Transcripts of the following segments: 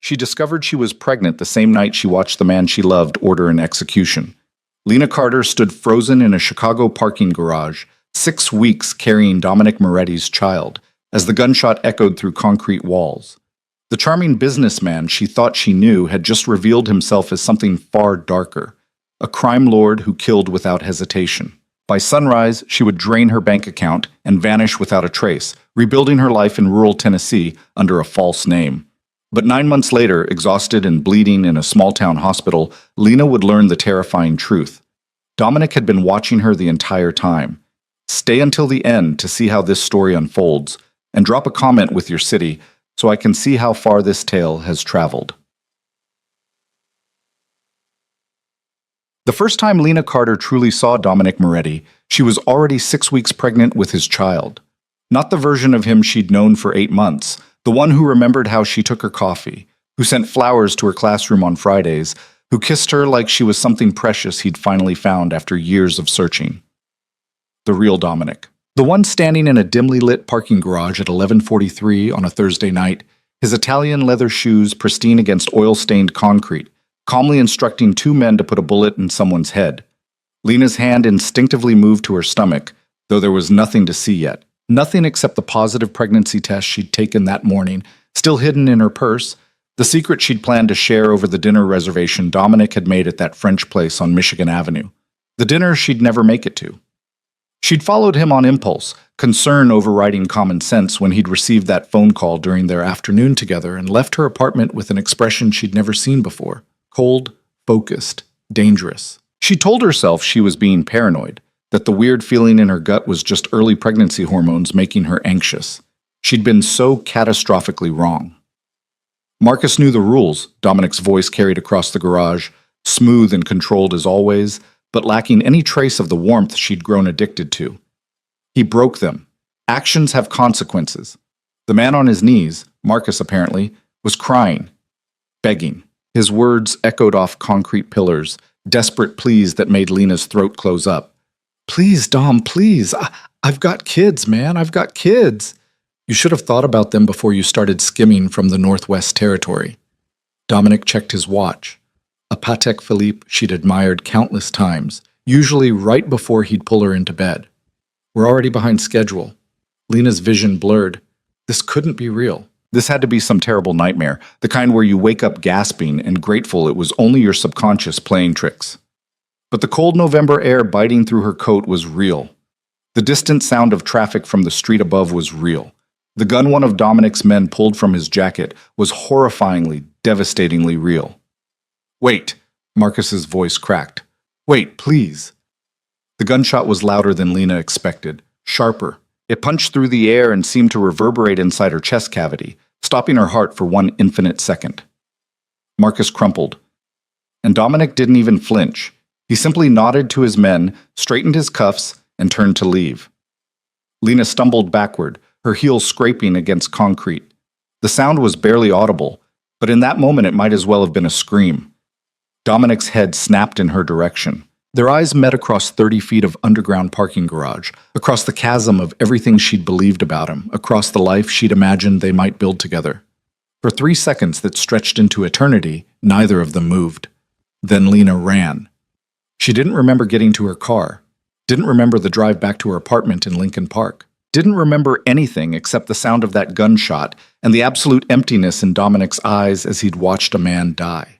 She discovered she was pregnant the same night she watched the man she loved order an execution. Lena Carter stood frozen in a Chicago parking garage, 6 weeks carrying Dominic Moretti's child, as the gunshot echoed through concrete walls. The charming businessman she thought she knew had just revealed himself as something far darker, a crime lord who killed without hesitation. By sunrise, she would drain her bank account and vanish without a trace, rebuilding her life in rural Tennessee under a false name. But 9 months later, exhausted and bleeding in a small-town hospital, Lena would learn the terrifying truth. Dominic had been watching her the entire time. Stay until the end to see how this story unfolds, and drop a comment with your city so I can see how far this tale has traveled. The first time Lena Carter truly saw Dominic Moretti, she was already 6 weeks pregnant with his child. Not the version of him she'd known for 8 months, the one who remembered how she took her coffee, who sent flowers to her classroom on Fridays, who kissed her like she was something precious he'd finally found after years of searching. The real Dominic. The one standing in a dimly lit parking garage at 11:43 on a Thursday night, his Italian leather shoes pristine against oil-stained concrete, calmly instructing 2 men to put a bullet in someone's head. Lena's hand instinctively moved to her stomach, though there was nothing to see yet. Nothing except the positive pregnancy test she'd taken that morning, still hidden in her purse, the secret she'd planned to share over the dinner reservation Dominic had made at that French place on Michigan Avenue. The dinner she'd never make it to. She'd followed him on impulse, concern overriding common sense when he'd received that phone call during their afternoon together and left her apartment with an expression she'd never seen before. Cold, focused, dangerous. She told herself she was being paranoid, that the weird feeling in her gut was just early pregnancy hormones making her anxious. She'd been so catastrophically wrong. Marcus knew the rules, Dominic's voice carried across the garage, smooth and controlled as always, but lacking any trace of the warmth she'd grown addicted to. He broke them. Actions have consequences. The man on his knees, Marcus apparently, was crying, begging. His words echoed off concrete pillars, desperate pleas that made Lena's throat close up. "Please, Dom, please. I've got kids, man. I've got kids." You should have thought about them before you started skimming from the Northwest Territory. Dominic checked his watch. A Patek Philippe she'd admired countless times, usually right before he'd pull her into bed. We're already behind schedule. Lena's vision blurred. This couldn't be real. This had to be some terrible nightmare, the kind where you wake up gasping and grateful it was only your subconscious playing tricks. But the cold November air biting through her coat was real. The distant sound of traffic from the street above was real. The gun one of Dominic's men pulled from his jacket was horrifyingly, devastatingly real. "Wait," Marcus's voice cracked. "Wait, please." The gunshot was louder than Lena expected, sharper. It punched through the air and seemed to reverberate inside her chest cavity, stopping her heart for one infinite second. Marcus crumpled, and Dominic didn't even flinch. He simply nodded to his men, straightened his cuffs, and turned to leave. Lena stumbled backward, her heels scraping against concrete. The sound was barely audible, but in that moment it might as well have been a scream. Dominic's head snapped in her direction. Their eyes met across 30 feet of underground parking garage, across the chasm of everything she'd believed about him, across the life she'd imagined they might build together. For 3 seconds that stretched into eternity, neither of them moved. Then Lena ran. She didn't remember getting to her car, didn't remember the drive back to her apartment in Lincoln Park, didn't remember anything except the sound of that gunshot and the absolute emptiness in Dominic's eyes as he'd watched a man die.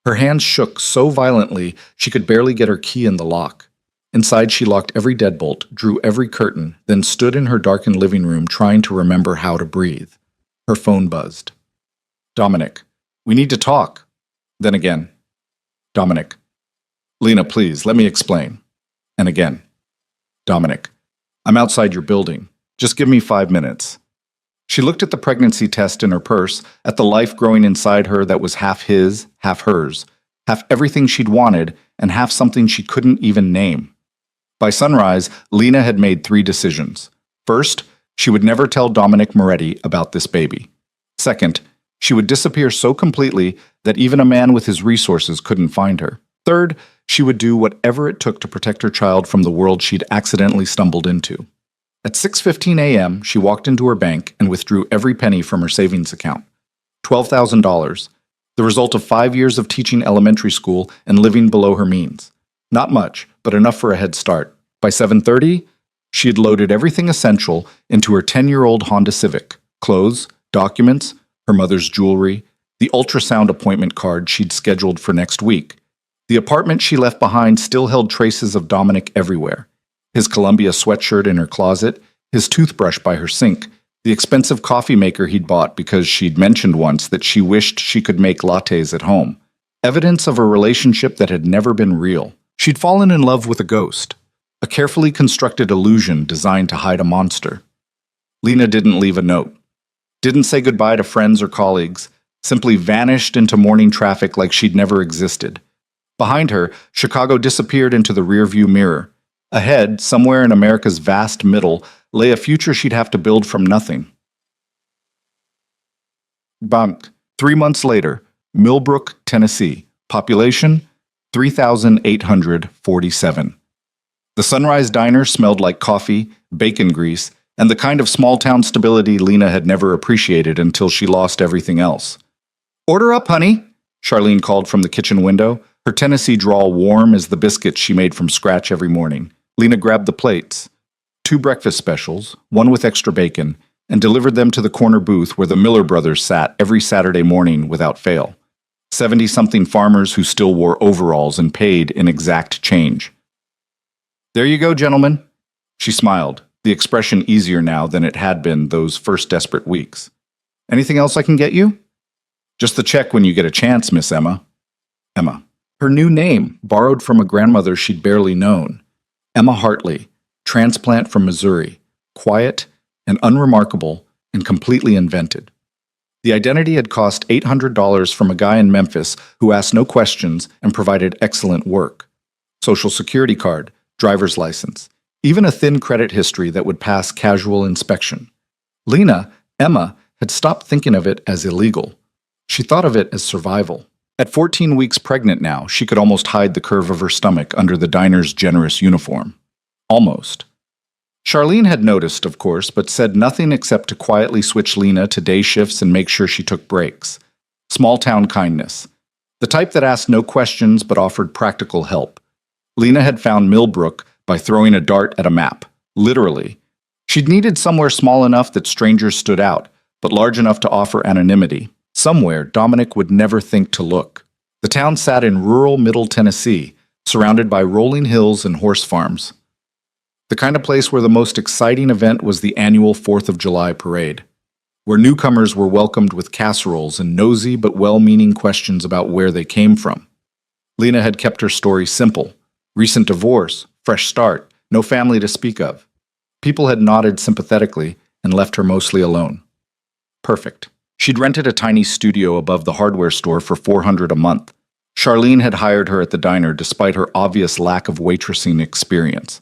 Her hands shook so violently she could barely get her key in the lock. Inside, she locked every deadbolt, drew every curtain, then stood in her darkened living room trying to remember how to breathe. Her phone buzzed. "Dominic, we need to talk." Then again. "Dominic. Lena, please, let me explain." And again. "Dominic, I'm outside your building. Just give me 5 minutes." She looked at the pregnancy test in her purse, at the life growing inside her that was half his, half hers, half everything she'd wanted, and half something she couldn't even name. By sunrise, Lena had made 3 decisions. First, she would never tell Dominic Moretti about this baby. Second, she would disappear so completely that even a man with his resources couldn't find her. Third, she would do whatever it took to protect her child from the world she'd accidentally stumbled into. At 6:15 a.m., she walked into her bank and withdrew every penny from her savings account. $12,000, The result of 5 years of teaching elementary school and living below her means. Not much, but enough for a head start. By 7:30, she had loaded everything essential into her 10-year-old Honda Civic: clothes, documents, her mother's jewelry, the ultrasound appointment card she'd scheduled for next week. The apartment she left behind still held traces of Dominic everywhere. His Columbia sweatshirt in her closet, his toothbrush by her sink, the expensive coffee maker he'd bought because she'd mentioned once that she wished she could make lattes at home. Evidence of a relationship that had never been real. She'd fallen in love with a ghost, a carefully constructed illusion designed to hide a monster. Lena didn't leave a note, didn't say goodbye to friends or colleagues, simply vanished into morning traffic like she'd never existed. Behind her, Chicago disappeared into the rearview mirror. Ahead, somewhere in America's vast middle, lay a future she'd have to build from nothing. Bunk. 3 months later, Millbrook, Tennessee. Population, 3,847. The Sunrise Diner smelled like coffee, bacon grease, and the kind of small-town stability Lena had never appreciated until she lost everything else. "Order up, honey," Charlene called from the kitchen window, her Tennessee drawl warm as the biscuits she made from scratch every morning. Lena grabbed the plates, 2 breakfast specials, 1 with extra bacon, and delivered them to the corner booth where the Miller brothers sat every Saturday morning without fail. 70-something farmers who still wore overalls and paid in exact change. "There you go, gentlemen." She smiled, the expression easier now than it had been those first desperate weeks. "Anything else I can get you?" "Just the check when you get a chance, Miss Emma." Emma. Her new name, borrowed from a grandmother she'd barely known. Emma Hartley, transplant from Missouri, quiet and unremarkable and completely invented. The identity had cost $800 from a guy in Memphis who asked no questions and provided excellent work. Social Security card, driver's license, even a thin credit history that would pass casual inspection. Lena, Emma, had stopped thinking of it as illegal. She thought of it as survival. At 14 weeks pregnant now, she could almost hide the curve of her stomach under the diner's generous uniform. Almost. Charlene had noticed, of course, but said nothing except to quietly switch Lena to day shifts and make sure she took breaks. Small-town kindness. The type that asked no questions but offered practical help. Lena had found Millbrook by throwing a dart at a map. Literally. She'd needed somewhere small enough that strangers stood out, but large enough to offer anonymity. Somewhere Dominic would never think to look. The town sat in rural Middle Tennessee, surrounded by rolling hills and horse farms. The kind of place where the most exciting event was the annual 4th of July parade, where newcomers were welcomed with casseroles and nosy but well-meaning questions about where they came from. Lena had kept her story simple. Recent divorce, fresh start, no family to speak of. People had nodded sympathetically and left her mostly alone. Perfect. She'd rented a tiny studio above the hardware store for $400 a month. Charlene had hired her at the diner despite her obvious lack of waitressing experience.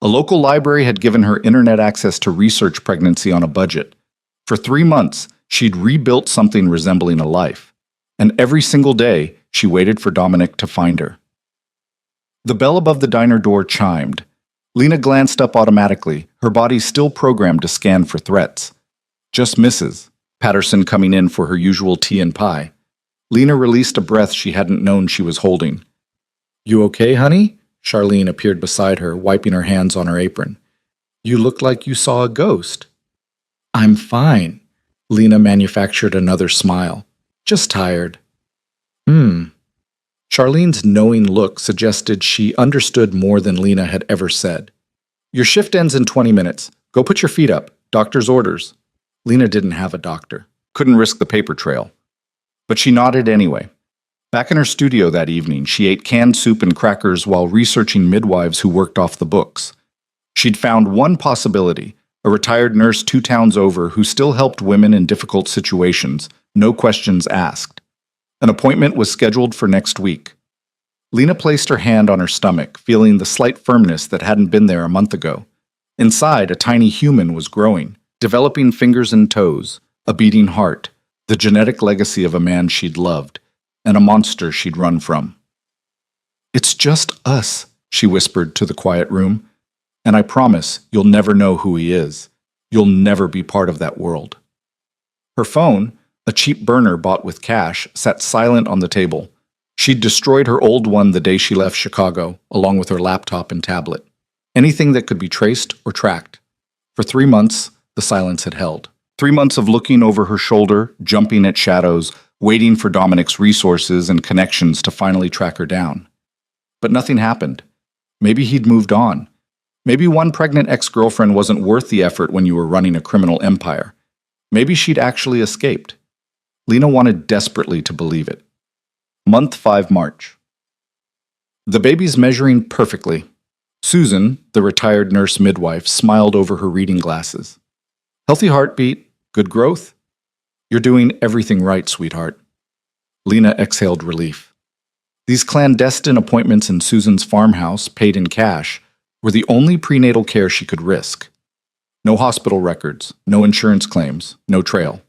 A local library had given her internet access to research pregnancy on a budget. For 3 months, she'd rebuilt something resembling a life. And every single day, she waited for Dominic to find her. The bell above the diner door chimed. Lena glanced up automatically, her body still programmed to scan for threats. Just misses. Patterson coming in for her usual tea and pie. Lena released a breath she hadn't known she was holding. "You okay, honey?" Charlene appeared beside her, wiping her hands on her apron. "You look like you saw a ghost." "I'm fine." Lena manufactured another smile. "Just tired." Charlene's knowing look suggested she understood more than Lena had ever said. "Your shift ends in 20 minutes. Go put your feet up. Doctor's orders." Lena didn't have a doctor. Couldn't risk the paper trail. But she nodded anyway. Back in her studio that evening, she ate canned soup and crackers while researching midwives who worked off the books. She'd found one possibility, a retired nurse 2 towns over who still helped women in difficult situations, no questions asked. An appointment was scheduled for next week. Lena placed her hand on her stomach, feeling the slight firmness that hadn't been there a month ago. Inside, a tiny human was growing, developing fingers and toes, a beating heart, the genetic legacy of a man she'd loved, and a monster she'd run from. "It's just us," she whispered to the quiet room, "and I promise you'll never know who he is. You'll never be part of that world." Her phone, A cheap burner bought with cash sat silent on the table. She'd destroyed her old one the day she left Chicago, along with her laptop and tablet. Anything that could be traced or tracked. For 3 months, the silence had held. 3 months of looking over her shoulder, jumping at shadows, waiting for Dominic's resources and connections to finally track her down. But nothing happened. Maybe he'd moved on. Maybe one pregnant ex-girlfriend wasn't worth the effort when you were running a criminal empire. Maybe she'd actually escaped. Lena wanted desperately to believe it. Month 5, March. The baby's measuring perfectly. Susan, the retired nurse midwife, smiled over her reading glasses. Healthy heartbeat, good growth. You're doing everything right, sweetheart. Lena exhaled relief. These clandestine appointments in Susan's farmhouse, paid in cash, were the only prenatal care she could risk. No hospital records, no insurance claims, no trail.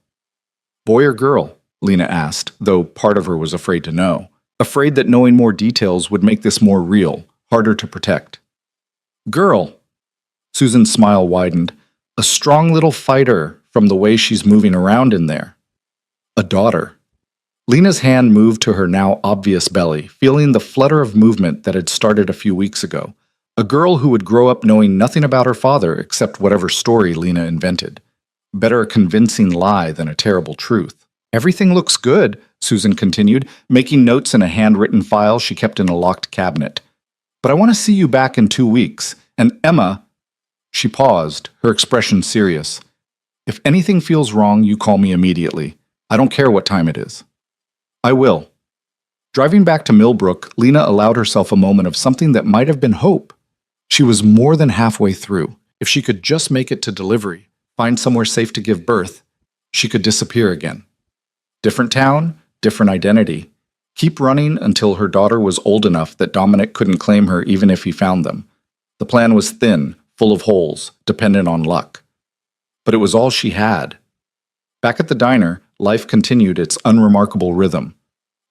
Boy or girl? Lena asked, though part of her was afraid to know. Afraid that knowing more details would make this more real, harder to protect. Girl. Susan's smile widened. A strong little fighter from the way she's moving around in there. A daughter. Lena's hand moved to her now obvious belly, feeling the flutter of movement that had started a few weeks ago. A girl who would grow up knowing nothing about her father except whatever story Lena invented. Better a convincing lie than a terrible truth. Everything looks good, Susan continued, making notes in a handwritten file she kept in a locked cabinet. But I want to see you back in 2 weeks. And Emma... She paused, her expression serious. If anything feels wrong, you call me immediately. I don't care what time it is. I will. Driving back to Millbrook, Lena allowed herself a moment of something that might have been hope. She was more than halfway through. If she could just make it to delivery, find somewhere safe to give birth, she could disappear again. Different town, different identity. Keep running until her daughter was old enough that Dominic couldn't claim her even if he found them. The plan was thin, full of holes, dependent on luck. But it was all she had. Back at the diner, life continued its unremarkable rhythm.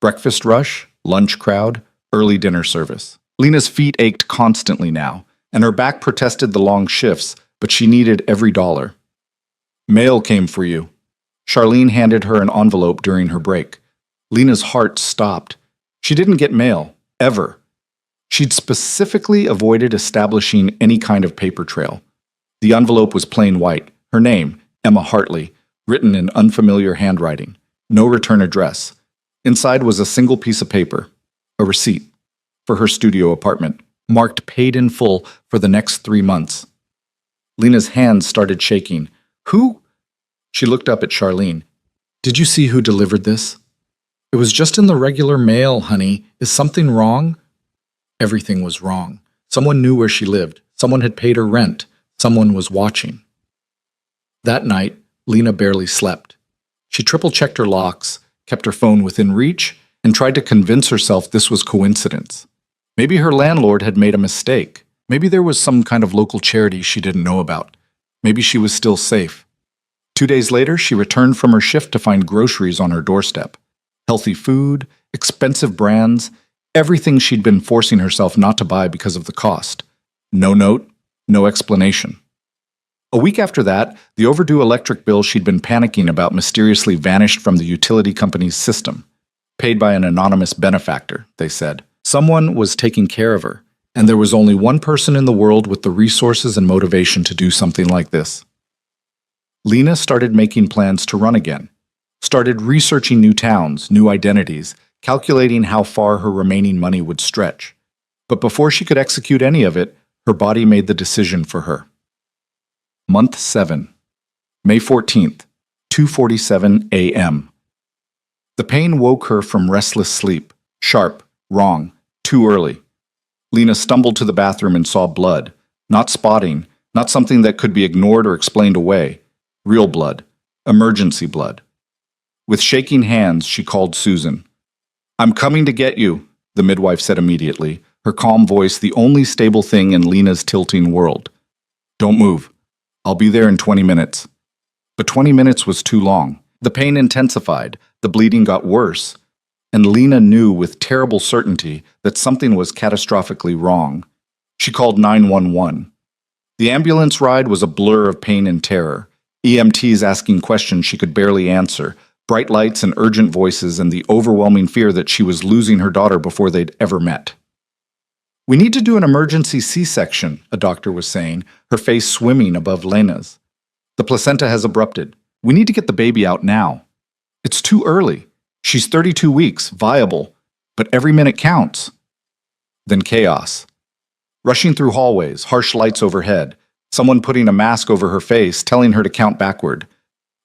Breakfast rush, lunch crowd, early dinner service. Lena's feet ached constantly now, and her back protested the long shifts, but she needed every dollar. Mail came for you. Charlene handed her an envelope during her break. Lena's heart stopped. She didn't get mail, ever. She'd specifically avoided establishing any kind of paper trail. The envelope was plain white, her name, Emma Hartley, written in unfamiliar handwriting. No return address. Inside was a single piece of paper, a receipt, for her studio apartment, marked paid in full for the next 3 months. Lena's hands started shaking. Who? She looked up at Charlene. Did you see who delivered this? It was just in the regular mail, honey. Is something wrong? Everything was wrong. Someone knew where she lived. Someone had paid her rent. Someone was watching. That night, Lena barely slept. She triple-checked her locks, kept her phone within reach, and tried to convince herself this was coincidence. Maybe her landlord had made a mistake. Maybe there was some kind of local charity she didn't know about. Maybe she was still safe. 2 days later, she returned from her shift to find groceries on her doorstep. Healthy food, expensive brands, everything she'd been forcing herself not to buy because of the cost. No note, no explanation. A week after that, the overdue electric bill she'd been panicking about mysteriously vanished from the utility company's system. Paid by an anonymous benefactor, they said. Someone was taking care of her, and there was only one person in the world with the resources and motivation to do something like this. Lena started making plans to run again. Started researching new towns, new identities, calculating how far her remaining money would stretch. But before she could execute any of it, her body made the decision for her. Month 7. May 14th, 2:47 a.m. The pain woke her from restless sleep. Sharp, wrong, too early. Lena stumbled to the bathroom and saw blood. Not spotting, not something that could be ignored or explained away. Real blood. Emergency blood. With shaking hands, she called Susan. I'm coming to get you, the midwife said immediately, her calm voice the only stable thing in Lena's tilting world. Don't move. I'll be there in 20 minutes. But 20 minutes was too long. The pain intensified, the bleeding got worse, and Lena knew with terrible certainty that something was catastrophically wrong. She called 911. The ambulance ride was a blur of pain and terror, EMTs asking questions she could barely answer, Bright lights and urgent voices and the overwhelming fear that she was losing her daughter before they'd ever met. "We need to do an emergency C-section," a doctor was saying, her face swimming above Lena's. "The placenta has abrupted. We need to get the baby out now. It's too early. She's 32 weeks, viable, but every minute counts." Then chaos. Rushing through hallways, harsh lights overhead, someone putting a mask over her face, telling her to count backward.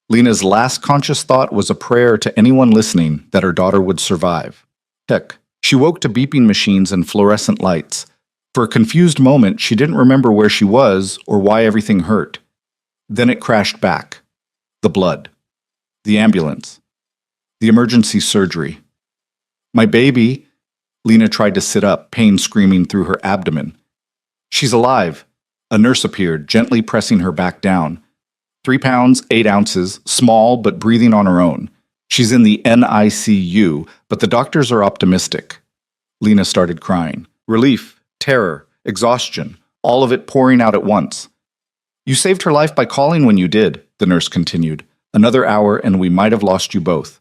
Lena's last conscious thought was a prayer to anyone listening that her daughter would survive. Heck, she woke to beeping machines and fluorescent lights. For a confused moment, she didn't remember where she was or why everything hurt. Then it crashed back. The blood. The ambulance. The emergency surgery. "My baby." Lena tried to sit up, pain screaming through her abdomen. "She's alive." A nurse appeared, gently pressing her back down. 3 pounds, 8 ounces, small but breathing on her own. She's in the NICU, but the doctors are optimistic. Lena started crying. Relief, terror, exhaustion, all of it pouring out at once. "You saved her life by calling when you did," the nurse continued. "Another hour and we might have lost you both."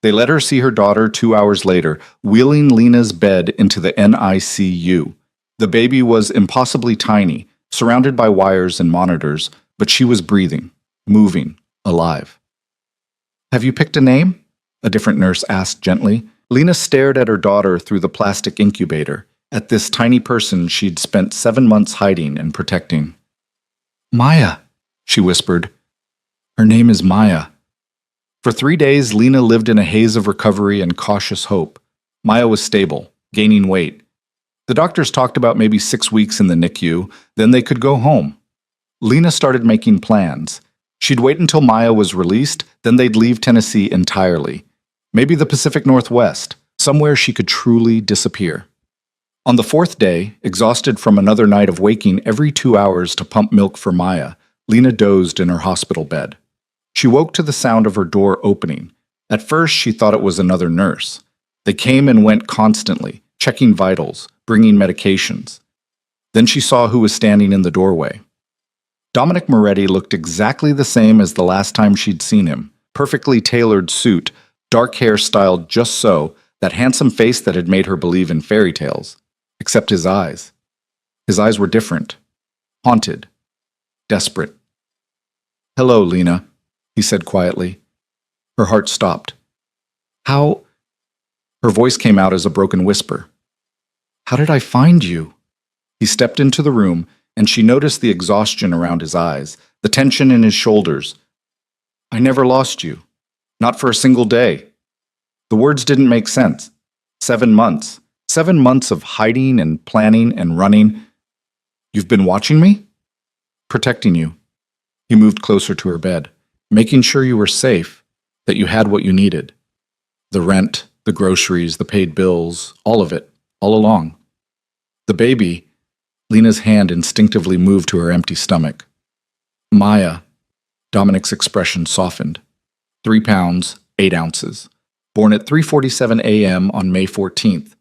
They let her see her daughter 2 hours later, wheeling Lena's bed into the NICU. The baby was impossibly tiny, surrounded by wires and monitors, but she was breathing, moving, alive. "Have you picked a name?" a different nurse asked gently. Lena stared at her daughter through the plastic incubator, at this tiny person she'd spent 7 months hiding and protecting. "Maya," she whispered. "Her name is Maya." For 3 days, Lena lived in a haze of recovery and cautious hope. Maya was stable, gaining weight. The doctors talked about maybe 6 weeks in the NICU, then they could go home. Lena started making plans. She'd wait until Maya was released, then they'd leave Tennessee entirely. Maybe the Pacific Northwest, somewhere she could truly disappear. On the 4th day, exhausted from another night of waking every 2 hours to pump milk for Maya, Lena dozed in her hospital bed. She woke to the sound of her door opening. At first, she thought it was another nurse. They came and went constantly, checking vitals, bringing medications. Then she saw who was standing in the doorway. Dominic Moretti looked exactly the same as the last time she'd seen him. Perfectly tailored suit, dark hair styled just so, that handsome face that had made her believe in fairy tales. Except his eyes. His eyes were different. Haunted. Desperate. "Hello, Lena," he said quietly. Her heart stopped. "How—" Her voice came out as a broken whisper. "How did I find you?" He stepped into the room, and she noticed the exhaustion around his eyes, the tension in his shoulders. "I never lost you. Not for a single day." The words didn't make sense. 7 months. 7 months of hiding and planning and running. "You've been watching me?" "Protecting you." He moved closer to her bed, making sure you were safe, that you had what you needed. The rent, the groceries, the paid bills, all of it, all along. The baby, Lena's hand instinctively moved to her empty stomach. "Maya," Dominic's expression softened. 3 pounds, 8 ounces. Born at 3:47 a.m. on May 14th.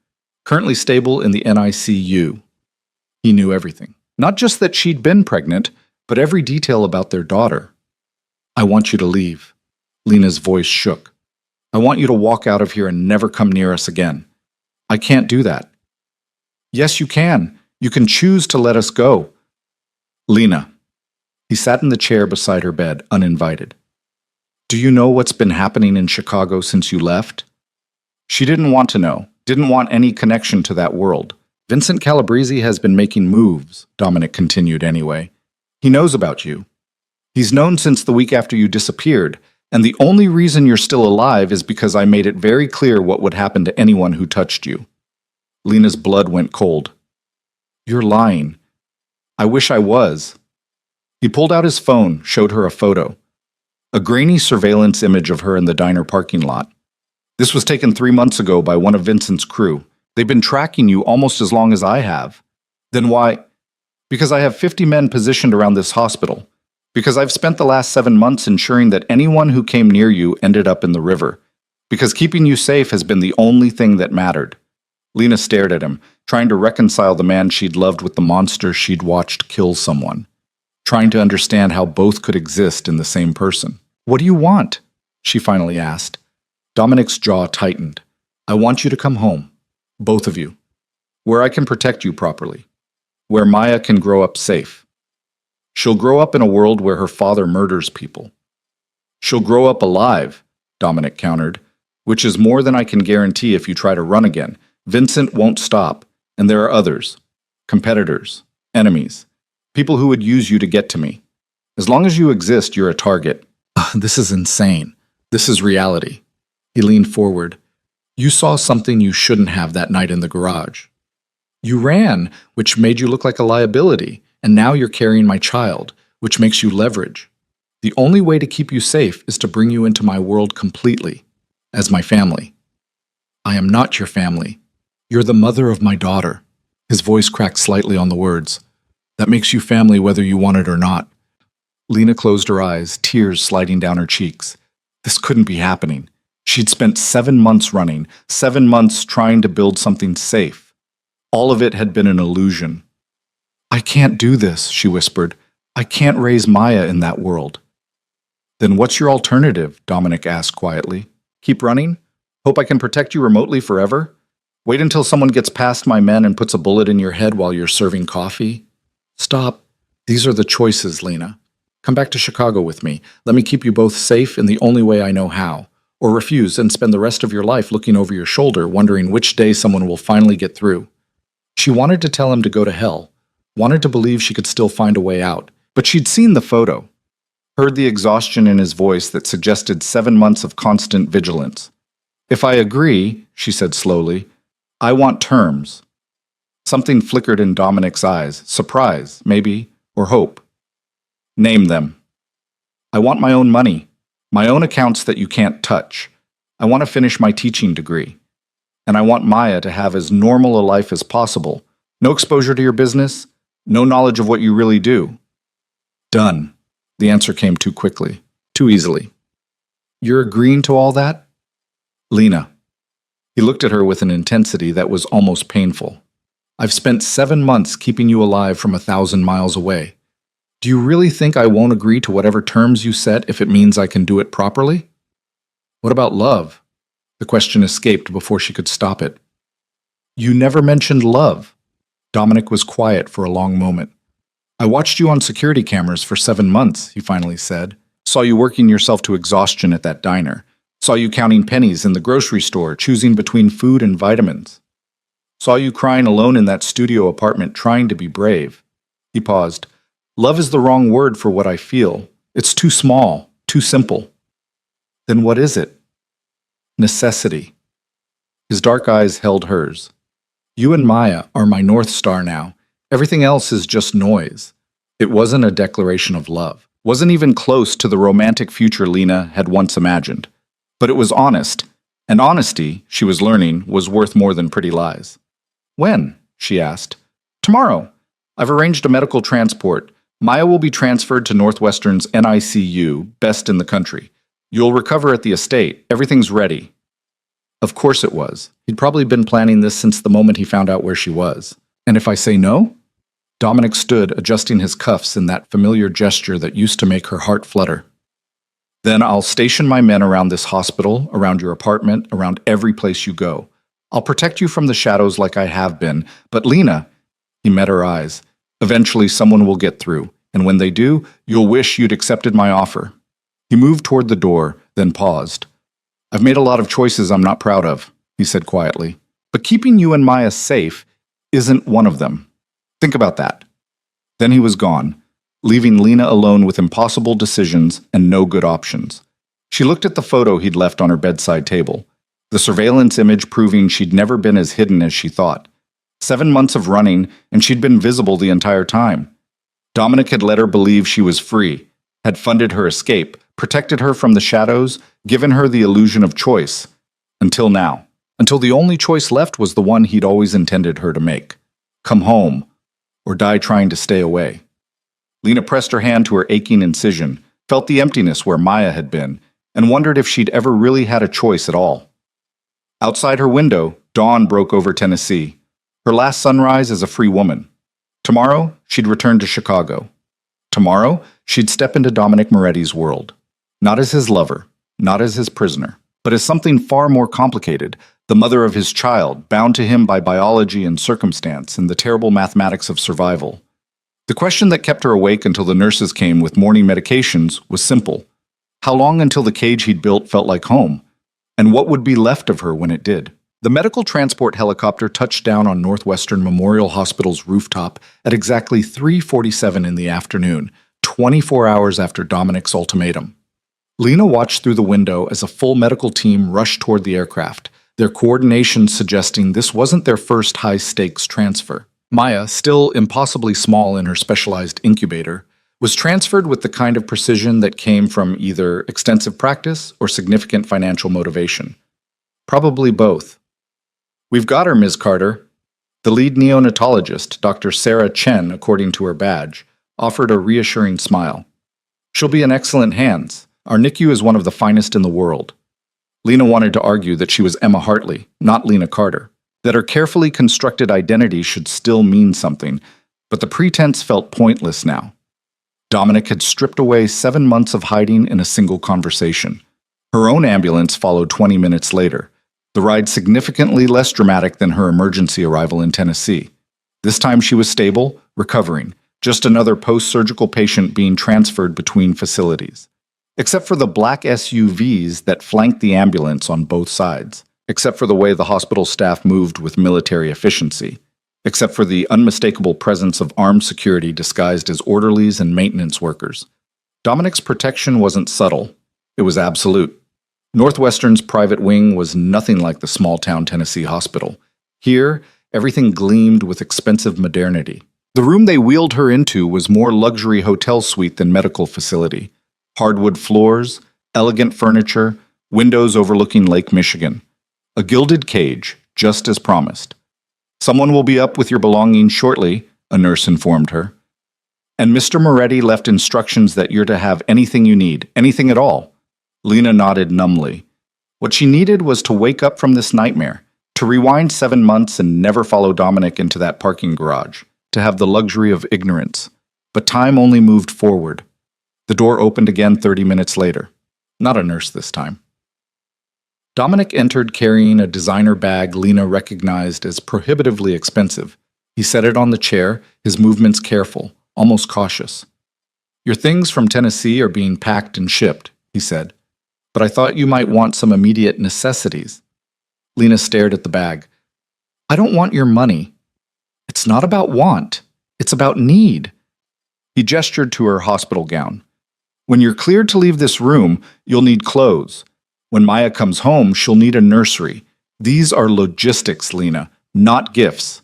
Currently stable in the NICU. He knew everything. Not just that she'd been pregnant, but every detail about their daughter. "I want you to leave." Lena's voice shook. "I want you to walk out of here and never come near us again." "I can't do that." "Yes, you can. You can choose to let us go." "Lena." He sat in the chair beside her bed, uninvited. "Do you know what's been happening in Chicago since you left?" She didn't want to know, didn't want any connection to that world. "Vincent Calabrese has been making moves," Dominic continued anyway. "He knows about you. He's known since the week after you disappeared, and the only reason you're still alive is because I made it very clear what would happen to anyone who touched you." Lena's blood went cold. "You're lying." "I wish I was." He pulled out his phone, showed her a photo. A grainy surveillance image of her in the diner parking lot. "This was taken 3 months ago by one of Vincent's crew. They've been tracking you almost as long as I have." "Then why?" "Because I have 50 men positioned around this hospital. Because I've spent the last 7 months ensuring that anyone who came near you ended up in the river. Because keeping you safe has been the only thing that mattered." Lena stared at him, trying to reconcile the man she'd loved with the monster she'd watched kill someone. Trying to understand how both could exist in the same person. "What do you want?" she finally asked. Dominic's jaw tightened. I want you to come home. Both of you. Where I can protect you properly. Where Maya can grow up safe. She'll grow up in a world where her father murders people. She'll grow up alive, Dominic countered, which is more than I can guarantee if you try to run again. Vincent won't stop, and there are others. Competitors. Enemies. People who would use you to get to me. As long as you exist, you're a target. This is insane. This is reality. He leaned forward. You saw something you shouldn't have that night in the garage. You ran, which made you look like a liability, and now you're carrying my child, which makes you leverage. The only way to keep you safe is to bring you into my world completely, as my family. I am not your family. You're the mother of my daughter. His voice cracked slightly on the words. That makes you family whether you want it or not. Lena closed her eyes, tears sliding down her cheeks. This couldn't be happening. She'd spent 7 months running, 7 months trying to build something safe. All of it had been an illusion. I can't do this, she whispered. I can't raise Maya in that world. Then what's your alternative? Dominic asked quietly. Keep running? Hope I can protect you remotely forever? Wait until someone gets past my men and puts a bullet in your head while you're serving coffee? Stop. These are the choices, Lena. Come back to Chicago with me. Let me keep you both safe in the only way I know how. Or refuse and spend the rest of your life looking over your shoulder, wondering which day someone will finally get through. She wanted to tell him to go to hell, wanted to believe she could still find a way out, but she'd seen the photo, heard the exhaustion in his voice that suggested 7 months of constant vigilance. If I agree, she said slowly, I want terms. Something flickered in Dominic's eyes, surprise, maybe, or hope. Name them. I want my own money, my own accounts that you can't touch. I want to finish my teaching degree. And I want Maya to have as normal a life as possible. No exposure to your business, no knowledge of what you really do. Done. The answer came too quickly, too easily. You're agreeing to all that? Lena. He looked at her with an intensity that was almost painful. I've spent 7 months keeping you alive from 1,000 miles away. Do you really think I won't agree to whatever terms you set if it means I can do it properly? What about love? The question escaped before she could stop it. You never mentioned love. Dominic was quiet for a long moment. I watched you on security cameras for 7 months, he finally said. Saw you working yourself to exhaustion at that diner. Saw you counting pennies in the grocery store, choosing between food and vitamins. Saw you crying alone in that studio apartment, trying to be brave. He paused. Love is the wrong word for what I feel. It's too small, too simple. Then what is it? Necessity. His dark eyes held hers. You and Maya are my North Star now. Everything else is just noise. It wasn't a declaration of love. Wasn't even close to the romantic future Lena had once imagined. But it was honest. And honesty, she was learning, was worth more than pretty lies. When? She asked. Tomorrow. I've arranged a medical transport. Maya will be transferred to Northwestern's NICU, best in the country. You'll recover at the estate. Everything's ready. Of course it was. He'd probably been planning this since the moment he found out where she was. And if I say no? Dominic stood, adjusting his cuffs in that familiar gesture that used to make her heart flutter. Then I'll station my men around this hospital, around your apartment, around every place you go. I'll protect you from the shadows like I have been. But Lena, he met her eyes. Eventually someone will get through. And when they do, you'll wish you'd accepted my offer. He moved toward the door, then paused. I've made a lot of choices I'm not proud of, he said quietly. But keeping you and Maya safe isn't one of them. Think about that. Then he was gone, leaving Lena alone with impossible decisions and no good options. She looked at the photo he'd left on her bedside table, the surveillance image proving she'd never been as hidden as she thought. 7 months of running, and she'd been visible the entire time. Dominic had let her believe she was free, had funded her escape, protected her from the shadows, given her the illusion of choice. Until now. Until the only choice left was the one he'd always intended her to make. Come home, or die trying to stay away. Lena pressed her hand to her aching incision, felt the emptiness where Maya had been, and wondered if she'd ever really had a choice at all. Outside her window, dawn broke over Tennessee. Her last sunrise as a free woman. Tomorrow, she'd return to Chicago. Tomorrow, she'd step into Dominic Moretti's world. Not as his lover, not as his prisoner, but as something far more complicated, the mother of his child, bound to him by biology and circumstance and the terrible mathematics of survival. The question that kept her awake until the nurses came with morning medications was simple. How long until the cage he'd built felt like home? And what would be left of her when it did? The medical transport helicopter touched down on Northwestern Memorial Hospital's rooftop at exactly 3:47 in the afternoon, 24 hours after Dominic's ultimatum. Lena watched through the window as a full medical team rushed toward the aircraft, their coordination suggesting this wasn't their first high-stakes transfer. Maya, still impossibly small in her specialized incubator, was transferred with the kind of precision that came from either extensive practice or significant financial motivation. Probably both. "We've got her, Ms. Carter." The lead neonatologist, Dr. Sarah Chen, according to her badge, offered a reassuring smile. "She'll be in excellent hands. Our NICU is one of the finest in the world." Lena wanted to argue that she was Emma Hartley, not Lena Carter, that her carefully constructed identity should still mean something, but the pretense felt pointless now. Dominic had stripped away 7 months of hiding in a single conversation. Her own ambulance followed 20 minutes later, the ride significantly less dramatic than her emergency arrival in Tennessee. This time she was stable, recovering, just another post-surgical patient being transferred between facilities. Except for the black SUVs that flanked the ambulance on both sides, except for the way the hospital staff moved with military efficiency, except for the unmistakable presence of armed security disguised as orderlies and maintenance workers. Dominic's protection wasn't subtle, it was absolute. Northwestern's private wing was nothing like the small-town Tennessee hospital. Here, everything gleamed with expensive modernity. The room they wheeled her into was more luxury hotel suite than medical facility. Hardwood floors, elegant furniture, windows overlooking Lake Michigan. A gilded cage, just as promised. "Someone will be up with your belongings shortly," a nurse informed her. "And Mr. Moretti left instructions that you're to have anything you need, anything at all." Lena nodded numbly. What she needed was to wake up from this nightmare, to rewind 7 months and never follow Dominic into that parking garage, to have the luxury of ignorance. But time only moved forward. The door opened again 30 minutes later. Not a nurse this time. Dominic entered carrying a designer bag Lena recognized as prohibitively expensive. He set it on the chair, his movements careful, almost cautious. "Your things from Tennessee are being packed and shipped," he said. "But I thought you might want some immediate necessities." Lena stared at the bag. "I don't want your money." "It's not about want. It's about need." He gestured to her hospital gown. "When you're cleared to leave this room, you'll need clothes. When Maya comes home, she'll need a nursery. These are logistics, Lena, not gifts."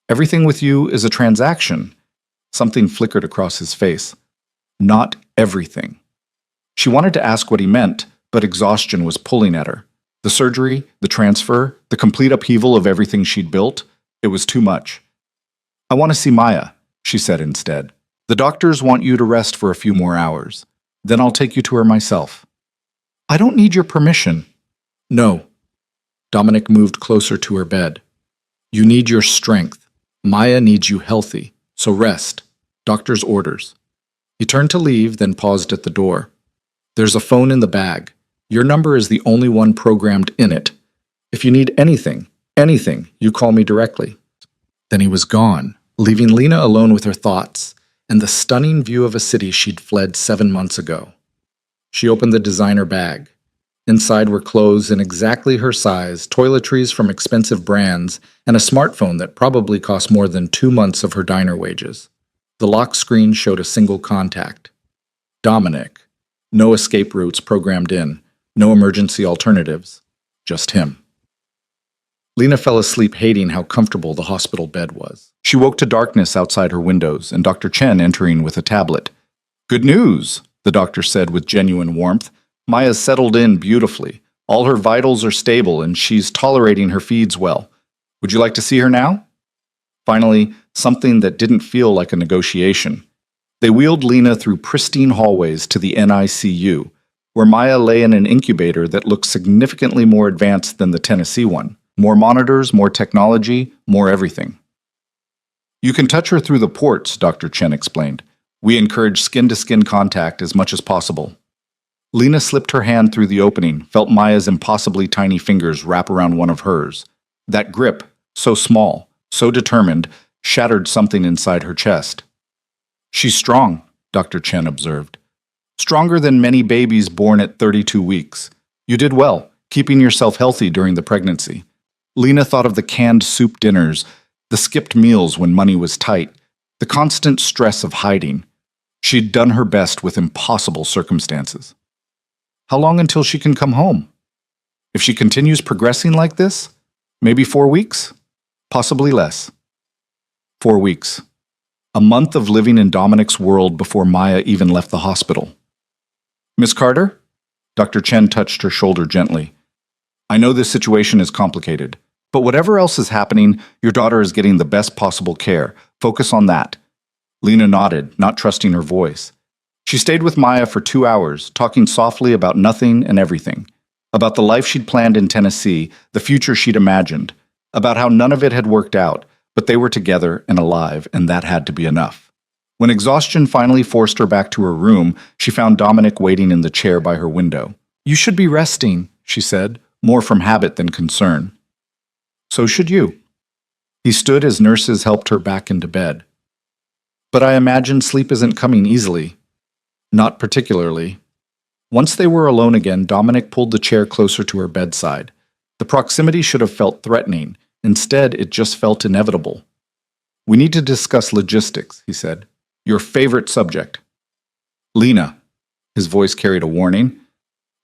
"Everything with you is a transaction." Something flickered across his face. "Not everything." She wanted to ask what he meant, but exhaustion was pulling at her. The surgery, the transfer, the complete upheaval of everything she'd built, it was too much. "I want to see Maya," she said instead. "The doctors want you to rest for a few more hours. Then I'll take you to her myself." "I don't need your permission." "No." Dominic moved closer to her bed. "You need your strength. Maya needs you healthy, so rest. Doctor's orders." He turned to leave, then paused at the door. "There's a phone in the bag. Your number is the only one programmed in it. If you need anything, you call me directly." Then he was gone, leaving Lena alone with her thoughts and the stunning view of a city she'd fled 7 months ago. She opened the designer bag. Inside were clothes in exactly her size, toiletries from expensive brands, and a smartphone that probably cost more than 2 months of her diner wages. The lock screen showed a single contact. Dominic. No escape routes programmed in, no emergency alternatives, just him. Lena fell asleep hating how comfortable the hospital bed was. She woke to darkness outside her windows and Dr. Chen entering with a tablet. "Good news," the doctor said with genuine warmth. "Maya's settled in beautifully. All her vitals are stable and she's tolerating her feeds well. Would you like to see her now?" Finally, something that didn't feel like a negotiation. They wheeled Lena through pristine hallways to the NICU, where Maya lay in an incubator that looked significantly more advanced than the Tennessee one. More monitors, more technology, more everything. "You can touch her through the ports," Dr. Chen explained. "We encourage skin-to-skin contact as much as possible." Lena slipped her hand through the opening, felt Maya's impossibly tiny fingers wrap around one of hers. That grip, so small, so determined, shattered something inside her chest. She's strong, Dr. Chen observed. Stronger than many babies born at 32 weeks. You did well, keeping yourself healthy during the pregnancy. Lena thought of the canned soup dinners, the skipped meals when money was tight, the constant stress of hiding. She'd done her best with impossible circumstances. How long until she can come home? If she continues progressing like this, maybe 4 weeks? Possibly less. 4 weeks. A month of living in Dominic's world before Maya even left the hospital. Miss Carter? Dr. Chen touched her shoulder gently. I know this situation is complicated, but whatever else is happening, your daughter is getting the best possible care. Focus on that. Lena nodded, not trusting her voice. She stayed with Maya for 2 hours, talking softly about nothing and everything. About the life she'd planned in Tennessee, the future she'd imagined. About how none of it had worked out, but they were together and alive, and that had to be enough. When exhaustion finally forced her back to her room, she found Dominic waiting in the chair by her window. You should be resting, she said, more from habit than concern. So should you. He stood as nurses helped her back into bed. But I imagine sleep isn't coming easily. Not particularly. Once they were alone again, Dominic pulled the chair closer to her bedside. The proximity should have felt threatening. Instead, it just felt inevitable. We need to discuss logistics, he said. Your favorite subject. Lena. His voice carried a warning.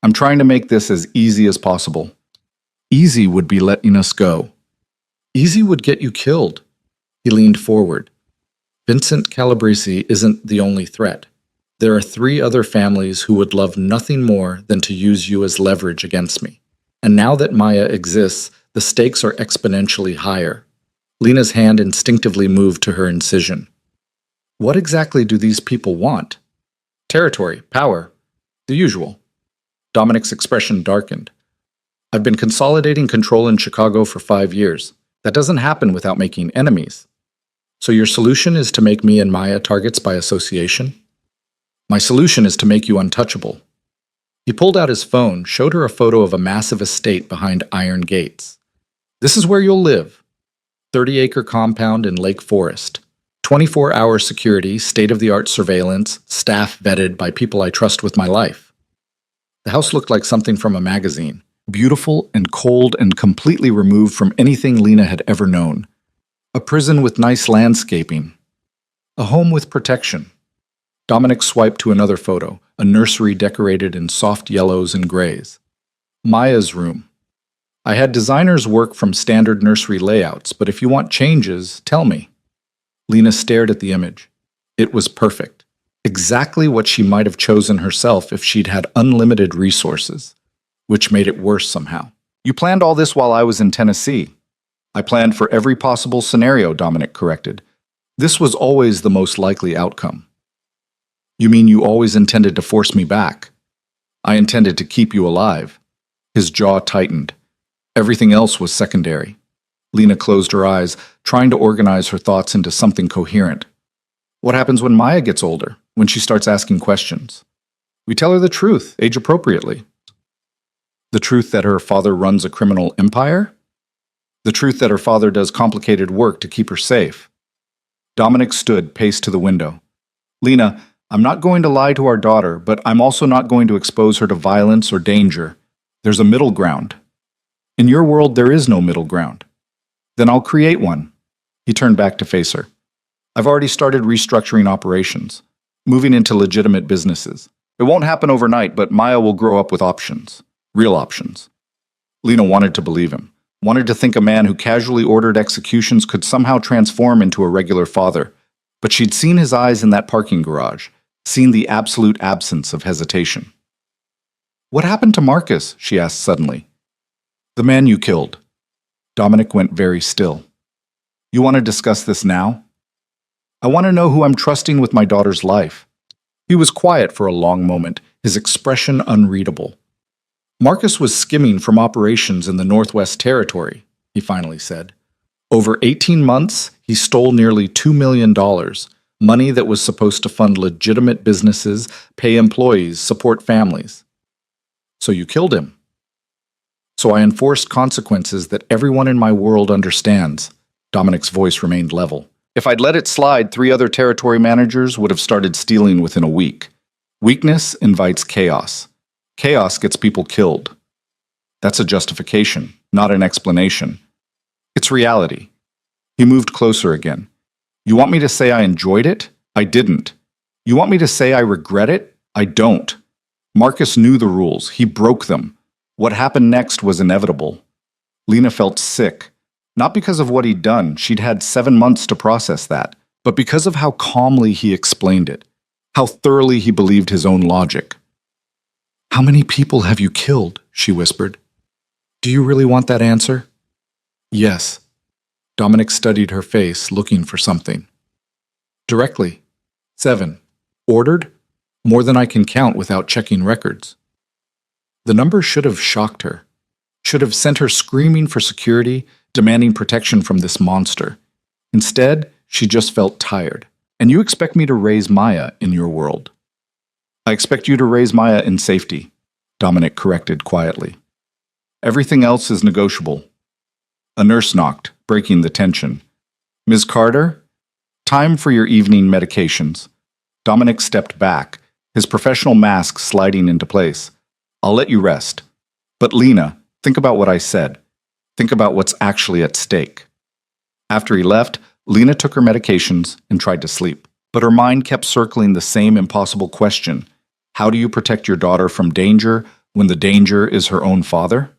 I'm trying to make this as easy as possible. Easy would be letting us go. Easy would get you killed. He leaned forward. Vincent Calabrese isn't the only threat. There are 3 other families who would love nothing more than to use you as leverage against me. And now that Maya exists, the stakes are exponentially higher. Lena's hand instinctively moved to her incision. What exactly do these people want? Territory, power, the usual. Dominic's expression darkened. I've been consolidating control in Chicago for 5 years. That doesn't happen without making enemies. So your solution is to make me and Maya targets by association? My solution is to make you untouchable. He pulled out his phone, showed her a photo of a massive estate behind iron gates. This is where you'll live. 30-acre compound in Lake Forest. 24-hour security, state-of-the-art surveillance, staff vetted by people I trust with my life. The house looked like something from a magazine. Beautiful and cold and completely removed from anything Lena had ever known. A prison with nice landscaping. A home with protection. Dominic swiped to another photo, a nursery decorated in soft yellows and grays. Maya's room. I had designers work from standard nursery layouts, but if you want changes, tell me. Lena stared at the image. It was perfect. Exactly what she might have chosen herself if she'd had unlimited resources. Which made it worse somehow. You planned all this while I was in Tennessee. I planned for every possible scenario, Dominic corrected. This was always the most likely outcome. You mean you always intended to force me back? I intended to keep you alive. His jaw tightened. Everything else was secondary. Lena closed her eyes, trying to organize her thoughts into something coherent. What happens when Maya gets older, when she starts asking questions? We tell her the truth, age-appropriately. The truth that her father runs a criminal empire? The truth that her father does complicated work to keep her safe. Dominic stood, paced to the window. Lena, I'm not going to lie to our daughter, but I'm also not going to expose her to violence or danger. There's a middle ground. In your world, there is no middle ground. Then I'll create one. He turned back to face her. I've already started restructuring operations, moving into legitimate businesses. It won't happen overnight, but Maya will grow up with options. Real options. Lena wanted to believe him, wanted to think a man who casually ordered executions could somehow transform into a regular father. But she'd seen his eyes in that parking garage, seen the absolute absence of hesitation. What happened to Marcus? She asked suddenly. The man you killed. Dominic went very still. You want to discuss this now? I want to know who I'm trusting with my daughter's life. He was quiet for a long moment, his expression unreadable. Marcus was skimming from operations in the Northwest Territory, he finally said. Over 18 months, he stole nearly $2 million, money that was supposed to fund legitimate businesses, pay employees, support families. So you killed him. So I enforced consequences that everyone in my world understands. Dominic's voice remained level. If I'd let it slide, 3 other territory managers would have started stealing within a week. Weakness invites chaos. Chaos gets people killed. That's a justification, not an explanation. It's reality. He moved closer again. You want me to say I enjoyed it? I didn't. You want me to say I regret it? I don't. Marcus knew the rules. He broke them. What happened next was inevitable. Lena felt sick. Not because of what he'd done, she'd had 7 months to process that, but because of how calmly he explained it, how thoroughly he believed his own logic. "How many people have you killed?" she whispered. "Do you really want that answer?" "Yes." Dominic studied her face, looking for something. "Directly. 7. Ordered? More than I can count without checking records." The number should have shocked her, should have sent her screaming for security, demanding protection from this monster. Instead, she just felt tired. "And you expect me to raise Maya in your world?" "I expect you to raise Maya in safety," Dominic corrected quietly. "Everything else is negotiable." A nurse knocked, breaking the tension. "Ms. Carter, time for your evening medications." Dominic stepped back, his professional mask sliding into place. "I'll let you rest. But Lena, think about what I said. Think about what's actually at stake." After he left, Lena took her medications and tried to sleep. But her mind kept circling the same impossible question. How do you protect your daughter from danger when the danger is her own father?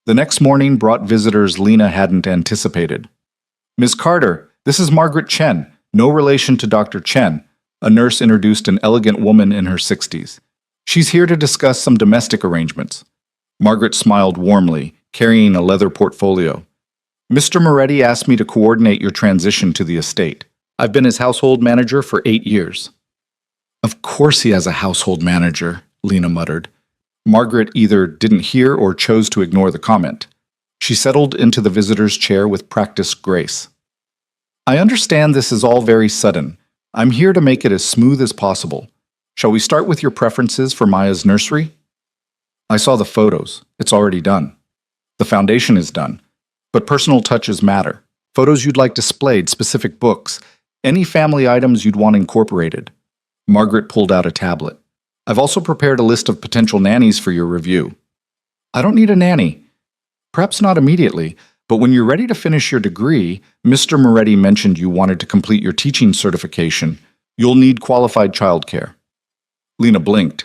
The next morning brought visitors Lena hadn't anticipated. "Ms. Carter, this is Margaret Chen, no relation to Dr. Chen," a nurse introduced an elegant woman in her 60s. "She's here to discuss some domestic arrangements." Margaret smiled warmly, carrying a leather portfolio. "Mr. Moretti asked me to coordinate your transition to the estate. I've been his household manager for 8 years. "Of course he has a household manager," Lena muttered. Margaret either didn't hear or chose to ignore the comment. She settled into the visitor's chair with practiced grace. "I understand this is all very sudden. I'm here to make it as smooth as possible. Shall we start with your preferences for Maya's nursery?" "I saw the photos. It's already done. The foundation is done. But personal touches matter. Photos you'd like displayed, specific books, any family items you'd want incorporated." Margaret pulled out a tablet. "I've also prepared a list of potential nannies for your review." "I don't need a nanny. Perhaps not immediately, but when you're ready to finish your degree, Mr. Moretti mentioned you wanted to complete your teaching certification. You'll need qualified childcare." Lena blinked.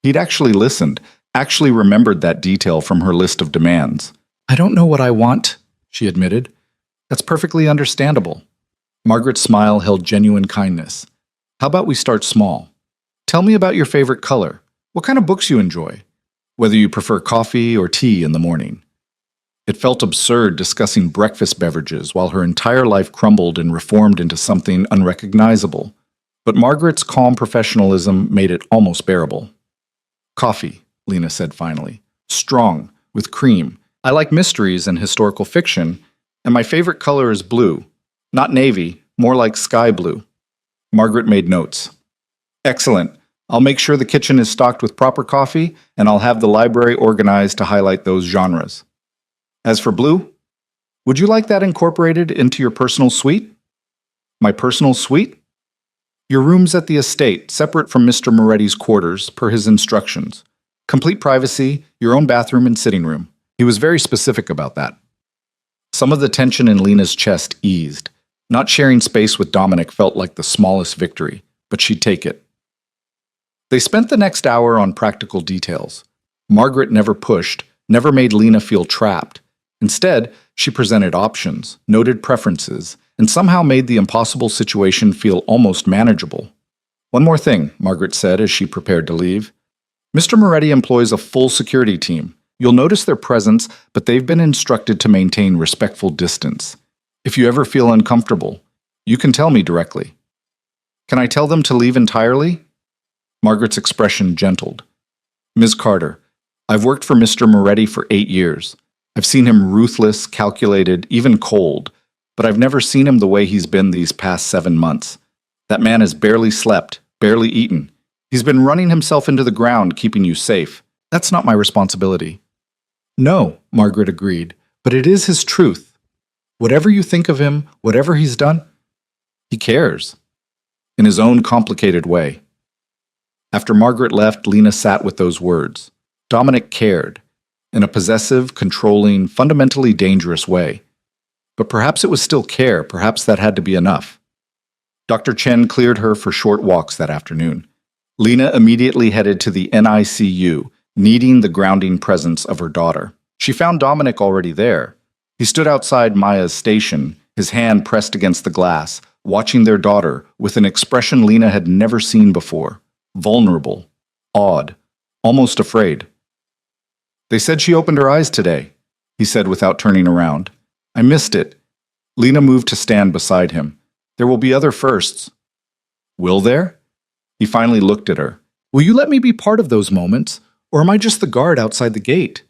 He'd actually listened, actually remembered that detail from her list of demands. "I don't know what I want," she admitted. "That's perfectly understandable." Margaret's smile held genuine kindness. "How about we start small? Tell me about your favorite color, what kind of books you enjoy, whether you prefer coffee or tea in the morning." It felt absurd discussing breakfast beverages while her entire life crumbled and reformed into something unrecognizable. But Margaret's calm professionalism made it almost bearable. "Coffee," Lena said finally. "Strong, with cream. I like mysteries and historical fiction, and my favorite color is blue. Not navy, more like sky blue." Margaret made notes. "Excellent. I'll make sure the kitchen is stocked with proper coffee, and I'll have the library organized to highlight those genres. As for blue, would you like that incorporated into your personal suite?" "My personal suite?" "Your rooms at the estate, separate from Mr. Moretti's quarters, per his instructions. Complete privacy, your own bathroom and sitting room." He was very specific about that. Some of the tension in Lena's chest eased. Not sharing space with Dominic felt like the smallest victory, but she'd take it. They spent the next hour on practical details. Margaret never pushed, never made Lena feel trapped. Instead, she presented options, noted preferences, and somehow made the impossible situation feel almost manageable. "One more thing," Margaret said as she prepared to leave. "Mr. Moretti employs a full security team. You'll notice their presence, but they've been instructed to maintain respectful distance. If you ever feel uncomfortable, you can tell me directly." "Can I tell them to leave entirely?" Margaret's expression gentled. "Ms. Carter, I've worked for Mr. Moretti for 8 years. I've seen him ruthless, calculated, even cold, but I've never seen him the way he's been these past 7 months. That man has barely slept, barely eaten. He's been running himself into the ground, keeping you safe. That's not my responsibility. No, Margaret agreed, but it is his truth. Whatever you think of him, whatever he's done, he cares. In his own complicated way. After Margaret left, Lena sat with those words. Dominic cared, in a possessive, controlling, fundamentally dangerous way. But perhaps it was still care, perhaps that had to be enough. Dr. Chen cleared her for short walks that afternoon. Lena immediately headed to the NICU, needing the grounding presence of her daughter. She found Dominic already there. He stood outside Maya's station, his hand pressed against the glass, watching their daughter with an expression Lena had never seen before. Vulnerable, awed, almost afraid. They said she opened her eyes today, he said without turning around. I missed it. Lena moved to stand beside him. There will be other firsts. Will there? He finally looked at her. Will you let me be part of those moments, or am I just the guard outside the gate?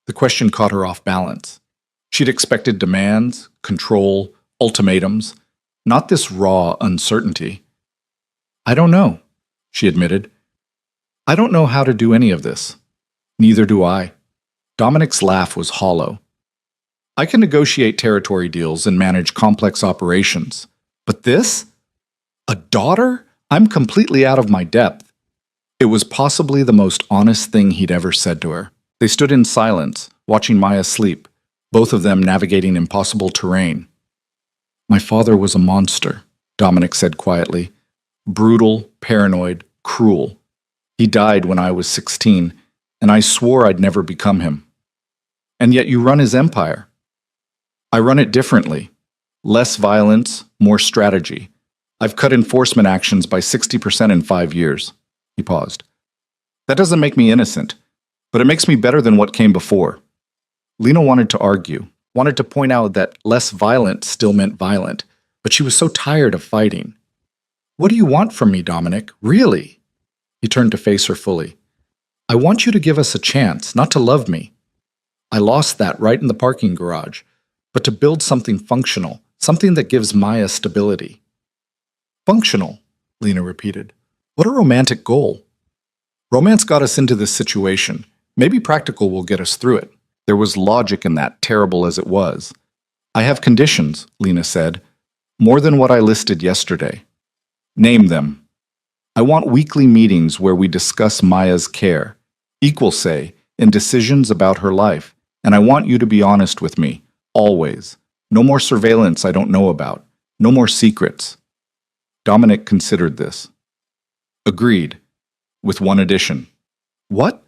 The question caught her off balance. She'd expected demands, control, ultimatums, not this raw uncertainty. I don't know, she admitted. I don't know how to do any of this. Neither do I. Dominic's laugh was hollow. I can negotiate territory deals and manage complex operations. But this? A daughter? I'm completely out of my depth. It was possibly the most honest thing he'd ever said to her. They stood in silence, watching Maya sleep, both of them navigating impossible terrain. My father was a monster, Dominic said quietly. Brutal, paranoid, cruel. He died when I was 16, and I swore I'd never become him. And yet you run his empire. I run it differently. Less violence, more strategy. I've cut enforcement actions by 60% in 5 years. He paused. That doesn't make me innocent, but it makes me better than what came before. Lena wanted to argue, wanted to point out that less violent still meant violent, but she was so tired of fighting. What do you want from me, Dominic? Really? He turned to face her fully. I want you to give us a chance, not to love me. I lost that right in the parking garage, but to build something functional, something that gives Maya stability. Functional, Lena repeated. What a romantic goal. Romance got us into this situation. Maybe practical will get us through it. There was logic in that, terrible as it was. I have conditions, Lena said. More than what I listed yesterday. Name them. I want weekly meetings where we discuss Maya's care. Equal say in decisions about her life. And I want you to be honest with me. Always. No more surveillance I don't know about. No more secrets. Dominic considered this. Agreed. With one addition. What?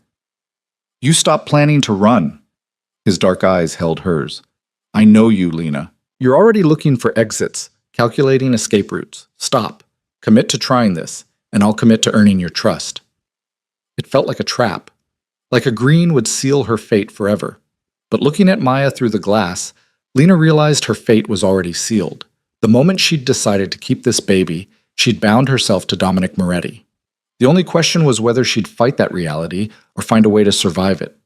You stop planning to run. His dark eyes held hers. I know you, Lena. You're already looking for exits, calculating escape routes. Stop. Commit to trying this, and I'll commit to earning your trust. It felt like a trap. Like a green would seal her fate forever. But looking at Maya through the glass, Lena realized her fate was already sealed. The moment she'd decided to keep this baby, she'd bound herself to Dominic Moretti. The only question was whether she'd fight that reality or find a way to survive it.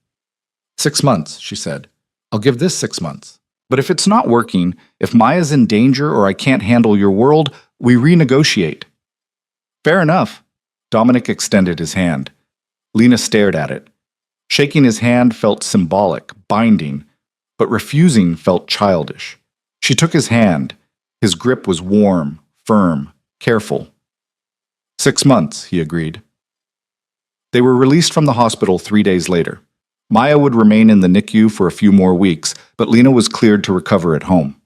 6 months, she said. I'll give this 6 months. But if it's not working, if Maya's in danger or I can't handle your world, we renegotiate. Fair enough. Dominic extended his hand. Lena stared at it. Shaking his hand felt symbolic, binding, but refusing felt childish. She took his hand. His grip was warm, firm, careful. 6 months, he agreed. They were released from the hospital 3 days later. Maya would remain in the NICU for a few more weeks, but Lena was cleared to recover at home.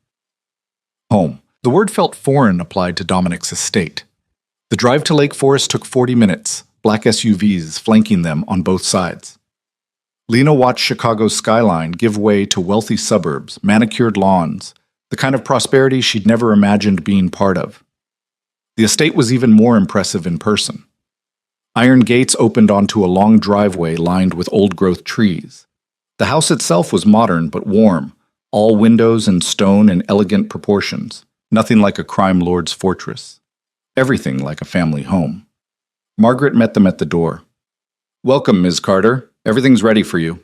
Home. The word felt foreign applied to Dominic's estate. The drive to Lake Forest took 40 minutes, black SUVs flanking them on both sides. Lena watched Chicago's skyline give way to wealthy suburbs, manicured lawns, the kind of prosperity she'd never imagined being part of. The estate was even more impressive in person. Iron gates opened onto a long driveway lined with old-growth trees. The house itself was modern but warm, all windows and stone in elegant proportions, nothing like a crime lord's fortress. Everything like a family home. Margaret met them at the door. Welcome, Ms. Carter. Everything's ready for you.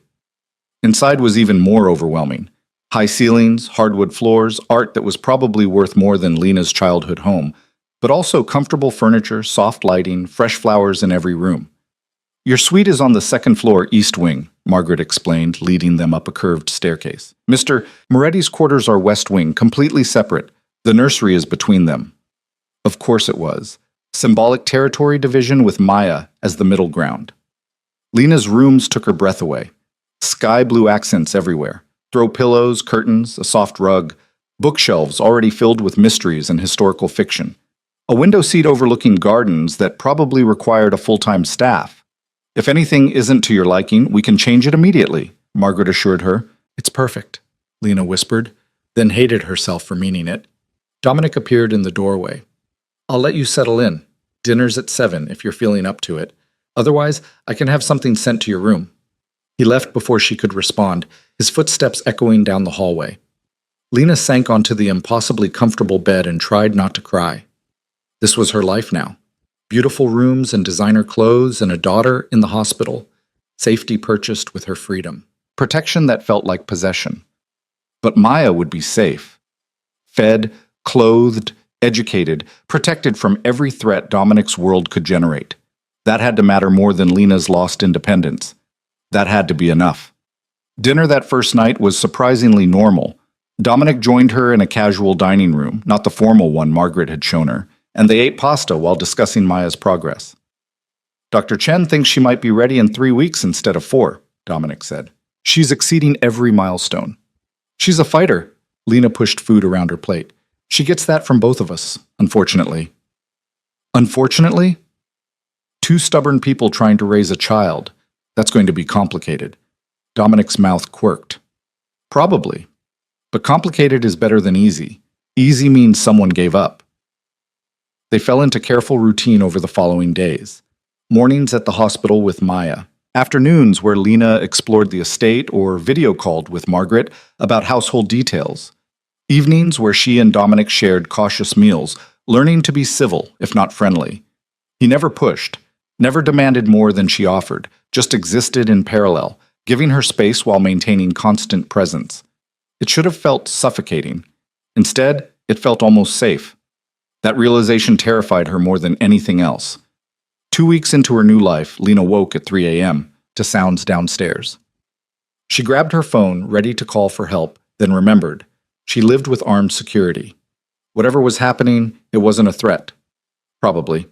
Inside was even more overwhelming. High ceilings, hardwood floors, art that was probably worth more than Lena's childhood home, but also comfortable furniture, soft lighting, fresh flowers in every room. Your suite is on the second floor east wing, Margaret explained, leading them up a curved staircase. Mr. Moretti's quarters are west wing, completely separate. The nursery is between them. Of course it was. Symbolic territory division with Maya as the middle ground. Lena's rooms took her breath away. Sky blue accents everywhere. Throw pillows, curtains, a soft rug, bookshelves already filled with mysteries and historical fiction. A window seat overlooking gardens that probably required a full-time staff. If anything isn't to your liking, we can change it immediately, Margaret assured her. It's perfect, Lena whispered, then hated herself for meaning it. Dominic appeared in the doorway. I'll let you settle in. Dinner's at 7 if you're feeling up to it. Otherwise, I can have something sent to your room. He left before she could respond, his footsteps echoing down the hallway. Lena sank onto the impossibly comfortable bed and tried not to cry. This was her life now. Beautiful rooms and designer clothes and a daughter in the hospital. Safety purchased with her freedom. Protection that felt like possession. But Maya would be safe. Fed, clothed, educated, protected from every threat Dominic's world could generate. That had to matter more than Lena's lost independence. That had to be enough. Dinner that first night was surprisingly normal. Dominic joined her in a casual dining room, not the formal one Margaret had shown her, and they ate pasta while discussing Maya's progress. Dr. Chen thinks she might be ready in 3 weeks instead of 4, Dominic said. She's exceeding every milestone. She's a fighter. Lena pushed food around her plate. She gets that from both of us, unfortunately. Unfortunately? 2 stubborn people trying to raise a child. That's going to be complicated. Dominic's mouth quirked. Probably. But complicated is better than easy. Easy means someone gave up. They fell into careful routine over the following days. Mornings at the hospital with Maya. Afternoons where Lena explored the estate or video called with Margaret about household details. Evenings where she and Dominic shared cautious meals, learning to be civil, if not friendly. He never pushed, never demanded more than she offered, just existed in parallel, giving her space while maintaining constant presence. It should have felt suffocating. Instead, it felt almost safe. That realization terrified her more than anything else. 2 weeks into her new life, Lena woke at 3 a.m. to sounds downstairs. She grabbed her phone, ready to call for help, then remembered. She lived with armed security. Whatever was happening, it wasn't a threat. Probably.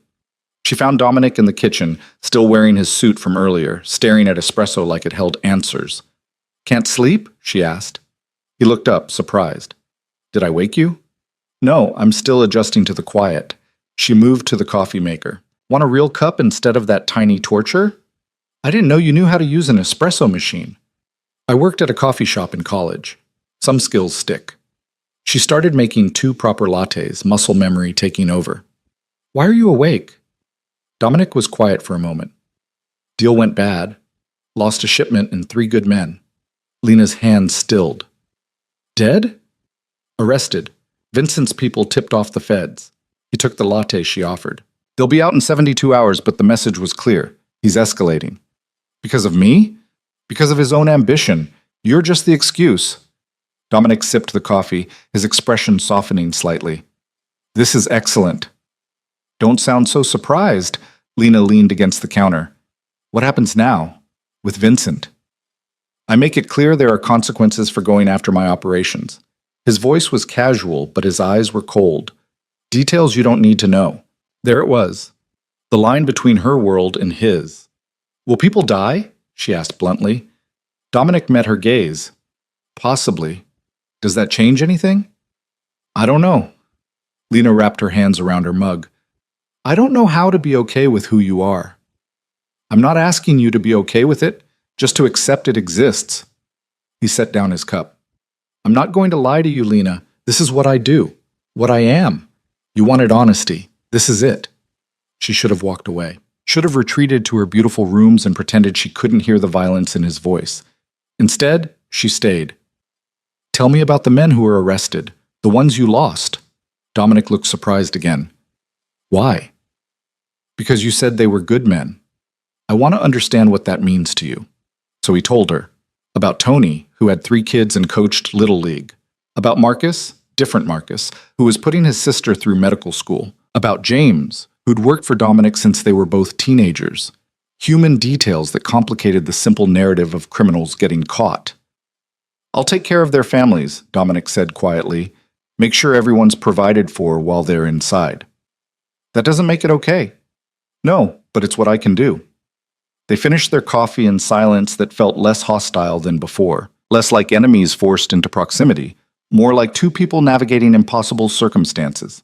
She found Dominic in the kitchen, still wearing his suit from earlier, staring at espresso like it held answers. Can't sleep? She asked. He looked up, surprised. Did I wake you? No, I'm still adjusting to the quiet. She moved to the coffee maker. Want a real cup instead of that tiny torture? I didn't know you knew how to use an espresso machine. I worked at a coffee shop in college. Some skills stick. She started making 2 proper lattes, muscle memory taking over. Why are you awake? Dominic was quiet for a moment. Deal went bad. Lost a shipment and 3 good men. Lena's hands stilled. Dead? Arrested. Vincent's people tipped off the feds. He took the latte she offered. They'll be out in 72 hours, but the message was clear. He's escalating. Because of me? Because of his own ambition. You're just the excuse. Dominic sipped the coffee, his expression softening slightly. This is excellent. Don't sound so surprised. Lena leaned against the counter. What happens now? With Vincent? I make it clear there are consequences for going after my operations. His voice was casual, but his eyes were cold. Details you don't need to know. There it was. The line between her world and his. Will people die? She asked bluntly. Dominic met her gaze. Possibly. Does that change anything? I don't know. Lena wrapped her hands around her mug. I don't know how to be okay with who you are. I'm not asking you to be okay with it, just to accept it exists. He set down his cup. I'm not going to lie to you, Lena. This is what I do. What I am. You wanted honesty. This is it. She should have walked away. Should have retreated to her beautiful rooms and pretended she couldn't hear the violence in his voice. Instead, she stayed. Tell me about the men who were arrested. The ones you lost. Dominic looked surprised again. Why? Because you said they were good men. I want to understand what that means to you. So he told her. About Tony, who had 3 kids and coached Little League. About Marcus, different Marcus, who was putting his sister through medical school. About James, who'd worked for Dominic since they were both teenagers. human details that complicated the simple narrative of criminals getting caught. "I'll take care of their families," Dominic said quietly. "Make sure everyone's provided for while they're inside." "That doesn't make it okay." "No, but it's what I can do." They finished their coffee in silence that felt less hostile than before, less like enemies forced into proximity, more like two people navigating impossible circumstances.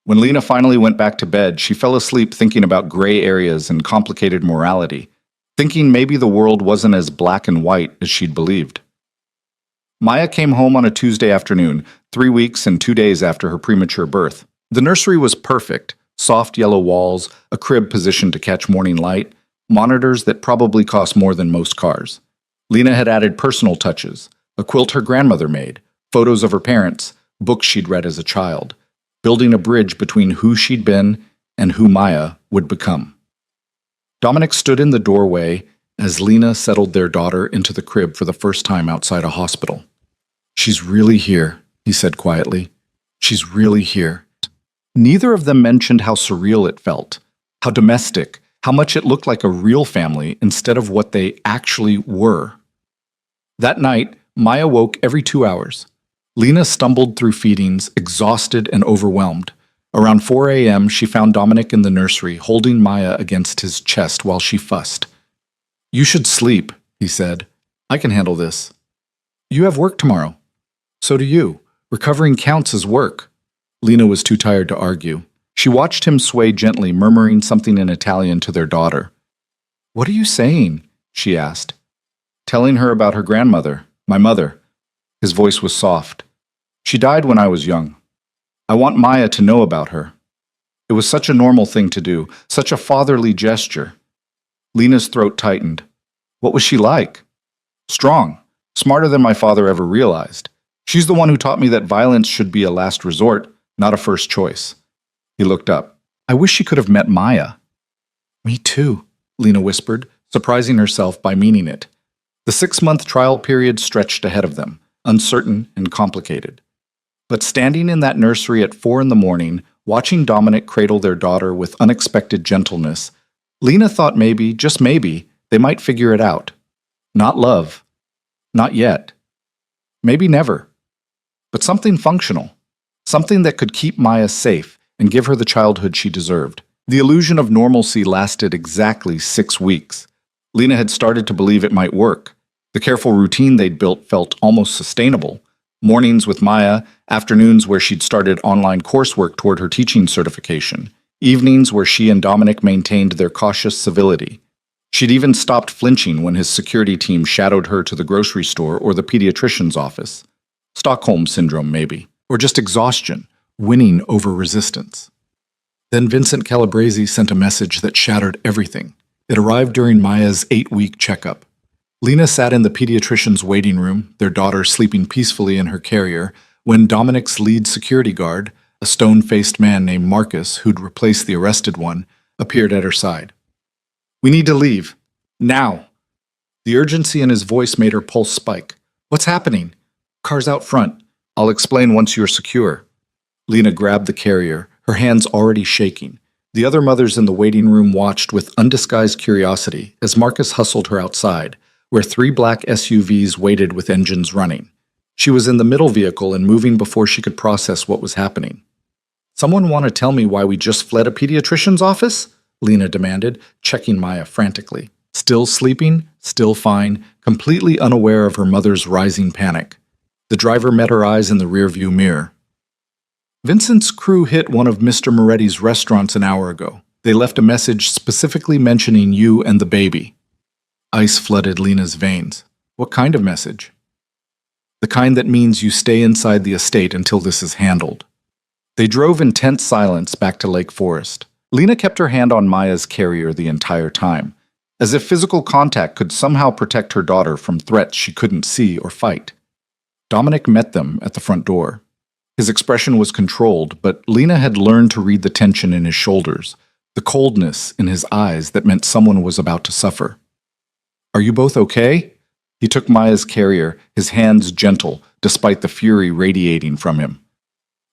When Lena finally went back to bed, she fell asleep thinking about gray areas and complicated morality, thinking maybe the world wasn't as black and white as she'd believed. Maya came home on a Tuesday afternoon, 3 weeks and 2 days after her premature birth. The nursery was perfect: soft yellow walls, a crib positioned to catch morning light, monitors that probably cost more than most cars. Lena had added personal touches: a quilt her grandmother made, photos of her parents, books she'd read as a child, building a bridge between who she'd been and who Maya would become. Dominic stood in the doorway as Lena settled their daughter into the crib for the first time outside a hospital. "She's really here," he said quietly. "She's really here." Neither of them mentioned how surreal it felt, how domestic, how much it looked like a real family instead of what they actually were. That night, Maya woke every 2 hours. Lena stumbled through feedings, exhausted and overwhelmed. Around 4 a.m., she found Dominic in the nursery, holding Maya against his chest while she fussed. "You should sleep," he said. "I can handle this." "You have work tomorrow." "So do you. Recovering counts as work." Lena was too tired to argue. She watched him sway gently, murmuring something in Italian to their daughter. "What are you saying?" she asked. "Telling her about her grandmother, my mother." His voice was soft. "She died when I was young. I want Maya to know about her." It was such a normal thing to do, such a fatherly gesture. Lena's throat tightened. What was she like? Strong, smarter than my father ever realized. She's the one who taught me that violence should be a last resort, not a first choice. He looked up. "I wish she could have met Maya." "Me too," Lena whispered, surprising herself by meaning it. The 6-month trial period stretched ahead of them, uncertain and complicated. But standing in that nursery at 4 in the morning, watching Dominic cradle their daughter with unexpected gentleness, Lena thought maybe, just maybe, they might figure it out. Not love. Not yet. Maybe never. But something functional. Something that could keep Maya safe and give her the childhood she deserved. The illusion of normalcy lasted exactly 6 weeks. Lena had started to believe it might work. The careful routine they'd built felt almost sustainable. Mornings with Maya, afternoons where she'd started online coursework toward her teaching certification, evenings where she and Dominic maintained their cautious civility. She'd even stopped flinching when his security team shadowed her to the grocery store or the pediatrician's office. Stockholm Syndrome, maybe. Or just exhaustion, winning over resistance. Then Vincent Calabrese sent a message that shattered everything. It arrived during Maya's 8-week checkup. Lena sat in the pediatrician's waiting room, their daughter sleeping peacefully in her carrier, when Dominic's lead security guard, a stone-faced man named Marcus, who'd replaced the arrested one, appeared at her side. "We need to leave. Now." The urgency in his voice made her pulse spike. "What's happening?" "Car's out front. I'll explain once you're secure." Lena grabbed the carrier, her hands already shaking. The other mothers in the waiting room watched with undisguised curiosity as Marcus hustled her outside, where 3 black SUVs waited with engines running. She was in the middle vehicle and moving before she could process what was happening. "Someone want to tell me why we just fled a pediatrician's office?" Lena demanded, checking Maya frantically. Still sleeping, still fine, completely unaware of her mother's rising panic. The driver met her eyes in the rearview mirror. "Vincent's crew hit one of Mr. Moretti's restaurants an hour ago. They left a message specifically mentioning you and the baby." Ice flooded Lena's veins. "What kind of message?" "The kind that means you stay inside the estate until this is handled." They drove in tense silence back to Lake Forest. Lena kept her hand on Maya's carrier the entire time, as if physical contact could somehow protect her daughter from threats she couldn't see or fight. Dominic met them at the front door. His expression was controlled, but Lena had learned to read the tension in his shoulders, the coldness in his eyes that meant someone was about to suffer. "Are you both okay?" He took Maya's carrier, his hands gentle, despite the fury radiating from him.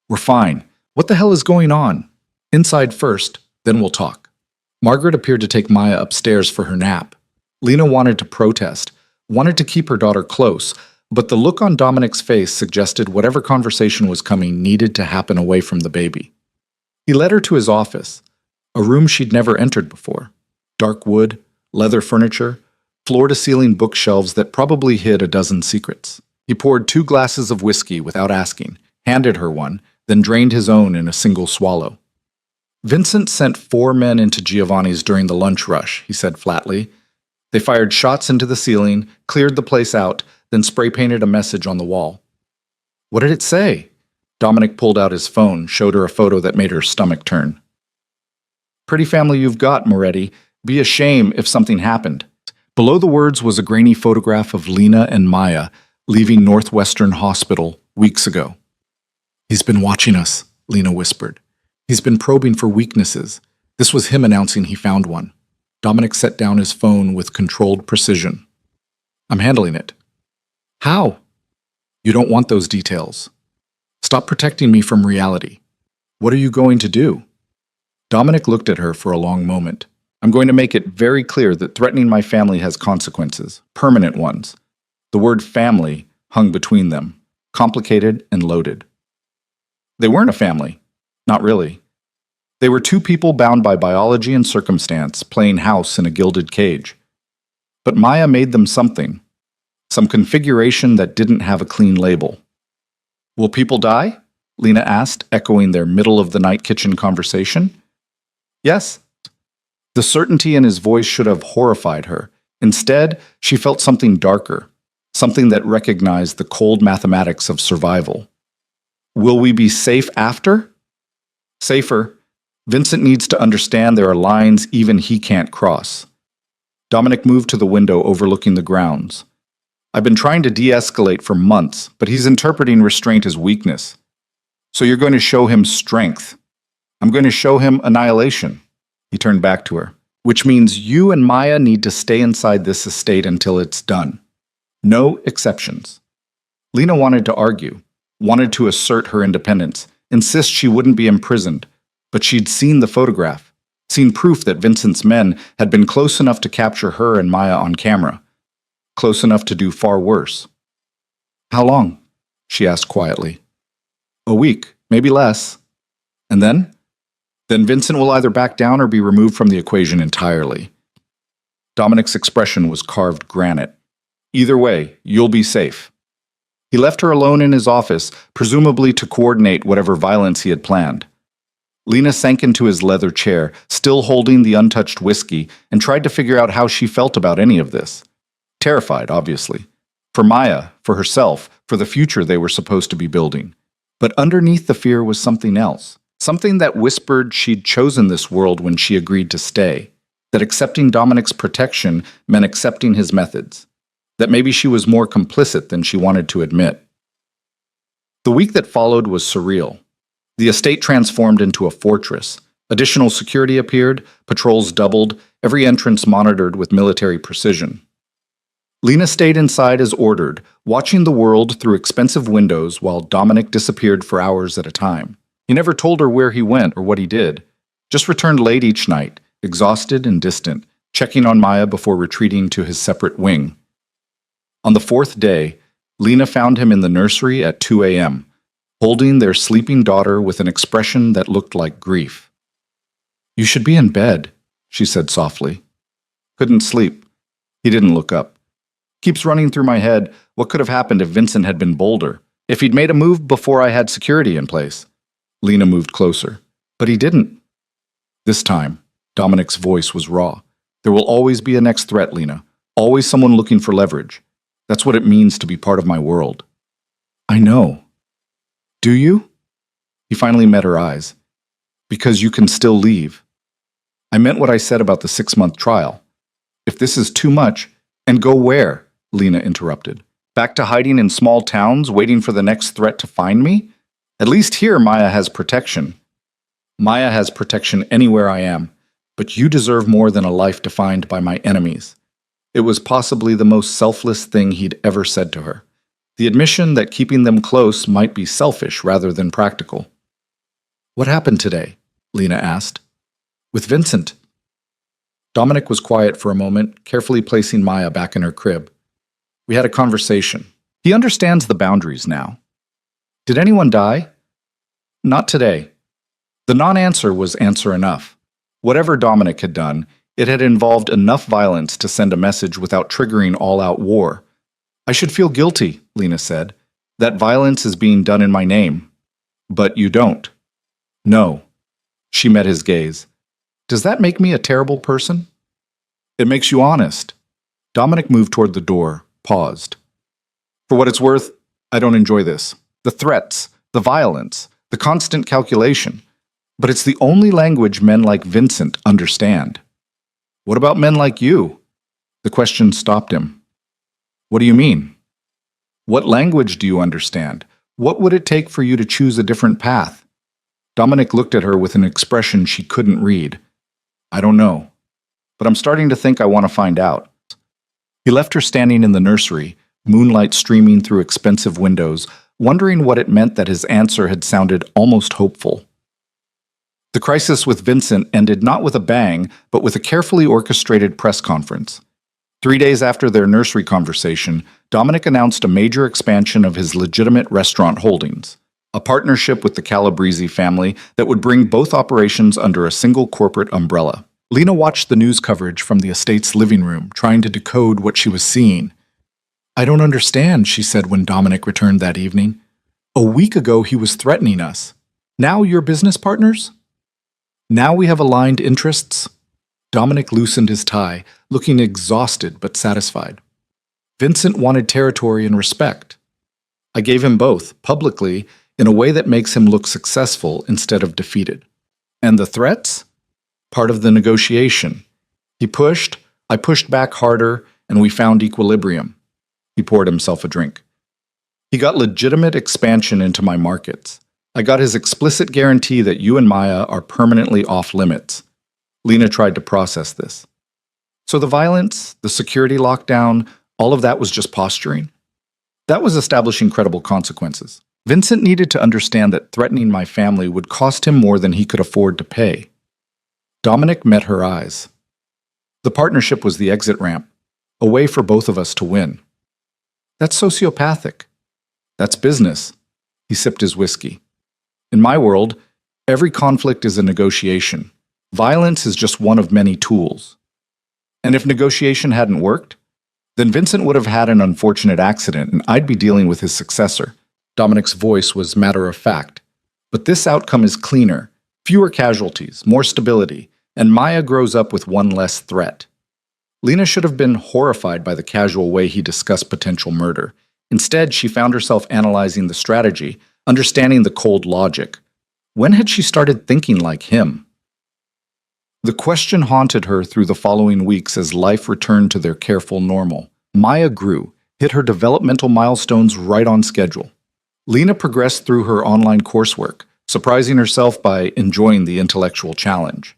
"We're fine. What the hell is going on? Inside first, then we'll talk." Margaret appeared to take Maya upstairs for her nap. Lena wanted to protest, wanted to keep her daughter close, but the look on Dominic's face suggested whatever conversation was coming needed to happen away from the baby. He led her to his office, a room she'd never entered before. Dark wood, leather furniture, floor-to-ceiling bookshelves that probably hid a dozen secrets. He poured 2 glasses of whiskey without asking, handed her one, then drained his own in a single swallow. Vincent sent 4 men into Giovanni's during the lunch rush, he said flatly. They fired shots into the ceiling, cleared the place out, then spray-painted a message on the wall. What did it say? Dominic pulled out his phone, showed her a photo that made her stomach turn. Pretty family you've got, Moretti. Be a shame if something happened. Below the words was a grainy photograph of Lena and Maya leaving Northwestern Hospital weeks ago. He's been watching us, Lena whispered. He's been probing for weaknesses. This was him announcing he found one. Dominic set down his phone with controlled precision. I'm handling it. How? You don't want those details. Stop protecting me from reality. What are you going to do? Dominic looked at her for a long moment. I'm going to make it very clear that threatening my family has consequences, permanent ones. The word family hung between them, complicated and loaded. They weren't a family. Not really. They were 2 people bound by biology and circumstance, playing house in a gilded cage. But Maya made them something, some configuration that didn't have a clean label. Will people die? Lena asked, echoing their middle-of-the-night kitchen conversation. Yes. The certainty in his voice should have horrified her. Instead, she felt something darker, something that recognized the cold mathematics of survival. Will we be safe after? Safer. Vincent needs to understand there are lines even he can't cross. Dominic moved to the window overlooking the grounds. I've been trying to de-escalate for months, but he's interpreting restraint as weakness. So you're going to show him strength. I'm going to show him annihilation. He turned back to her. Which means you and Maya need to stay inside this estate until it's done. No exceptions. Lena wanted to argue, wanted to assert her independence, insist she wouldn't be imprisoned, but she'd seen the photograph, seen proof that Vincent's men had been close enough to capture her and Maya on camera, close enough to do far worse. How long? She asked quietly. A week, maybe less. And then? Then Vincent will either back down or be removed from the equation entirely. Dominic's expression was carved granite. Either way, you'll be safe. He left her alone in his office, presumably to coordinate whatever violence he had planned. Lena sank into his leather chair, still holding the untouched whiskey, and tried to figure out how she felt about any of this. Terrified, obviously. For Maya, for herself, for the future they were supposed to be building. But underneath the fear was something else. Something that whispered she'd chosen this world when she agreed to stay. That accepting Dominic's protection meant accepting his methods. That maybe she was more complicit than she wanted to admit. The week that followed was surreal. The estate transformed into a fortress. Additional security appeared, patrols doubled, every entrance monitored with military precision. Lena stayed inside as ordered, watching the world through expensive windows while Dominic disappeared for hours at a time. He never told her where he went or what he did, just returned late each night, exhausted and distant, checking on Maya before retreating to his separate wing. On the 4th day, Lena found him in the nursery at 2 a.m., holding their sleeping daughter with an expression that looked like grief. You should be in bed, she said softly. Couldn't sleep. He didn't look up. Keeps running through my head, what could have happened if Vincent had been bolder, if he'd made a move before I had security in place. Lena moved closer. But he didn't. This time, Dominic's voice was raw. There will always be a next threat, Lena. Always someone looking for leverage. That's what it means to be part of my world. I know. Do you? He finally met her eyes. Because you can still leave. I meant what I said about the 6-month trial. If this is too much, and go where? Lena interrupted. Back to hiding in small towns, waiting for the next threat to find me? At least here Maya has protection. Maya has protection anywhere I am, but you deserve more than a life defined by my enemies. It was possibly the most selfless thing he'd ever said to her. The admission that keeping them close might be selfish rather than practical. What happened today? Lena asked. With Vincent. Dominic was quiet for a moment, carefully placing Maya back in her crib. We had a conversation. He understands the boundaries now. Did anyone die? Not today. The non-answer was answer enough. Whatever Dominic had done, it had involved enough violence to send a message without triggering all-out war. I should feel guilty, Lena said. That violence is being done in my name. But you don't. No. She met his gaze. Does that make me a terrible person? It makes you honest. Dominic moved toward the door, paused. For what it's worth, I don't enjoy this. The threats, the violence, the constant calculation. But it's the only language men like Vincent understand. What about men like you? The question stopped him. What do you mean? What language do you understand? What would it take for you to choose a different path? Dominic looked at her with an expression she couldn't read. I don't know, but I'm starting to think I want to find out. He left her standing in the nursery, moonlight streaming through expensive windows, wondering what it meant that his answer had sounded almost hopeful. The crisis with Vincent ended not with a bang, but with a carefully orchestrated press conference. 3 days after their nursery conversation, Dominic announced a major expansion of his legitimate restaurant holdings, a partnership with the Calabrese family that would bring both operations under a single corporate umbrella. Lena watched the news coverage from the estate's living room, trying to decode what she was seeing. I don't understand, she said when Dominic returned that evening. A week ago he was threatening us. Now you're business partners? Now we have aligned interests? Dominic loosened his tie, looking exhausted but satisfied. Vincent wanted territory and respect. I gave him both, publicly, in a way that makes him look successful instead of defeated. And the threats? Part of the negotiation. He pushed, I pushed back harder, and we found equilibrium. He poured himself a drink. He got legitimate expansion into my markets. I got his explicit guarantee that you and Maya are permanently off limits. Lena tried to process this. So the violence, the security lockdown, all of that was just posturing? That was establishing credible consequences. Vincent needed to understand that threatening my family would cost him more than he could afford to pay. Dominic met her eyes. The partnership was the exit ramp, a way for both of us to win. That's sociopathic. That's business. He sipped his whiskey. In my world, every conflict is a negotiation. Violence is just one of many tools. And if negotiation hadn't worked, then Vincent would have had an unfortunate accident and I'd be dealing with his successor. Dominic's voice was matter of fact. But this outcome is cleaner, fewer casualties, more stability, and Maya grows up with one less threat. Lena should have been horrified by the casual way he discussed potential murder. Instead, she found herself analyzing the strategy, understanding the cold logic. When had she started thinking like him? The question haunted her through the following weeks as life returned to their careful normal. Maya grew, hit her developmental milestones right on schedule. Lena progressed through her online coursework, surprising herself by enjoying the intellectual challenge.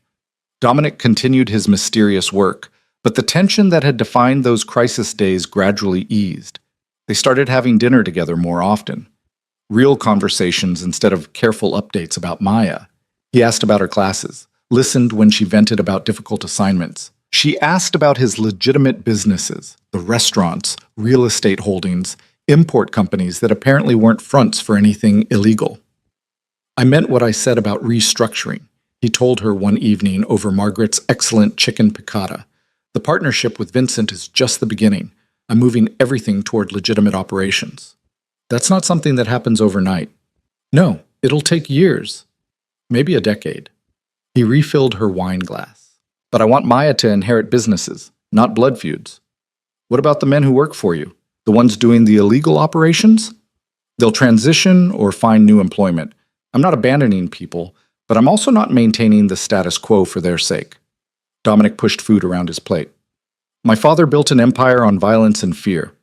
Dominic continued his mysterious work, but the tension that had defined those crisis days gradually eased. They started having dinner together more often. Real conversations instead of careful updates about Maya. He asked about her classes, listened when she vented about difficult assignments. She asked about his legitimate businesses, the restaurants, real estate holdings, import companies that apparently weren't fronts for anything illegal. I meant what I said about restructuring, he told her one evening over Margaret's excellent chicken piccata. The partnership with Vincent is just the beginning. I'm moving everything toward legitimate operations. That's not something that happens overnight. No, it'll take years, maybe a decade. He refilled her wine glass. But I want Maya to inherit businesses, not blood feuds. What about the men who work for you? The ones doing the illegal operations? They'll transition or find new employment. I'm not abandoning people, but I'm also not maintaining the status quo for their sake. Dominic pushed food around his plate. My father built an empire on violence and fear.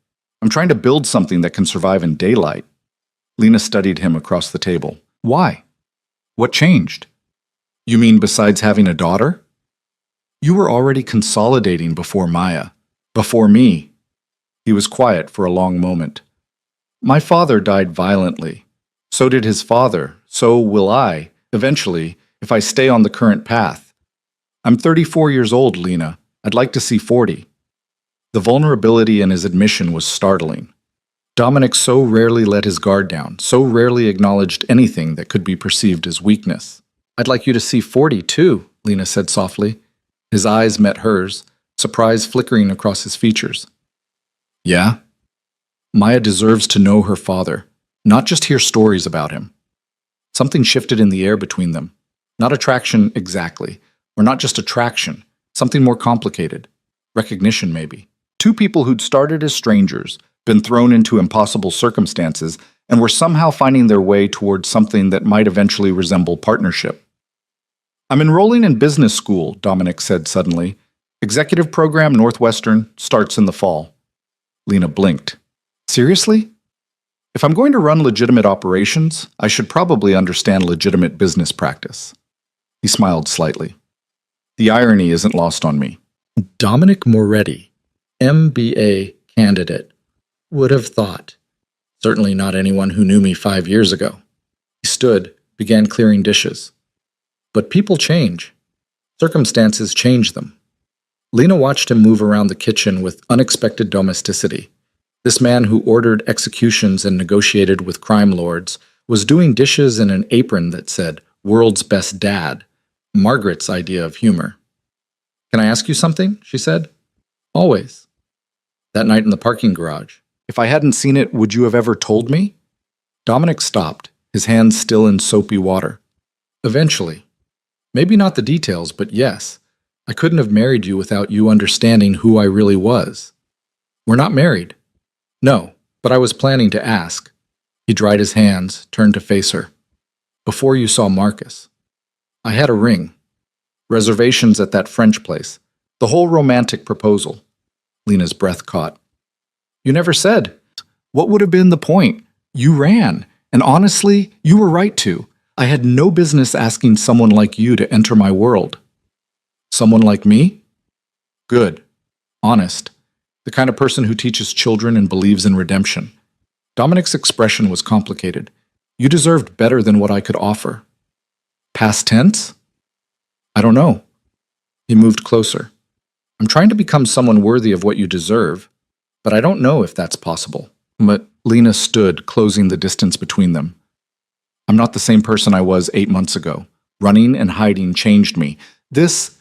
I'm trying to build something that can survive in daylight. Lena studied him across the table. Why? What changed? You mean besides having a daughter? You were already consolidating before Maya, before me. He was quiet for a long moment. My father died violently. So did his father. So will I, eventually, if I stay on the current path. I'm 34 years old, Lena. I'd like to see 40. The vulnerability in his admission was startling. Dominic so rarely let his guard down, so rarely acknowledged anything that could be perceived as weakness. I'd like you to see 40, too, Lena said softly. His eyes met hers, surprise flickering across his features. Yeah? Maya deserves to know her father, not just hear stories about him. Something shifted in the air between them. Not attraction exactly, or not just attraction, something more complicated. Recognition, maybe. Two people who'd started as strangers, been thrown into impossible circumstances, and were somehow finding their way towards something that might eventually resemble partnership. I'm enrolling in business school, Dominic said suddenly. Executive program Northwestern starts in the fall. Lena blinked. Seriously? If I'm going to run legitimate operations, I should probably understand legitimate business practice. He smiled slightly. The irony isn't lost on me. Dominic Moretti, MBA candidate. Would have thought. Certainly not anyone who knew me 5 years ago. He stood, began clearing dishes. But people change. Circumstances change them. Lena watched him move around the kitchen with unexpected domesticity. This man who ordered executions and negotiated with crime lords was doing dishes in an apron that said, "World's Best Dad," Margaret's idea of humor. "Can I ask you something?" she said. "Always." That night in the parking garage. If I hadn't seen it, would you have ever told me? Dominic stopped, his hands still in soapy water. Eventually. Maybe not the details, but yes. I couldn't have married you without you understanding who I really was. We're not married. No, but I was planning to ask. He dried his hands, turned to face her. Before you saw Marcus. I had a ring. Reservations at that French place. The whole romantic proposal. Lena's breath caught. You never said. What would have been the point? You ran, and honestly, you were right to. I had no business asking someone like you to enter my world. Someone like me? Good. Honest. The kind of person who teaches children and believes in redemption. Dominic's expression was complicated. You deserved better than what I could offer. Past tense? I don't know. He moved closer. I'm trying to become someone worthy of what you deserve, but I don't know if that's possible. But Lena stood, closing the distance between them. I'm not the same person I was 8 months ago. Running and hiding changed me. This,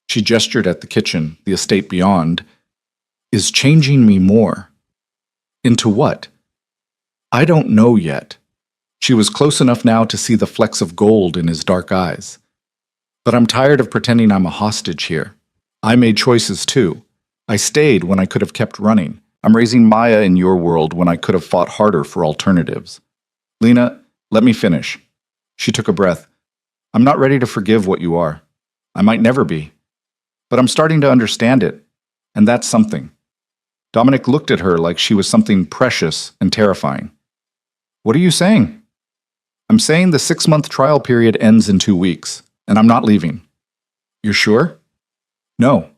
she gestured at the kitchen, the estate beyond, is changing me more. Into what? I don't know yet. She was close enough now to see the flecks of gold in his dark eyes. But I'm tired of pretending I'm a hostage here. I made choices too. I stayed when I could have kept running. I'm raising Maya in your world when I could have fought harder for alternatives. Lena, let me finish. She took a breath. I'm not ready to forgive what you are. I might never be. But I'm starting to understand it. And that's something. Dominic looked at her like she was something precious and terrifying. What are you saying? I'm saying the 6-month trial period ends in 2 weeks, and I'm not leaving. You're sure? No.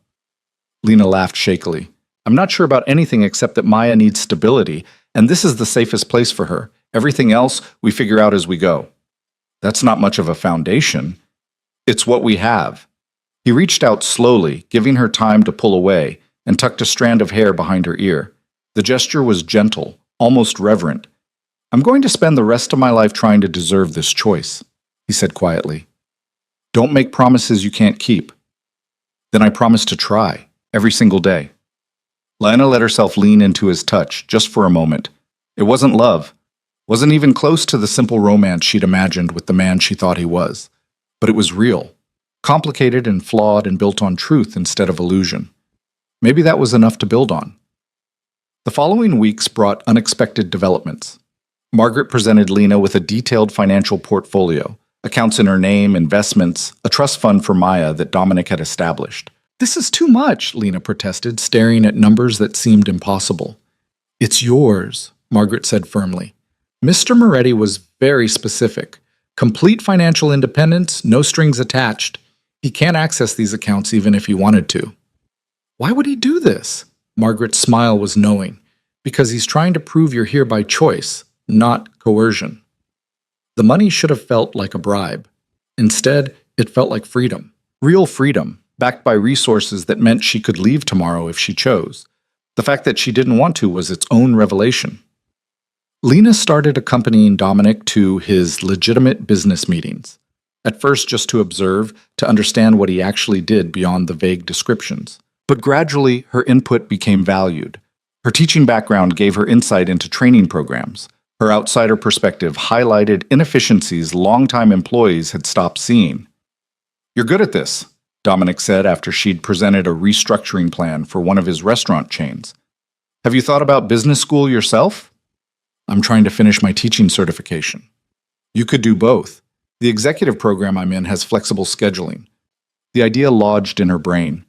Lena laughed shakily. I'm not sure about anything except that Maya needs stability, and this is the safest place for her. Everything else we figure out as we go. That's not much of a foundation. It's what we have. He reached out slowly, giving her time to pull away, and tucked a strand of hair behind her ear. The gesture was gentle, almost reverent. I'm going to spend the rest of my life trying to deserve this choice, he said quietly. Don't make promises you can't keep. Then I promise to try, every single day. Lena let herself lean into his touch, just for a moment. It wasn't love. Wasn't even close to the simple romance she'd imagined with the man she thought he was. But it was real. Complicated and flawed and built on truth instead of illusion. Maybe that was enough to build on. The following weeks brought unexpected developments. Margaret presented Lena with a detailed financial portfolio, accounts in her name, investments, a trust fund for Maya that Dominic had established. This is too much, Lena protested, staring at numbers that seemed impossible. It's yours, Margaret said firmly. Mr. Moretti was very specific. Complete financial independence, no strings attached. He can't access these accounts even if he wanted to. Why would he do this? Margaret's smile was knowing. Because he's trying to prove you're here by choice, not coercion. The money should have felt like a bribe. Instead, it felt like freedom. Real freedom. backed by resources that meant she could leave tomorrow if she chose. The fact that she didn't want to was its own revelation. Lena started accompanying Dominic to his legitimate business meetings, at first just to observe, to understand what he actually did beyond the vague descriptions. But gradually, her input became valued. Her teaching background gave her insight into training programs. Her outsider perspective highlighted inefficiencies longtime employees had stopped seeing. "You're good at this," Dominic said after she'd presented a restructuring plan for one of his restaurant chains. "Have you thought about business school yourself?" "I'm trying to finish my teaching certification." "You could do both. The executive program I'm in has flexible scheduling." The idea lodged in her brain.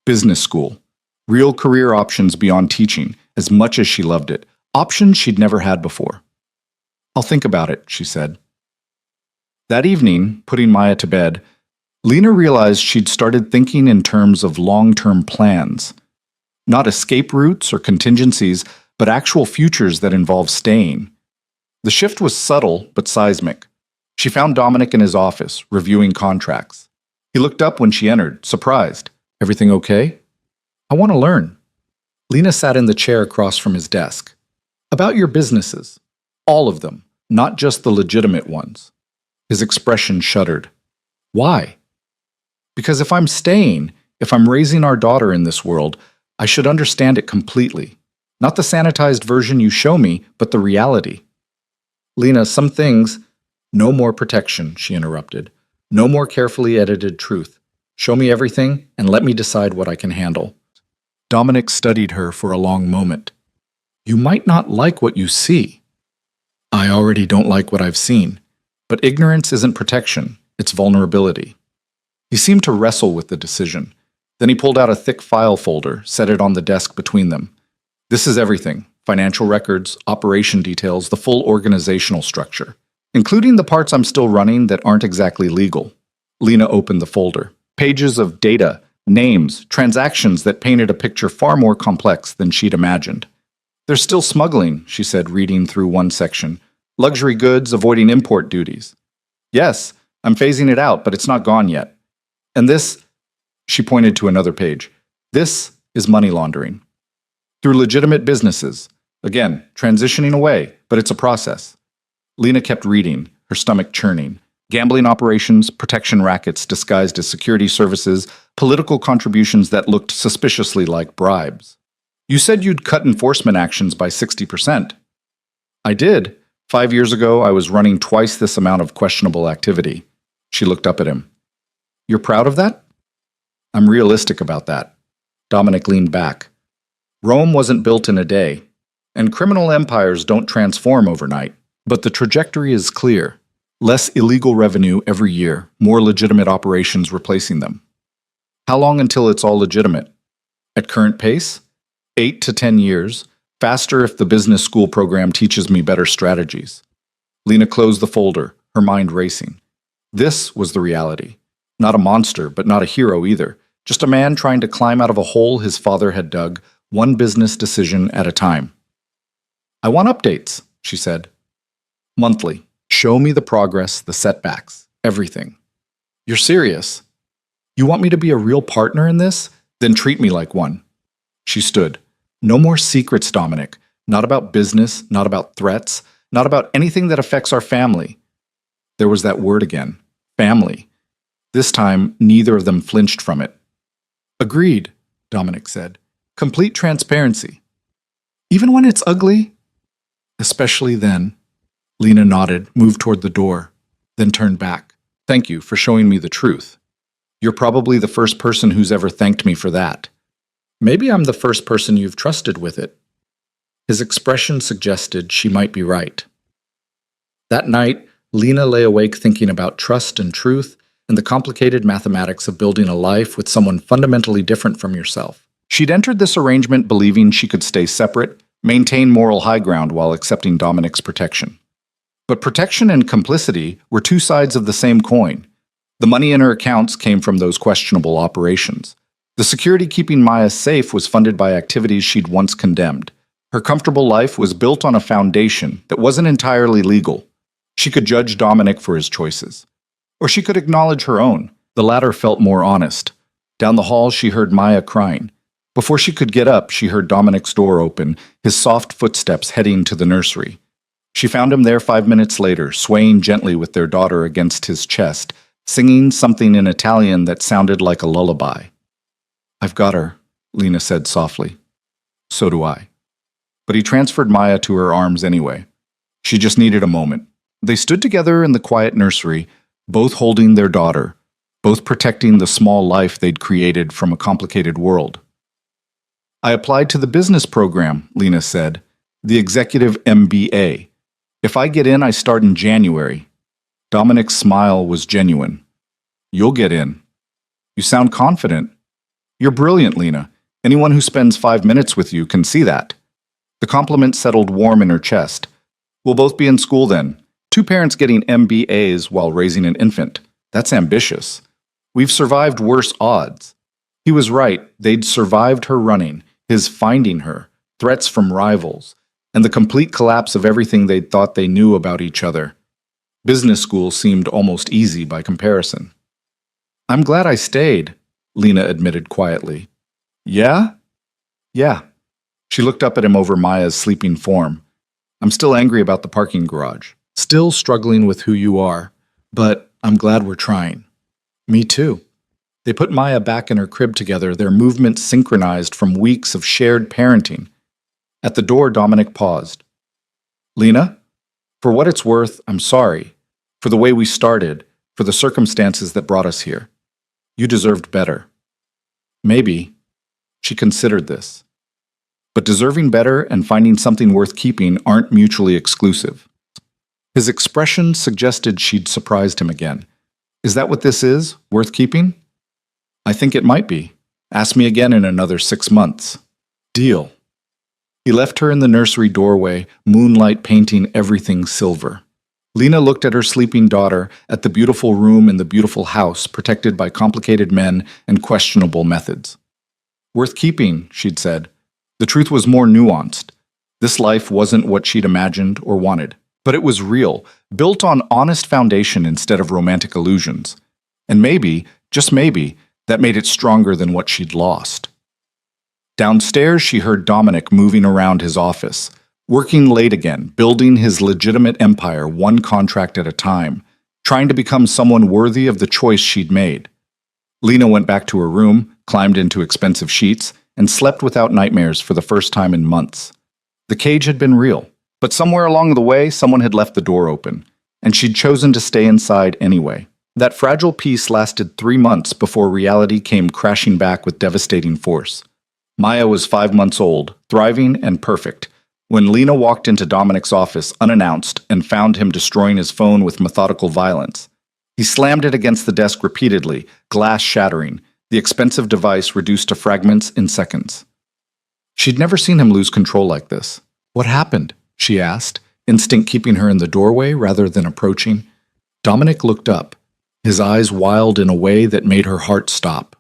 Business school. Real career options beyond teaching, as much as she loved it. Options she'd never had before. "I'll think about it," she said. That evening, putting Maya to bed, Lena realized she'd started thinking in terms of long-term plans. Not escape routes or contingencies, but actual futures that involve staying. The shift was subtle but seismic. She found Dominic in his office, reviewing contracts. He looked up when she entered, surprised. "Everything okay?" "I want to learn." Lena sat in the chair across from his desk. "About your businesses. All of them, not just the legitimate ones." His expression shuddered. "Why?" "Because if I'm staying, if I'm raising our daughter in this world, I should understand it completely. Not the sanitized version you show me, but the reality." "Lena, some things—" "No more protection," she interrupted. "No more carefully edited truth. Show me everything, and let me decide what I can handle." Dominic studied her for a long moment. "You might not like what you see." "I already don't like what I've seen. But ignorance isn't protection, it's vulnerability." He seemed to wrestle with the decision. Then he pulled out a thick file folder, set it on the desk between them. "This is everything. Financial records, operation details, the full organizational structure. Including the parts I'm still running that aren't exactly legal." Lena opened the folder. Pages of data, names, transactions that painted a picture far more complex than she'd imagined. "There's still smuggling," she said, reading through one section. "Luxury goods avoiding import duties." "Yes, I'm phasing it out, but it's not gone yet. And this," she pointed to another page, "this is money laundering. Through legitimate businesses. Again, transitioning away, but it's a process." Lena kept reading, her stomach churning. Gambling operations, protection rackets disguised as security services, political contributions that looked suspiciously like bribes. "You said you'd cut enforcement actions by 60%. "I did. 5 years ago, I was running twice this amount of questionable activity." She looked up at him. "You're proud of that?" "I'm realistic about that." Dominic leaned back. "Rome wasn't built in a day, and criminal empires don't transform overnight. But the trajectory is clear. Less illegal revenue every year, more legitimate operations replacing them." "How long until it's all legitimate?" "At current pace? 8 to 10 years. Faster if the business school program teaches me better strategies." Lena closed the folder, her mind racing. This was the reality. Not a monster, but not a hero either. Just a man trying to climb out of a hole his father had dug, one business decision at a time. "I want updates," she said. "Monthly. Show me the progress, the setbacks, everything." "You're serious? You want me to be a real partner in this? Then treat me like one." She stood. "No more secrets, Dominic. Not about business, not about threats, not about anything that affects our family." There was that word again. Family. This time, neither of them flinched from it. "Agreed," Dominic said. "Complete transparency." "Even when it's ugly?" "Especially then." Lena nodded, moved toward the door, then turned back. "Thank you for showing me the truth. You're probably the first person who's ever thanked me for that." "Maybe I'm the first person you've trusted with it." His expression suggested she might be right. That night, Lena lay awake thinking about trust and truth and the complicated mathematics of building a life with someone fundamentally different from yourself. She'd entered this arrangement believing she could stay separate, maintain moral high ground while accepting Dominic's protection. But protection and complicity were two sides of the same coin. The money in her accounts came from those questionable operations. The security keeping Maya safe was funded by activities she'd once condemned. Her comfortable life was built on a foundation that wasn't entirely legal. She could judge Dominic for his choices. Or she could acknowledge her own. The latter felt more honest. Down the hall, she heard Maya crying. Before she could get up, she heard Dominic's door open, his soft footsteps heading to the nursery. She found him there 5 minutes later, swaying gently with their daughter against his chest, singing something in Italian that sounded like a lullaby. "I've got her," Lena said softly. "So do I." But he transferred Maya to her arms anyway. She just needed a moment. They stood together in the quiet nursery, both holding their daughter, both protecting the small life they'd created from a complicated world. "I applied to the business program," Lena said, "the executive MBA. If I get in, I start in January." Dominic's smile was genuine. "You'll get in. You sound confident." "You're brilliant, Lena. Anyone who spends 5 minutes with you can see that." The compliment settled warm in her chest. "We'll both be in school then. Two parents getting MBAs while raising an infant. That's ambitious. We've survived worse odds." He was right. They'd survived her running, his finding her, threats from rivals, and the complete collapse of everything they'd thought they knew about each other. Business school seemed almost easy by comparison. "I'm glad I stayed," Lena admitted quietly. "Yeah?" "Yeah." She looked up at him over Maya's sleeping form. "I'm still angry about the parking garage. Still struggling with who you are. But I'm glad we're trying." "Me too." They put Maya back in her crib together, their movements synchronized from weeks of shared parenting. At the door, Dominic paused. "Lena, for what it's worth, I'm sorry. For the way we started, for the circumstances that brought us here. You deserved better." Maybe. She considered this. But deserving better and finding something worth keeping aren't mutually exclusive. His expression suggested she'd surprised him again. "Is that what this is? Worth keeping?" "I think it might be. Ask me again in another 6 months." "Deal." He left her in the nursery doorway, moonlight painting everything silver. Lena looked at her sleeping daughter, at the beautiful room in the beautiful house protected by complicated men and questionable methods. "Worth keeping," she'd said. The truth was more nuanced. This life wasn't what she'd imagined or wanted, but it was real, built on honest foundation instead of romantic illusions. And maybe, just maybe, that made it stronger than what she'd lost. Downstairs, she heard Dominic moving around his office, working late again, building his legitimate empire one contract at a time, trying to become someone worthy of the choice she'd made. Lena went back to her room, climbed into expensive sheets, and slept without nightmares for the first time in months. The cage had been real, but somewhere along the way, someone had left the door open, and she'd chosen to stay inside anyway. That fragile peace lasted 3 months before reality came crashing back with devastating force. Maya was 5 months old, thriving and perfect, when Lena walked into Dominic's office unannounced and found him destroying his phone with methodical violence. He slammed it against the desk repeatedly, glass shattering, the expensive device reduced to fragments in seconds. She'd never seen him lose control like this. "What happened?" she asked, instinct keeping her in the doorway rather than approaching. Dominic looked up, his eyes wild in a way that made her heart stop.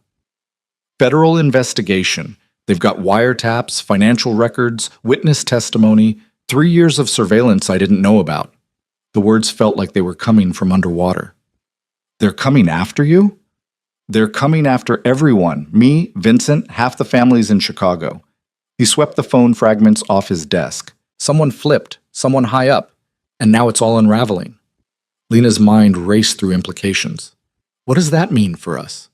"Federal investigation. They've got wiretaps, financial records, witness testimony, 3 years of surveillance I didn't know about." The words felt like they were coming from underwater. "They're coming after you?" "They're coming after everyone. Me, Vincent, half the family's in Chicago." He swept the phone fragments off his desk. Someone flipped, someone high up, and now it's all unraveling. Lena's mind raced through implications. What does that mean for us?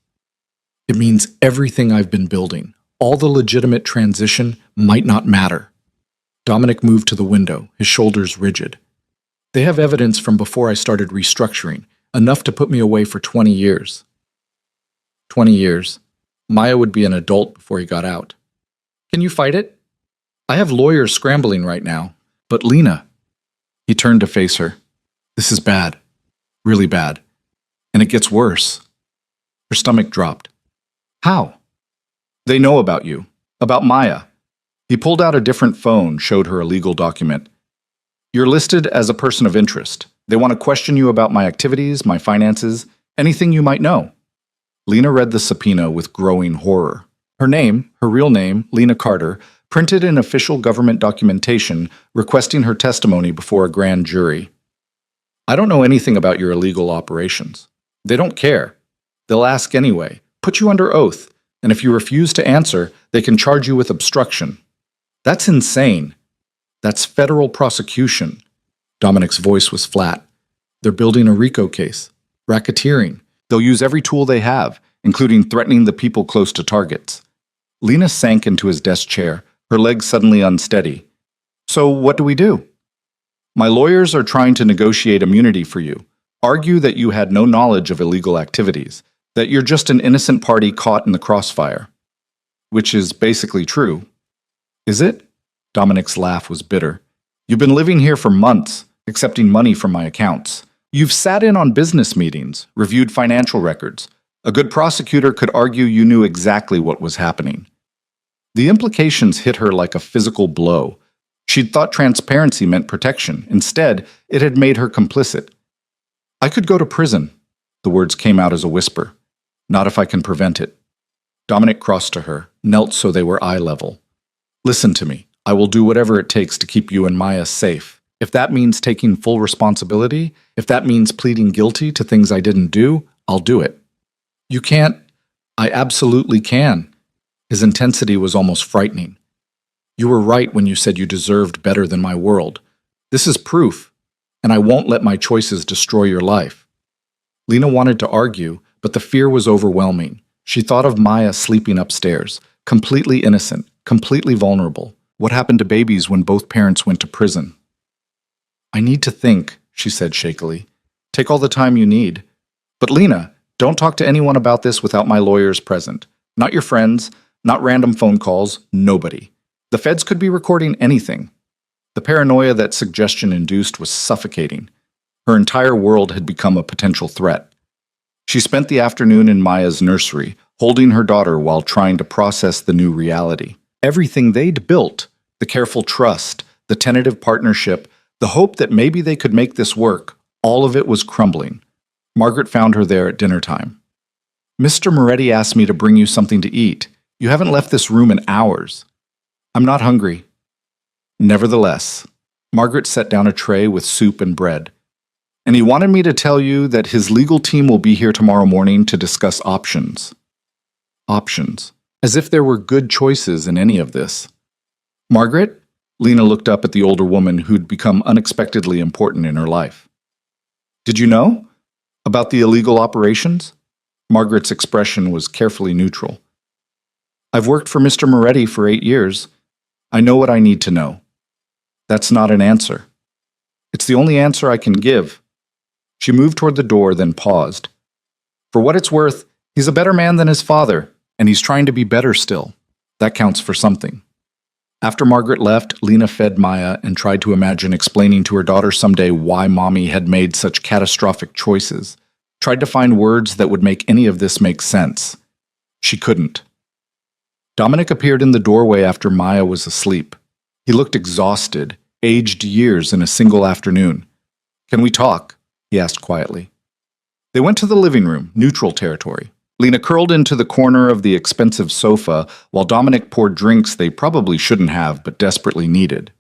It means everything I've been building, all the legitimate transition, might not matter. Dominic moved to the window, his shoulders rigid. "They have evidence from before I started restructuring, enough to put me away for 20 years. 20 years. Maya would be an adult before he got out. Can you fight it? I have lawyers scrambling right now. But Lena..." He turned to face her. "This is bad. Really bad. And it gets worse." Her stomach dropped. "How?" "They know about you. About Maya." He pulled out a different phone, showed her a legal document. "You're listed as a person of interest. They want to question you about my activities, my finances, anything you might know." Lena read the subpoena with growing horror. Her name, her real name, Lena Carter, printed in official government documentation requesting her testimony before a grand jury. "I don't know anything about your illegal operations. They don't care. They'll ask anyway. Put you under oath. And if you refuse to answer, they can charge you with obstruction. That's insane. That's federal prosecution. Dominic's voice was flat. They're building a RICO case. Racketeering. They'll use every tool they have, including threatening the people close to targets. Lena sank into his desk chair, her legs suddenly unsteady. So what do we do? My lawyers are trying to negotiate immunity for you. Argue that you had no knowledge of illegal activities, that you're just an innocent party caught in the crossfire. Which is basically true. Is it? Dominic's laugh was bitter. You've been living here for months, accepting money from my accounts. You've sat in on business meetings, reviewed financial records. A good prosecutor could argue you knew exactly what was happening. The implications hit her like a physical blow. She'd thought transparency meant protection. Instead, it had made her complicit. I could go to prison. The words came out as a whisper. Not if I can prevent it. Dominic crossed to her, knelt so they were eye level. Listen to me. I will do whatever it takes to keep you and Maya safe. If that means taking full responsibility, if that means pleading guilty to things I didn't do, I'll do it. You can't. I absolutely can. His intensity was almost frightening. You were right when you said you deserved better than my world. This is proof, and I won't let my choices destroy your life. Lena wanted to argue, but the fear was overwhelming. She thought of Maya sleeping upstairs, completely innocent, completely vulnerable. What happened to babies when both parents went to prison? I need to think, she said shakily. Take all the time you need. But Lena, don't talk to anyone about this without my lawyers present. Not your friends, not random phone calls, nobody. The feds could be recording anything. The paranoia that suggestion induced was suffocating. Her entire world had become a potential threat. She spent the afternoon in Maya's nursery, holding her daughter while trying to process the new reality. Everything they'd built, the careful trust, the tentative partnership, the hope that maybe they could make this work, all of it was crumbling. Margaret found her there at dinner time. Mr. Moretti asked me to bring you something to eat. You haven't left this room in hours. I'm not hungry. Nevertheless, Margaret set down a tray with soup and bread. And he wanted me to tell you that his legal team will be here tomorrow morning to discuss options. Options. As if there were good choices in any of this. Margaret? Lena looked up at the older woman who'd become unexpectedly important in her life. Did you know? About the illegal operations? Margaret's expression was carefully neutral. I've worked for Mr. Moretti for 8 years. I know what I need to know. That's not an answer. It's the only answer I can give. She moved toward the door, then paused. For what it's worth, he's a better man than his father, and he's trying to be better still. That counts for something. After Margaret left, Lena fed Maya and tried to imagine explaining to her daughter someday why Mommy had made such catastrophic choices. Tried to find words that would make any of this make sense. She couldn't. Dominic appeared in the doorway after Maya was asleep. He looked exhausted, aged years in a single afternoon. Can we talk? He asked quietly. They went to the living room, neutral territory. Lena curled into the corner of the expensive sofa while Dominic poured drinks they probably shouldn't have but desperately needed.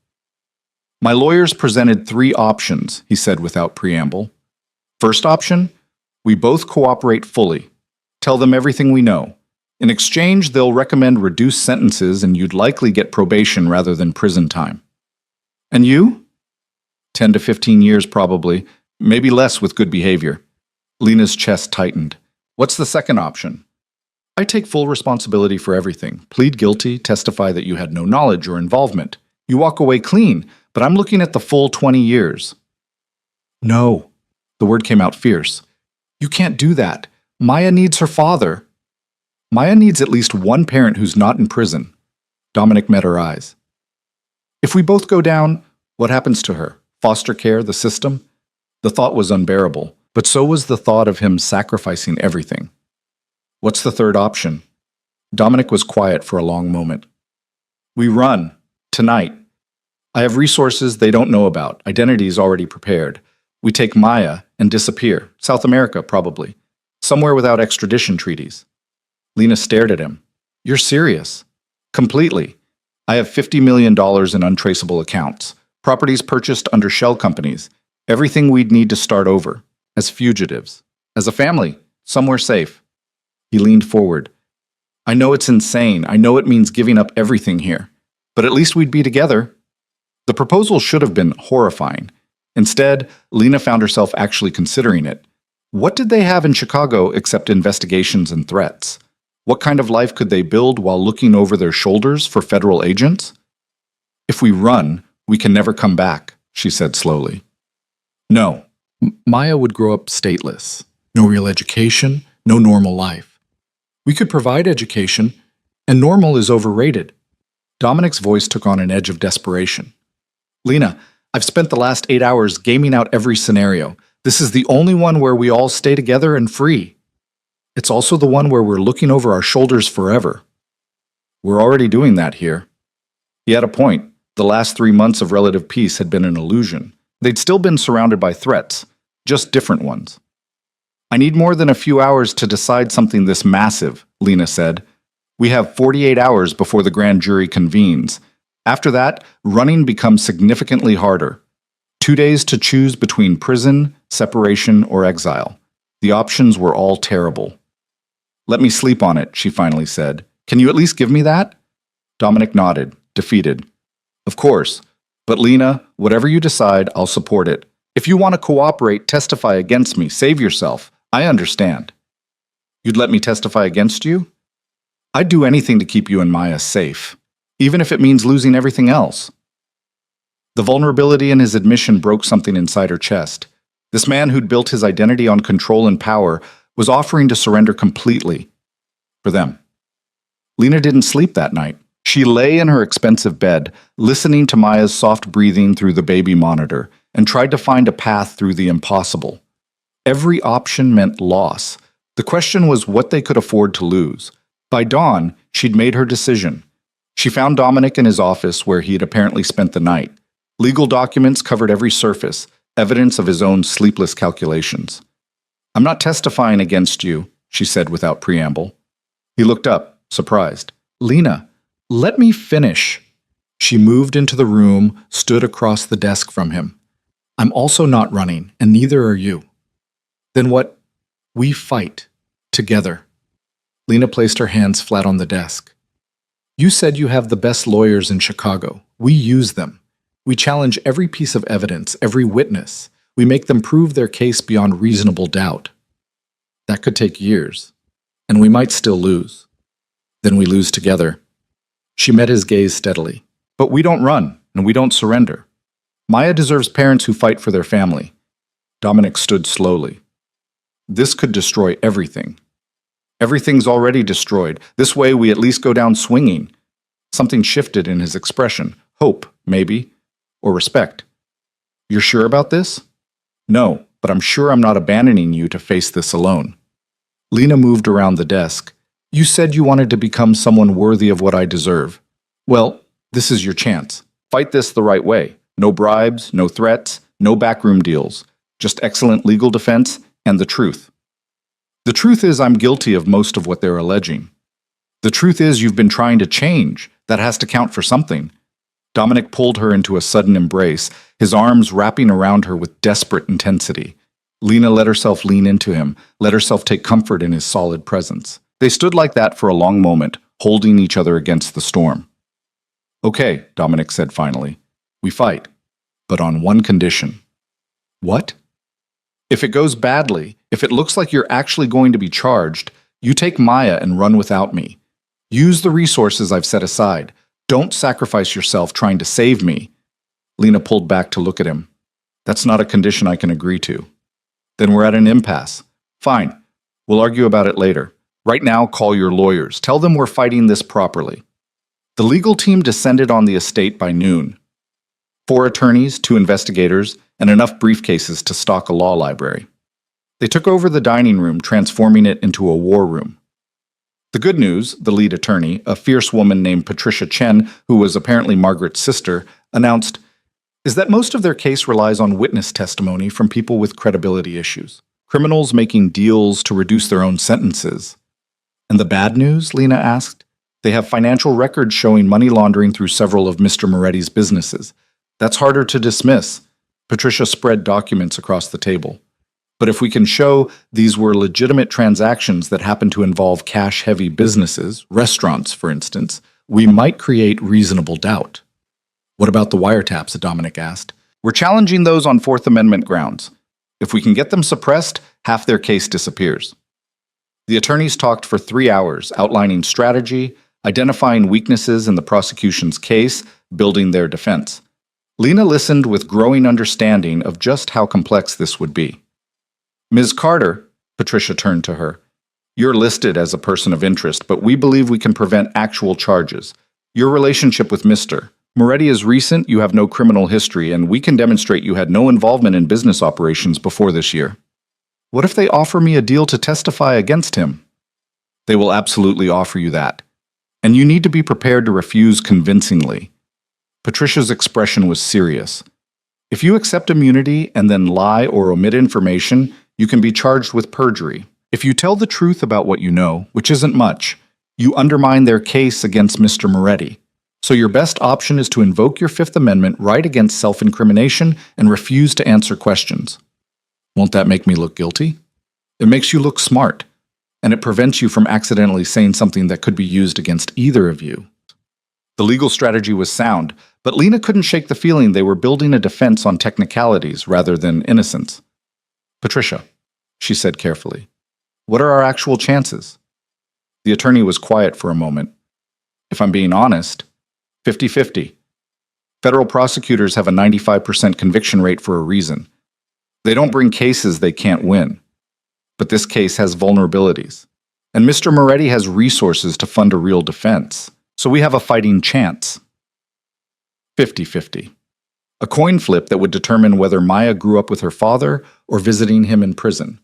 My lawyers presented 3 options, he said without preamble. First option, we both cooperate fully. Tell them everything we know. In exchange, they'll recommend reduced sentences and you'd likely get probation rather than prison time. And you? 10 to 15 years probably, maybe less with good behavior. Lena's chest tightened. What's the second option? I take full responsibility for everything. Plead guilty, testify that you had no knowledge or involvement. You walk away clean, but I'm looking at the full 20 years. No. The word came out fierce. You can't do that. Maya needs her father. Maya needs at least one parent who's not in prison. Dominic met her eyes. If we both go down, what happens to her? Foster care, the system? The thought was unbearable, but so was the thought of him sacrificing everything. What's the third option? Dominic was quiet for a long moment. We run. Tonight. I have resources they don't know about. Identities already prepared. We take Maya and disappear. South America, probably. Somewhere without extradition treaties. Lena stared at him. You're serious? Completely. I have $50 million in untraceable accounts. Properties purchased under shell companies. Everything we'd need to start over. As fugitives. As a family. Somewhere safe. He leaned forward. I know it's insane. I know it means giving up everything here. But at least we'd be together. The proposal should have been horrifying. Instead, Lena found herself actually considering it. What did they have in Chicago except investigations and threats? What kind of life could they build while looking over their shoulders for federal agents? If we run, we can never come back, she said slowly. No. Maya would grow up stateless. No real education, no normal life. We could provide education, and normal is overrated. Dominic's voice took on an edge of desperation. Lena, I've spent the last 8 hours gaming out every scenario. This is the only one where we all stay together and free. It's also the one where we're looking over our shoulders forever. We're already doing that here. He had a point. The last 3 months of relative peace had been an illusion. They'd still been surrounded by threats, just different ones. I need more than a few hours to decide something this massive, Lena said. We have 48 hours before the grand jury convenes. After that, running becomes significantly harder. 2 days to choose between prison, separation, or exile. The options were all terrible. Let me sleep on it, she finally said. Can you at least give me that? Dominic nodded, defeated. Of course. But Lena, whatever you decide, I'll support it. If you want to cooperate, testify against me. Save yourself. I understand. You'd let me testify against you? I'd do anything to keep you and Maya safe, even if it means losing everything else. The vulnerability in his admission broke something inside her chest. This man who'd built his identity on control and power was offering to surrender completely. For them. Lena didn't sleep that night. She lay in her expensive bed, listening to Maya's soft breathing through the baby monitor, and tried to find a path through the impossible. Every option meant loss. The question was what they could afford to lose. By dawn, she'd made her decision. She found Dominic in his office where he had apparently spent the night. Legal documents covered every surface, evidence of his own sleepless calculations. I'm not testifying against you, she said without preamble. He looked up, surprised. Lena, let me finish. She moved into the room, stood across the desk from him. I'm also not running, and neither are you. Then what? We fight. Together. Lena placed her hands flat on the desk. You said you have the best lawyers in Chicago. We use them. We challenge every piece of evidence, every witness. We make them prove their case beyond reasonable doubt. That could take years, and we might still lose. Then we lose together. She met his gaze steadily. But we don't run, and we don't surrender. Maya deserves parents who fight for their family. Dominic stood slowly. This could destroy everything. Everything's already destroyed. This way we at least go down swinging. Something shifted in his expression. Hope, maybe. Or respect. You're sure about this? No, but I'm sure I'm not abandoning you to face this alone. Lena moved around the desk. You said you wanted to become someone worthy of what I deserve. Well, this is your chance. Fight this the right way. No bribes, no threats, no backroom deals. Just excellent legal defense and the truth. The truth is I'm guilty of most of what they're alleging. The truth is you've been trying to change. That has to count for something. Dominic pulled her into a sudden embrace, his arms wrapping around her with desperate intensity. Lena let herself lean into him, let herself take comfort in his solid presence. They stood like that for a long moment, holding each other against the storm. Okay, Dominic said finally. We fight, but on one condition. What? If it goes badly, if it looks like you're actually going to be charged, you take Maya and run without me. Use the resources I've set aside. Don't sacrifice yourself trying to save me. Lena pulled back to look at him. That's not a condition I can agree to. Then we're at an impasse. Fine. We'll argue about it later. Right now, call your lawyers. Tell them we're fighting this properly. The legal team descended on the estate by noon. 4 attorneys, 2 investigators, and enough briefcases to stock a law library. They took over the dining room, transforming it into a war room. The good news, the lead attorney, a fierce woman named Patricia Chen, who was apparently Margaret's sister, announced, is that most of their case relies on witness testimony from people with credibility issues, criminals making deals to reduce their own sentences. And the bad news, Lena asked? They have financial records showing money laundering through several of Mr. Moretti's businesses. That's harder to dismiss. Patricia spread documents across the table. But if we can show these were legitimate transactions that happen to involve cash-heavy businesses, restaurants, for instance, we might create reasonable doubt. What about the wiretaps? Dominic asked. We're challenging those on Fourth Amendment grounds. If we can get them suppressed, half their case disappears. The attorneys talked for 3 hours, outlining strategy, identifying weaknesses in the prosecution's case, building their defense. Lena listened with growing understanding of just how complex this would be. Ms. Carter, Patricia turned to her, you're listed as a person of interest, but we believe we can prevent actual charges. Your relationship with Mr. Moretti is recent, you have no criminal history, and we can demonstrate you had no involvement in business operations before this year. What if they offer me a deal to testify against him? They will absolutely offer you that. And you need to be prepared to refuse convincingly. Patricia's expression was serious. If you accept immunity and then lie or omit information, you can be charged with perjury. If you tell the truth about what you know, which isn't much, you undermine their case against Mr. Moretti. So your best option is to invoke your Fifth Amendment right against self-incrimination and refuse to answer questions. Won't that make me look guilty? It makes you look smart, and it prevents you from accidentally saying something that could be used against either of you. The legal strategy was sound, but Lena couldn't shake the feeling they were building a defense on technicalities rather than innocence. Patricia, she said carefully, what are our actual chances? The attorney was quiet for a moment. If I'm being honest, 50-50. Federal prosecutors have a 95% conviction rate for a reason. They don't bring cases they can't win. But this case has vulnerabilities. And Mr. Moretti has resources to fund a real defense. So we have a fighting chance. 50-50. A coin flip that would determine whether Maya grew up with her father or visiting him in prison.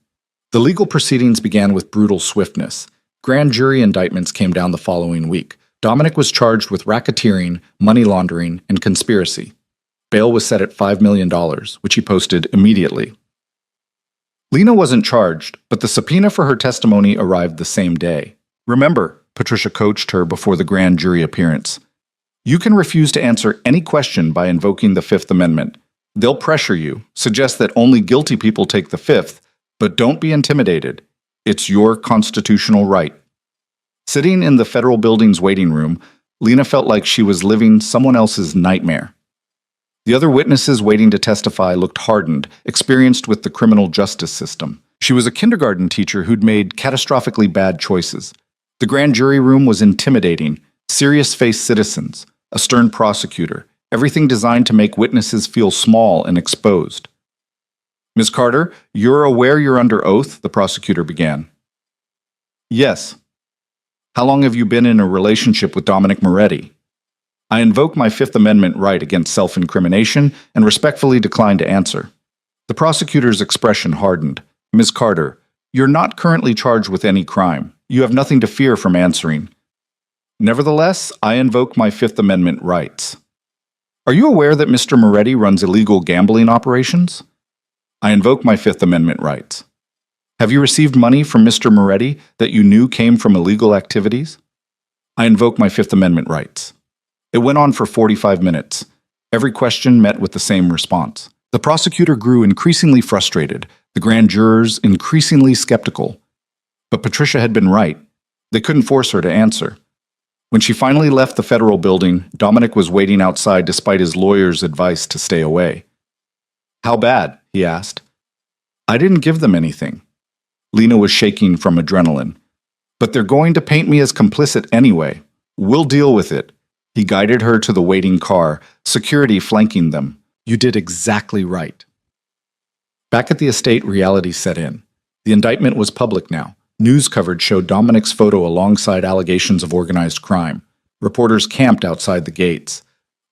The legal proceedings began with brutal swiftness. Grand jury indictments came down the following week. Dominic was charged with racketeering, money laundering, and conspiracy. Bail was set at $5 million, which he posted immediately. Lena wasn't charged, but the subpoena for her testimony arrived the same day. Remember, Patricia coached her before the grand jury appearance, you can refuse to answer any question by invoking the Fifth Amendment. They'll pressure you, suggest that only guilty people take the Fifth, but don't be intimidated. It's your constitutional right. Sitting in the federal building's waiting room, Lena felt like she was living someone else's nightmare. The other witnesses waiting to testify looked hardened, experienced with the criminal justice system. She was a kindergarten teacher who'd made catastrophically bad choices. The grand jury room was intimidating, serious-faced citizens, a stern prosecutor, everything designed to make witnesses feel small and exposed. Ms. Carter, you're aware you're under oath, the prosecutor began. Yes. How long have you been in a relationship with Dominic Moretti? I invoke my Fifth Amendment right against self-incrimination and respectfully decline to answer. The prosecutor's expression hardened. Ms. Carter, you're not currently charged with any crime. You have nothing to fear from answering. Nevertheless, I invoke my Fifth Amendment rights. Are you aware that Mr. Moretti runs illegal gambling operations? I invoke my Fifth Amendment rights. Have you received money from Mr. Moretti that you knew came from illegal activities? I invoke my Fifth Amendment rights. It went on for 45 minutes. Every question met with the same response. The prosecutor grew increasingly frustrated, the grand jurors increasingly skeptical. But Patricia had been right. They couldn't force her to answer. When she finally left the federal building, Dominic was waiting outside despite his lawyer's advice to stay away. How bad? He asked. I didn't give them anything. Lena was shaking from adrenaline. But they're going to paint me as complicit anyway. We'll deal with it. He guided her to the waiting car, security flanking them. You did exactly right. Back at the estate, reality set in. The indictment was public now. News coverage showed Dominic's photo alongside allegations of organized crime. Reporters camped outside the gates.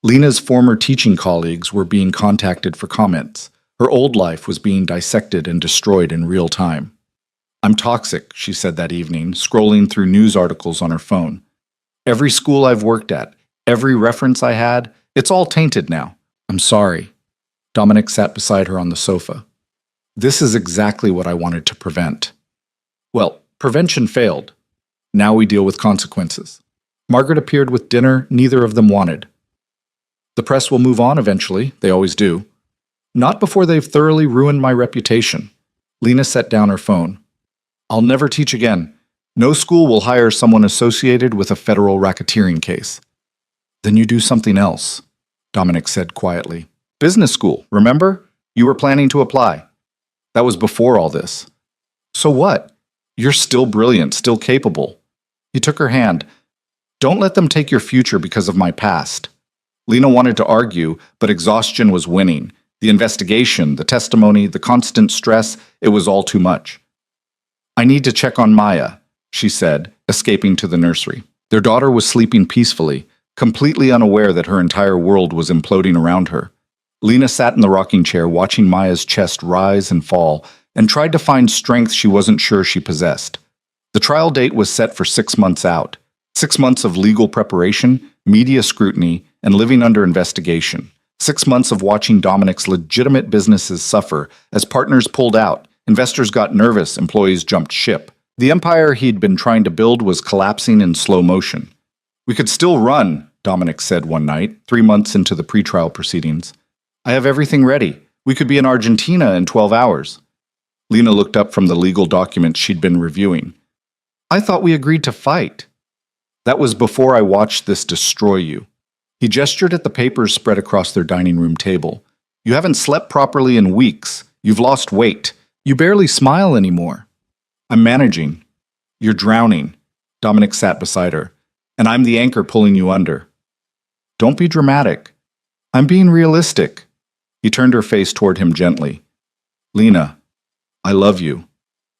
Lena's former teaching colleagues were being contacted for comments. Her old life was being dissected and destroyed in real time. I'm toxic, she said that evening, scrolling through news articles on her phone. Every school I've worked at, every reference I had, it's all tainted now. I'm sorry. Dominic sat beside her on the sofa. This is exactly what I wanted to prevent. Well, prevention failed. Now we deal with consequences. Margaret appeared with dinner neither of them wanted. The press will move on eventually, they always do. Not before they've thoroughly ruined my reputation. Lena set down her phone. I'll never teach again. No school will hire someone associated with a federal racketeering case. Then you do something else, Dominic said quietly. Business school, remember? You were planning to apply. That was before all this. So what? You're still brilliant, still capable. He took her hand. Don't let them take your future because of my past. Lena wanted to argue, but exhaustion was winning. The investigation, the testimony, the constant stress, it was all too much. I need to check on Maya, she said, escaping to the nursery. Their daughter was sleeping peacefully, completely unaware that her entire world was imploding around her. Lena sat in the rocking chair watching Maya's chest rise and fall and tried to find strength she wasn't sure she possessed. The trial date was set for 6 months out. 6 months of legal preparation, media scrutiny, and living under investigation. 6 months of watching Dominic's legitimate businesses suffer as partners pulled out, investors got nervous, employees jumped ship. The empire he'd been trying to build was collapsing in slow motion. We could still run, Dominic said one night, 3 months into the pretrial proceedings. I have everything ready. We could be in Argentina in 12 hours. Lena looked up from the legal documents she'd been reviewing. I thought we agreed to fight. That was before I watched this destroy you. He gestured at the papers spread across their dining room table. You haven't slept properly in weeks. You've lost weight. You barely smile anymore. I'm managing. You're drowning. Dominic sat beside her. And I'm the anchor pulling you under. Don't be dramatic. I'm being realistic. He turned her face toward him gently. Lena, I love you.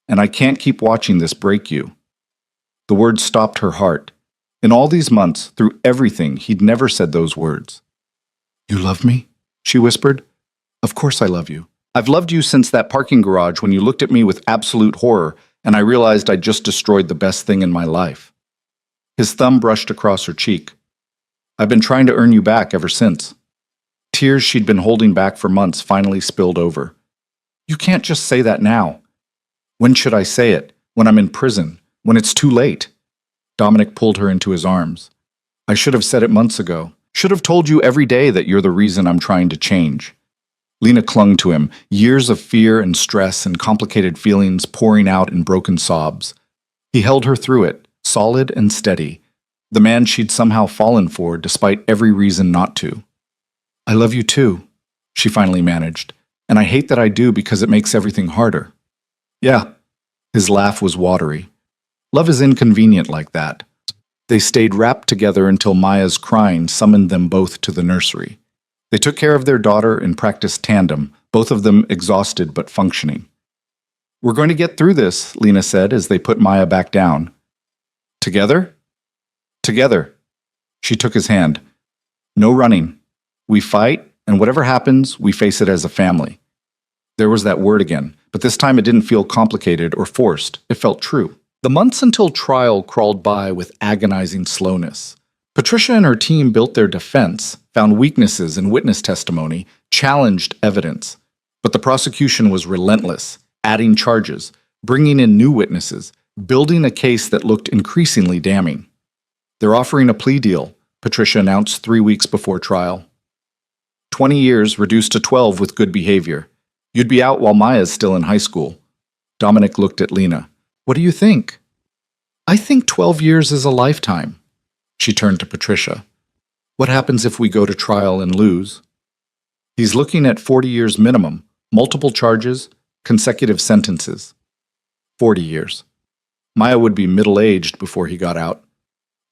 And I can't keep watching this break you. The words stopped her heart. In all these months, through everything, he'd never said those words. You love me? She whispered. Of course I love you. I've loved you since that parking garage when you looked at me with absolute horror and I realized I'd just destroyed the best thing in my life. His thumb brushed across her cheek. I've been trying to earn you back ever since. Tears she'd been holding back for months finally spilled over. You can't just say that now. When should I say it? When I'm in prison? When it's too late? Dominic pulled her into his arms. I should have said it months ago. Should have told you every day that you're the reason I'm trying to change. Lena clung to him, years of fear and stress and complicated feelings pouring out in broken sobs. He held her through it, solid and steady, the man she'd somehow fallen for despite every reason not to. I love you too, she finally managed, and I hate that I do because it makes everything harder. Yeah. His laugh was watery. Love is inconvenient like that. They stayed wrapped together until Maya's crying summoned them both to the nursery. They took care of their daughter and practiced tandem, both of them exhausted but functioning. We're going to get through this, Lena said as they put Maya back down. Together? Together. She took his hand. No running. We fight, and whatever happens, we face it as a family. There was that word again, but this time it didn't feel complicated or forced. It felt true. The months until trial crawled by with agonizing slowness. Patricia and her team built their defense, found weaknesses in witness testimony, challenged evidence. But the prosecution was relentless, adding charges, bringing in new witnesses, building a case that looked increasingly damning. They're offering a plea deal, Patricia announced 3 weeks before trial. 20 years reduced to 12 with good behavior. You'd be out while Maya's still in high school. Dominic looked at Lena. What do you think? I think 12 years is a lifetime. She turned to Patricia. What happens if we go to trial and lose? He's looking at 40 years minimum, multiple charges, consecutive sentences. 40 years. Maya would be middle-aged before he got out.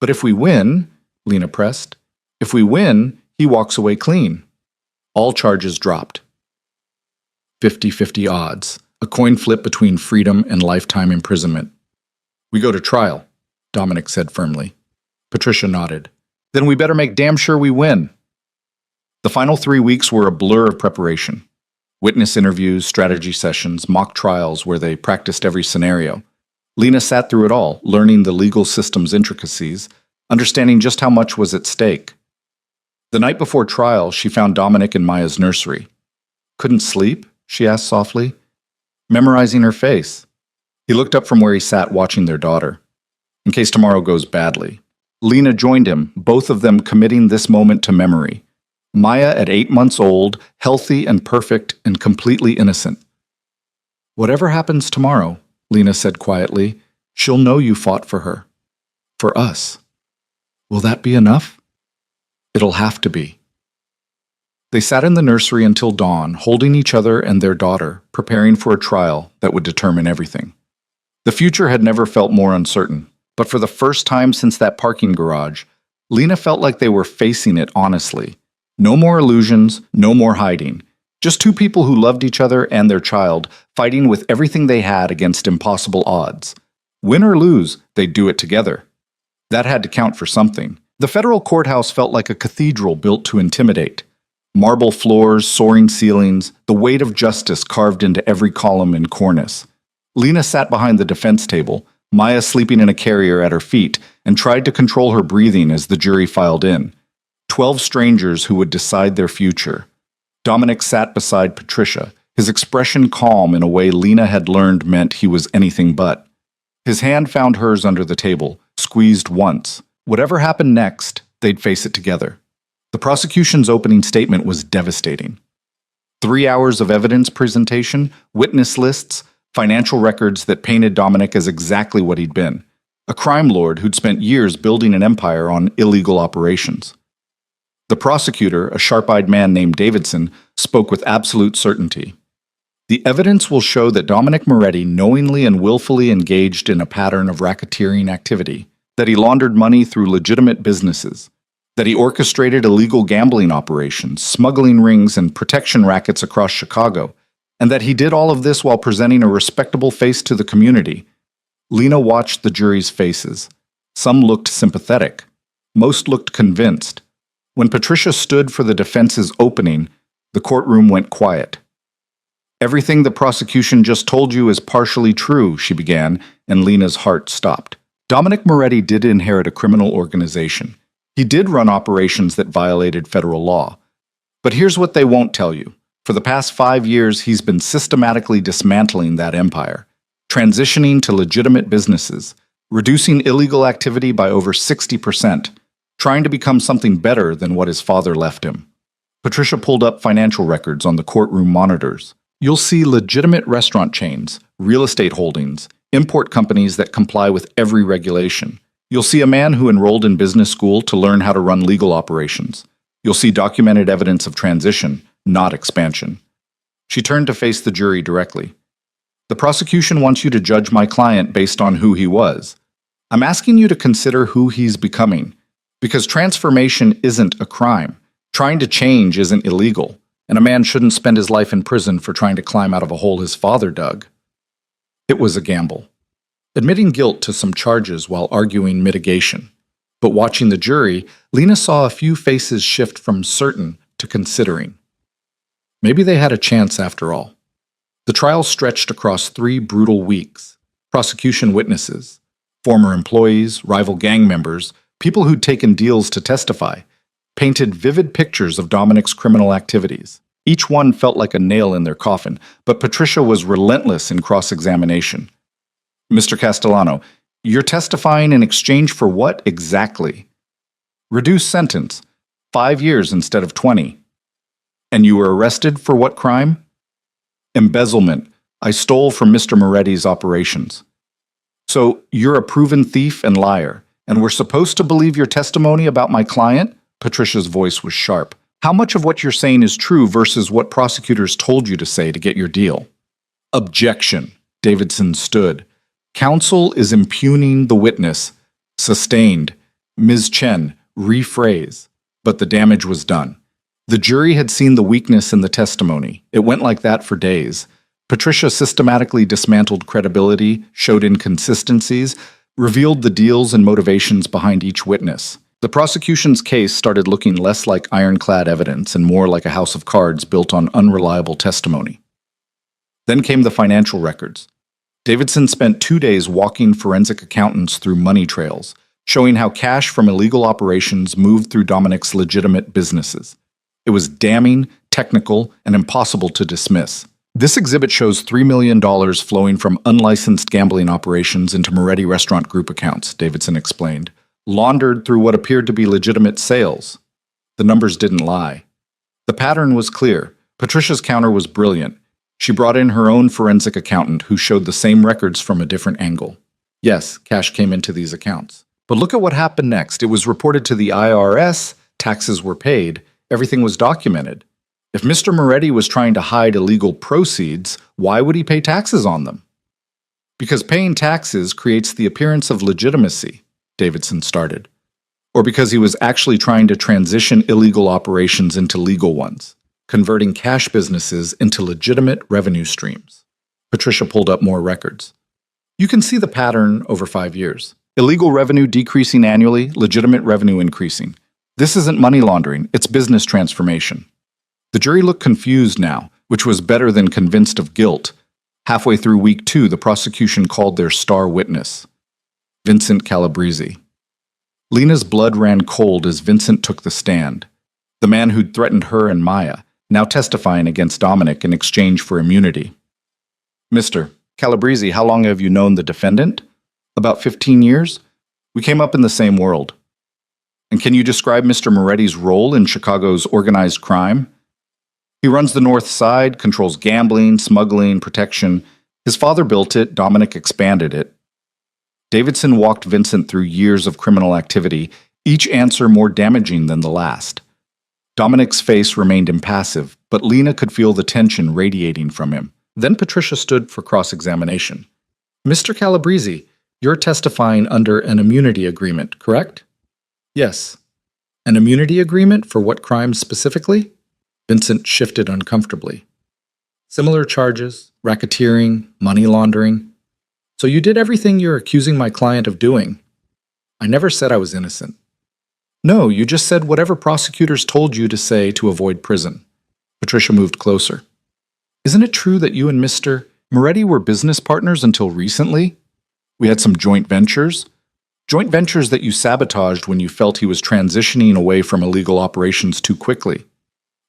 But if we win, Lena pressed, if we win, he walks away clean. All charges dropped. 50-50 odds, a coin flip between freedom and lifetime imprisonment. We go to trial, Dominic said firmly. Patricia nodded. Then we better make damn sure we win. The final 3 weeks were a blur of preparation. Witness interviews, strategy sessions, mock trials where they practiced every scenario. Lena sat through it all, learning the legal system's intricacies, understanding just how much was at stake. The night before trial, she found Dominic in Maya's nursery. Couldn't sleep? She asked softly. Memorizing her face. He looked up from where he sat watching their daughter. In case tomorrow goes badly. Lena joined him, both of them committing this moment to memory. Maya at 8 months old, healthy and perfect and completely innocent. Whatever happens tomorrow, Lena said quietly, she'll know you fought for her. For us. Will that be enough? It'll have to be. They sat in the nursery until dawn, holding each other and their daughter, preparing for a trial that would determine everything. The future had never felt more uncertain, but for the first time since that parking garage, Lena felt like they were facing it honestly. No more illusions, no more hiding. Just two people who loved each other and their child, fighting with everything they had against impossible odds. Win or lose, they'd do it together. That had to count for something. The federal courthouse felt like a cathedral built to intimidate. Marble floors, soaring ceilings, the weight of justice carved into every column and cornice. Lena sat behind the defense table, Maya sleeping in a carrier at her feet, and tried to control her breathing as the jury filed in. 12 strangers who would decide their future. Dominic sat beside Patricia, his expression calm in a way Lena had learned meant he was anything but. His hand found hers under the table, squeezed once. Whatever happened next, they'd face it together. The prosecution's opening statement was devastating. 3 hours of evidence presentation, witness lists, financial records that painted Dominic as exactly what he'd been, a crime lord who'd spent years building an empire on illegal operations. The prosecutor, a sharp-eyed man named Davidson, spoke with absolute certainty. The evidence will show that Dominic Moretti knowingly and willfully engaged in a pattern of racketeering activity, that he laundered money through legitimate businesses, that he orchestrated illegal gambling operations, smuggling rings, and protection rackets across Chicago, and that he did all of this while presenting a respectable face to the community. Lena watched the jury's faces. Some looked sympathetic. Most looked convinced. When Patricia stood for the defense's opening, the courtroom went quiet. Everything the prosecution just told you is partially true, she began, and Lena's heart stopped. Dominic Moretti did inherit a criminal organization. He did run operations that violated federal law. But here's what they won't tell you. For the past 5 years, he's been systematically dismantling that empire, transitioning to legitimate businesses, reducing illegal activity by over 60%, trying to become something better than what his father left him. Patricia pulled up financial records on the courtroom monitors. You'll see legitimate restaurant chains, real estate holdings, import companies that comply with every regulation. You'll see a man who enrolled in business school to learn how to run legal operations. You'll see documented evidence of transition, not expansion. She turned to face the jury directly. The prosecution wants you to judge my client based on who he was. I'm asking you to consider who he's becoming, because transformation isn't a crime. Trying to change isn't illegal, and a man shouldn't spend his life in prison for trying to climb out of a hole his father dug. It was a gamble. Admitting guilt to some charges while arguing mitigation. But watching the jury, Lena saw a few faces shift from certain to considering. Maybe they had a chance after all. The trial stretched across 3 brutal weeks. Prosecution witnesses, former employees, rival gang members, people who'd taken deals to testify, painted vivid pictures of Dominic's criminal activities. Each one felt like a nail in their coffin, but Patricia was relentless in cross-examination. Mr. Castellano, you're testifying in exchange for what exactly? Reduced sentence, 5 years instead of 20. And you were arrested for what crime? Embezzlement. I stole from Mr. Moretti's operations. So you're a proven thief and liar, and we're supposed to believe your testimony about my client? Patricia's voice was sharp. How much of what you're saying is true versus what prosecutors told you to say to get your deal? Objection. Davidson stood. Counsel is impugning the witness. Sustained. Ms. Chen, rephrase. But the damage was done. The jury had seen the weakness in the testimony. It went like that for days. Patricia systematically dismantled credibility, showed inconsistencies, revealed the deals and motivations behind each witness. The prosecution's case started looking less like ironclad evidence and more like a house of cards built on unreliable testimony. Then came the financial records. Davidson spent 2 days walking forensic accountants through money trails, showing how cash from illegal operations moved through Dominic's legitimate businesses. It was damning, technical, and impossible to dismiss. This exhibit shows $3 million flowing from unlicensed gambling operations into Moretti Restaurant Group accounts, Davidson explained, laundered through what appeared to be legitimate sales. The numbers didn't lie. The pattern was clear. Patricia's counter was brilliant. She brought in her own forensic accountant who showed the same records from a different angle. Yes, cash came into these accounts. But look at what happened next. It was reported to the IRS, taxes were paid, everything was documented. If Mr. Moretti was trying to hide illegal proceeds, why would he pay taxes on them? Because paying taxes creates the appearance of legitimacy, Davidson started. Or because he was actually trying to transition illegal operations into legal ones, converting cash businesses into legitimate revenue streams. Patricia pulled up more records. You can see the pattern over 5 years. Illegal revenue decreasing annually, legitimate revenue increasing. This isn't money laundering, it's business transformation. The jury looked confused now, which was better than convinced of guilt. Halfway through week 2, the prosecution called their star witness, Vincent Calabrese. Lena's blood ran cold as Vincent took the stand. The man who'd threatened her and Maya, now testifying against Dominic in exchange for immunity. Mr. Calabrese, how long have you known the defendant? About 15 years? We came up in the same world. And can you describe Mr. Moretti's role in Chicago's organized crime? He runs the North Side, controls gambling, smuggling, protection. His father built it, Dominic expanded it. Davidson walked Vincent through years of criminal activity, each answer more damaging than the last. Dominic's face remained impassive, but Lena could feel the tension radiating from him. Then Patricia stood for cross-examination. Mr. Calabrese, you're testifying under an immunity agreement, correct? Yes. An immunity agreement for what crimes specifically? Vincent shifted uncomfortably. Similar charges, racketeering, money laundering. So you did everything you're accusing my client of doing. I never said I was innocent. No, you just said whatever prosecutors told you to say to avoid prison. Patricia moved closer. Isn't it true that you and Mr. Moretti were business partners until recently? We had some joint ventures. Joint ventures that you sabotaged when you felt he was transitioning away from illegal operations too quickly.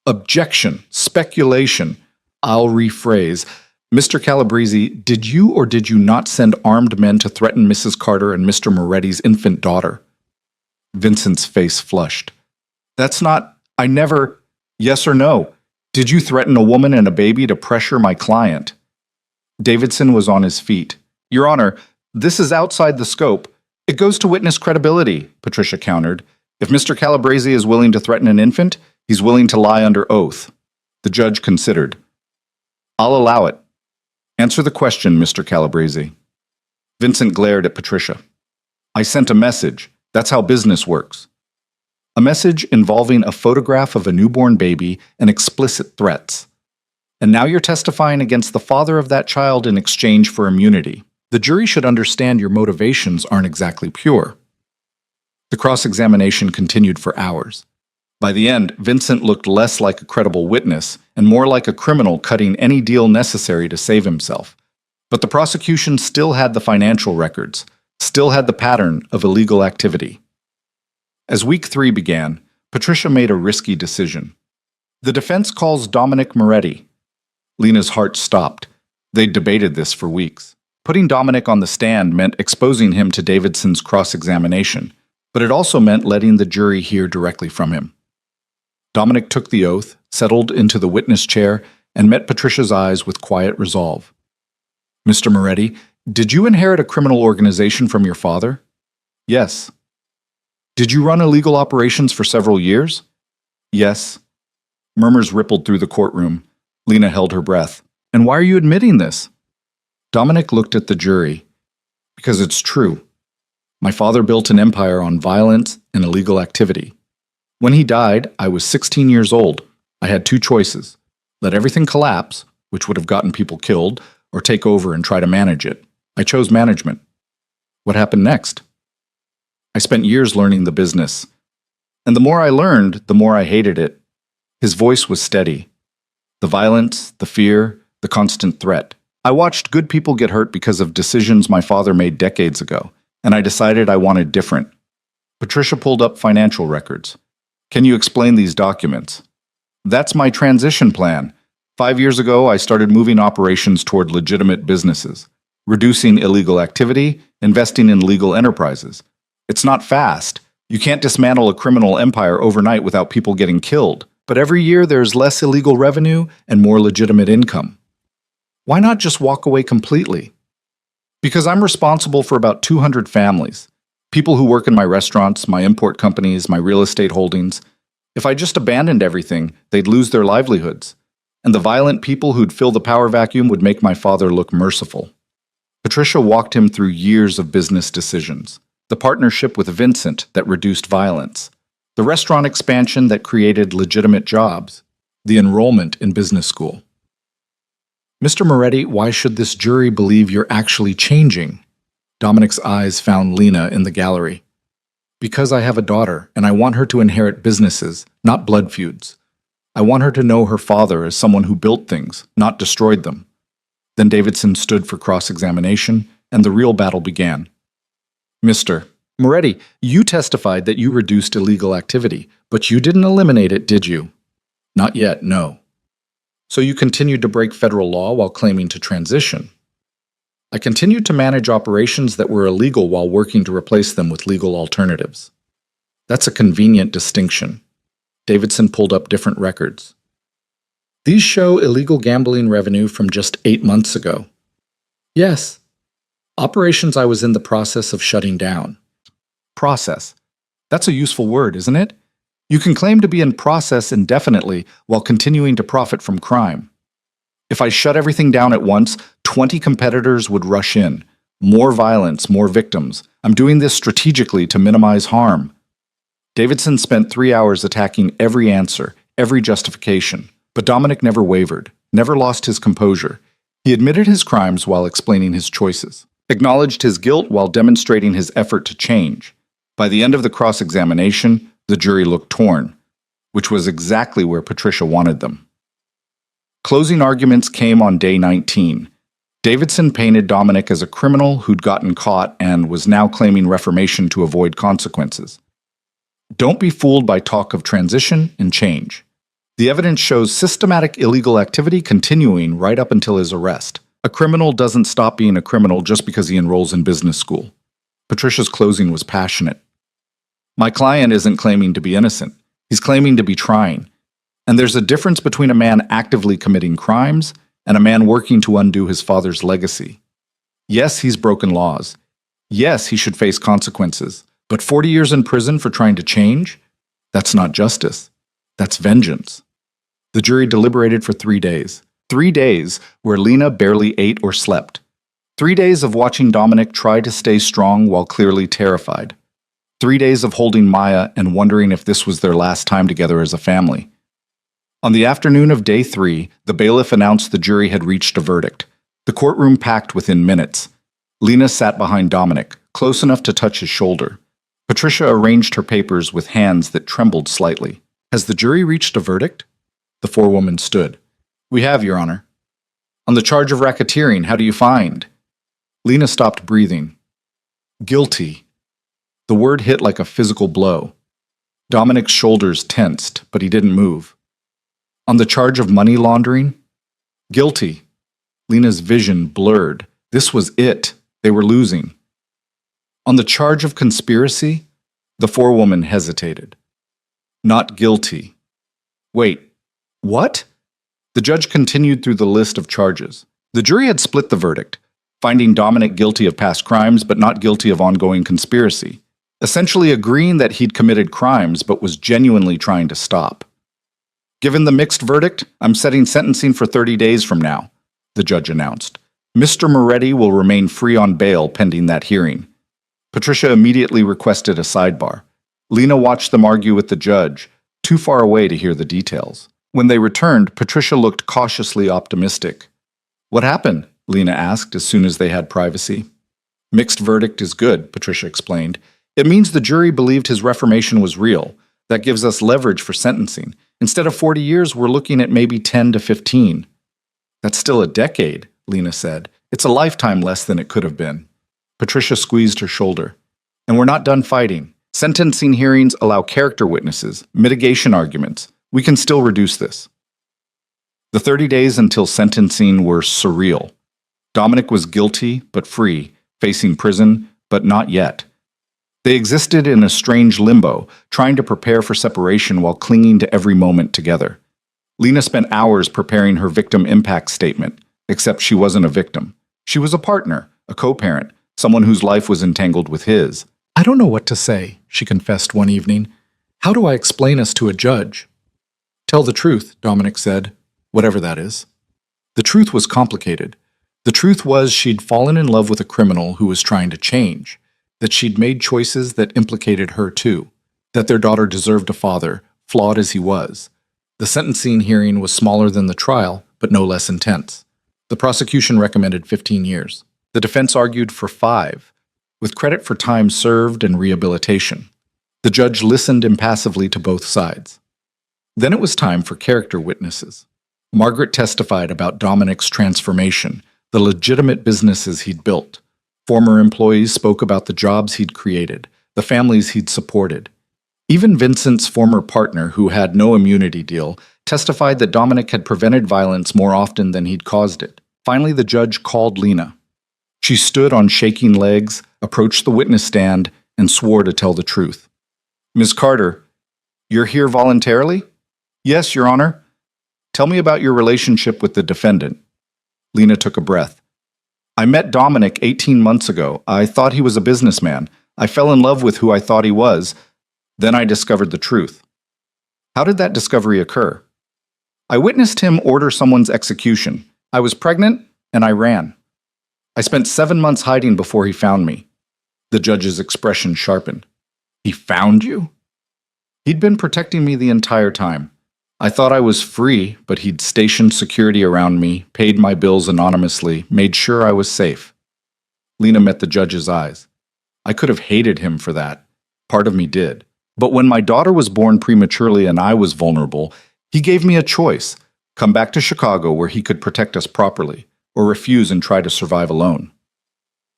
Objection, speculation. I'll rephrase. Mr. Calabrese, did you or did you not send armed men to threaten Mrs. Carter and Mr. Moretti's infant daughter? Vincent's face flushed. That's not, I never, yes or no. Did you threaten a woman and a baby to pressure my client? Davidson was on his feet. Your Honor, this is outside the scope. It goes to witness credibility, Patricia countered. If Mr. Calabrese is willing to threaten an infant, he's willing to lie under oath. The judge considered. I'll allow it. Answer the question, Mr. Calabrese. Vincent glared at Patricia. I sent a message. That's how business works. A message involving a photograph of a newborn baby and explicit threats. And now you're testifying against the father of that child in exchange for immunity. The jury should understand your motivations aren't exactly pure. The cross-examination continued for hours. By the end, Vincent looked less like a credible witness and more like a criminal cutting any deal necessary to save himself. But the prosecution still had the financial records, still had the pattern of illegal activity. As week 3 began, Patricia made a risky decision. The defense calls Dominic Moretti. Lena's heart stopped. They'd debated this for weeks. Putting Dominic on the stand meant exposing him to Davidson's cross-examination, but it also meant letting the jury hear directly from him. Dominic took the oath, settled into the witness chair, and met Patricia's eyes with quiet resolve. Mr. Moretti, did you inherit a criminal organization from your father? Yes. Did you run illegal operations for several years? Yes. Murmurs rippled through the courtroom. Lena held her breath. And why are you admitting this? Dominic looked at the jury. Because it's true. My father built an empire on violence and illegal activity. When he died, I was 16 years old. I had 2 choices. Let everything collapse, which would have gotten people killed, or take over and try to manage it. I chose management. What happened next? I spent years learning the business. And the more I learned, the more I hated it. His voice was steady. The violence, the fear, the constant threat. I watched good people get hurt because of decisions my father made decades ago, and I decided I wanted different. Patricia pulled up financial records. Can you explain these documents? That's my transition plan. 5 years ago, I started moving operations toward legitimate businesses, reducing illegal activity, investing in legal enterprises. It's not fast. You can't dismantle a criminal empire overnight without people getting killed. But every year there's less illegal revenue and more legitimate income. Why not just walk away completely? Because I'm responsible for about 200 families. People who work in my restaurants, my import companies, my real estate holdings. If I just abandoned everything, they'd lose their livelihoods. And the violent people who'd fill the power vacuum would make my father look merciful. Patricia walked him through years of business decisions. The partnership with Vincent that reduced violence. The restaurant expansion that created legitimate jobs. The enrollment in business school. Mr. Moretti, why should this jury believe you're actually changing? Dominic's eyes found Lena in the gallery. Because I have a daughter, and I want her to inherit businesses, not blood feuds. I want her to know her father as someone who built things, not destroyed them. Then Davidson stood for cross-examination, and the real battle began. Mr. Moretti, you testified that you reduced illegal activity, but you didn't eliminate it, did you? Not yet, no. So you continued to break federal law while claiming to transition. I continued to manage operations that were illegal while working to replace them with legal alternatives. That's a convenient distinction. Davidson pulled up different records. These show illegal gambling revenue from just 8 months ago. Yes. Operations I was in the process of shutting down. Process. That's a useful word, isn't it? You can claim to be in process indefinitely while continuing to profit from crime. If I shut everything down at once, 20 competitors would rush in. More violence, more victims. I'm doing this strategically to minimize harm. Davidson spent 3 hours attacking every answer, every justification. But Dominic never wavered, never lost his composure. He admitted his crimes while explaining his choices, acknowledged his guilt while demonstrating his effort to change. By the end of the cross-examination, the jury looked torn, which was exactly where Patricia wanted them. Closing arguments came on day 19. Davidson painted Dominic as a criminal who'd gotten caught and was now claiming reformation to avoid consequences. Don't be fooled by talk of transition and change. The evidence shows systematic illegal activity continuing right up until his arrest. A criminal doesn't stop being a criminal just because he enrolls in business school. Patricia's closing was passionate. My client isn't claiming to be innocent. He's claiming to be trying. And there's a difference between a man actively committing crimes and a man working to undo his father's legacy. Yes, he's broken laws. Yes, he should face consequences. But 40 years in prison for trying to change? That's not justice. That's vengeance. The jury deliberated for 3 days. 3 days where Lena barely ate or slept. 3 days of watching Dominic try to stay strong while clearly terrified. 3 days of holding Maya and wondering if this was their last time together as a family. On the afternoon of day 3, the bailiff announced the jury had reached a verdict. The courtroom packed within minutes. Lena sat behind Dominic, close enough to touch his shoulder. Patricia arranged her papers with hands that trembled slightly. Has the jury reached a verdict? The forewoman stood. We have, Your Honor. On the charge of racketeering, how do you find? Lena stopped breathing. Guilty. The word hit like a physical blow. Dominic's shoulders tensed, but he didn't move. On the charge of money laundering? Guilty. Lena's vision blurred. This was it. They were losing. On the charge of conspiracy? The forewoman hesitated. Not guilty. Wait, what? The judge continued through the list of charges. The jury had split the verdict, finding Dominic guilty of past crimes but not guilty of ongoing conspiracy, essentially agreeing that he'd committed crimes but was genuinely trying to stop. Given the mixed verdict, I'm setting sentencing for 30 days from now, the judge announced. Mr. Moretti will remain free on bail pending that hearing. Patricia immediately requested a sidebar. Lena watched them argue with the judge, too far away to hear the details. When they returned, Patricia looked cautiously optimistic. What happened? Lena asked as soon as they had privacy. Mixed verdict is good, Patricia explained. It means the jury believed his reformation was real. That gives us leverage for sentencing. Instead of 40 years, we're looking at maybe 10 to 15. That's still a decade, Lena said. It's a lifetime less than it could have been. Patricia squeezed her shoulder. And we're not done fighting. Sentencing hearings allow character witnesses, mitigation arguments. We can still reduce this. The 30 days until sentencing were surreal. Dominic was guilty but free, facing prison, but not yet. They existed in a strange limbo, trying to prepare for separation while clinging to every moment together. Lena spent hours preparing her victim impact statement, Except she wasn't a victim. She was a partner, a co-parent, someone whose life was entangled with his. I don't know what to say, she confessed one evening. How do I explain us to a judge? Tell the truth, Dominic said, whatever that is. The truth was complicated. The truth was she'd fallen in love with a criminal who was trying to change, that she'd made choices that implicated her too, that their daughter deserved a father, flawed as he was. The sentencing hearing was smaller than the trial, but no less intense. The prosecution recommended 15 years. The defense argued for 5, with credit for time served and rehabilitation. The judge listened impassively to both sides. Then it was time for character witnesses. Margaret testified about Dominic's transformation, the legitimate businesses he'd built. Former employees spoke about the jobs he'd created, the families he'd supported. Even Vincent's former partner, who had no immunity deal, testified that Dominic had prevented violence more often than he'd caused it. Finally, the judge called Lena. She stood on shaking legs, approached the witness stand, and swore to tell the truth. Ms. Carter, you're here voluntarily? Yes, Your Honor. Tell me about your relationship with the defendant. Lena took a breath. I met Dominic 18 months ago. I thought he was a businessman. I fell in love with who I thought he was. Then I discovered the truth. How did that discovery occur? I witnessed him order someone's execution. I was pregnant, and I ran. I spent 7 months hiding before he found me. The judge's expression sharpened. He found you? He'd been protecting me the entire time. I thought I was free, but he'd stationed security around me, paid my bills anonymously, made sure I was safe. Lena met the judge's eyes. I could have hated him for that. Part of me did. But when my daughter was born prematurely and I was vulnerable, he gave me a choice. Come back to Chicago where he could protect us properly, or refuse and try to survive alone.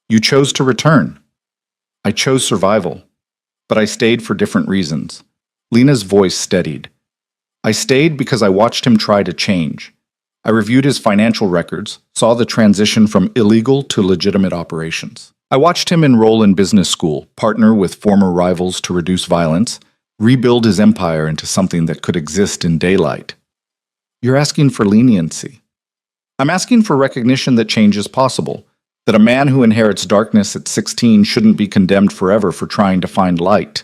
You chose to return. I chose survival. But I stayed for different reasons. Lena's voice steadied. I stayed because I watched him try to change. I reviewed his financial records, saw the transition from illegal to legitimate operations. I watched him enroll in business school, partner with former rivals to reduce violence, rebuild his empire into something that could exist in daylight. You're asking for leniency. I'm asking for recognition that change is possible, that a man who inherits darkness at 16 shouldn't be condemned forever for trying to find light.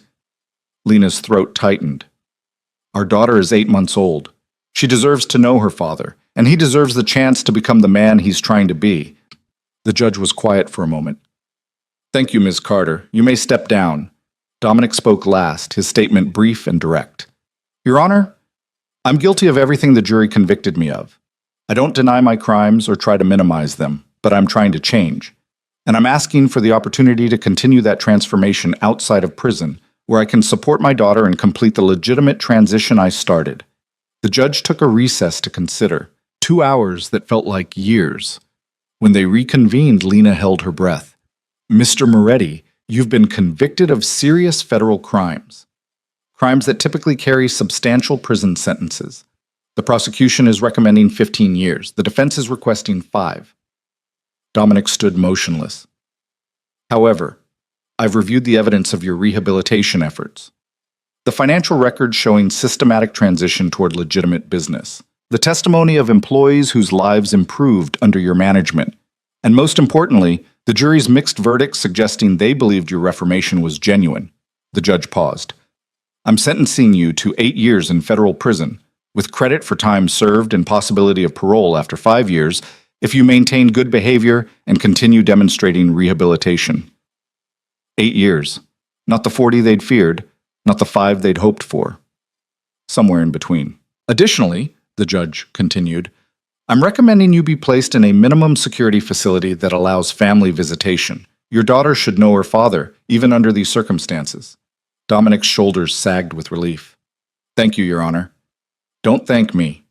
Lena's throat tightened. Our daughter is 8 months old. She deserves to know her father, and he deserves the chance to become the man he's trying to be. The judge was quiet for a moment. Thank you, Ms. Carter. You may step down. Dominic spoke last, his statement brief and direct. Your Honor, I'm guilty of everything the jury convicted me of. I don't deny my crimes or try to minimize them, but I'm trying to change. And I'm asking for the opportunity to continue that transformation outside of prison, where I can support my daughter and complete the legitimate transition I started. The judge took a recess to consider, 2 hours that felt like years. When they reconvened, Lena held her breath. Mr. Moretti, you've been convicted of serious federal crimes. Crimes that typically carry substantial prison sentences. The prosecution is recommending 15 years. The defense is requesting 5. Dominic stood motionless. However, I've reviewed the evidence of your rehabilitation efforts. The financial records showing systematic transition toward legitimate business. The testimony of employees whose lives improved under your management. And most importantly, the jury's mixed verdict suggesting they believed your reformation was genuine. The judge paused. I'm sentencing you to 8 years in federal prison, with credit for time served and possibility of parole after 5 years if you maintain good behavior and continue demonstrating rehabilitation. 8 years. Not the 40 they'd feared, not the 5 they'd hoped for. Somewhere in between. Additionally, the judge continued, I'm recommending you be placed in a minimum security facility that allows family visitation. Your daughter should know her father, even under these circumstances. Dominic's shoulders sagged with relief. Thank you, Your Honor. Don't thank me.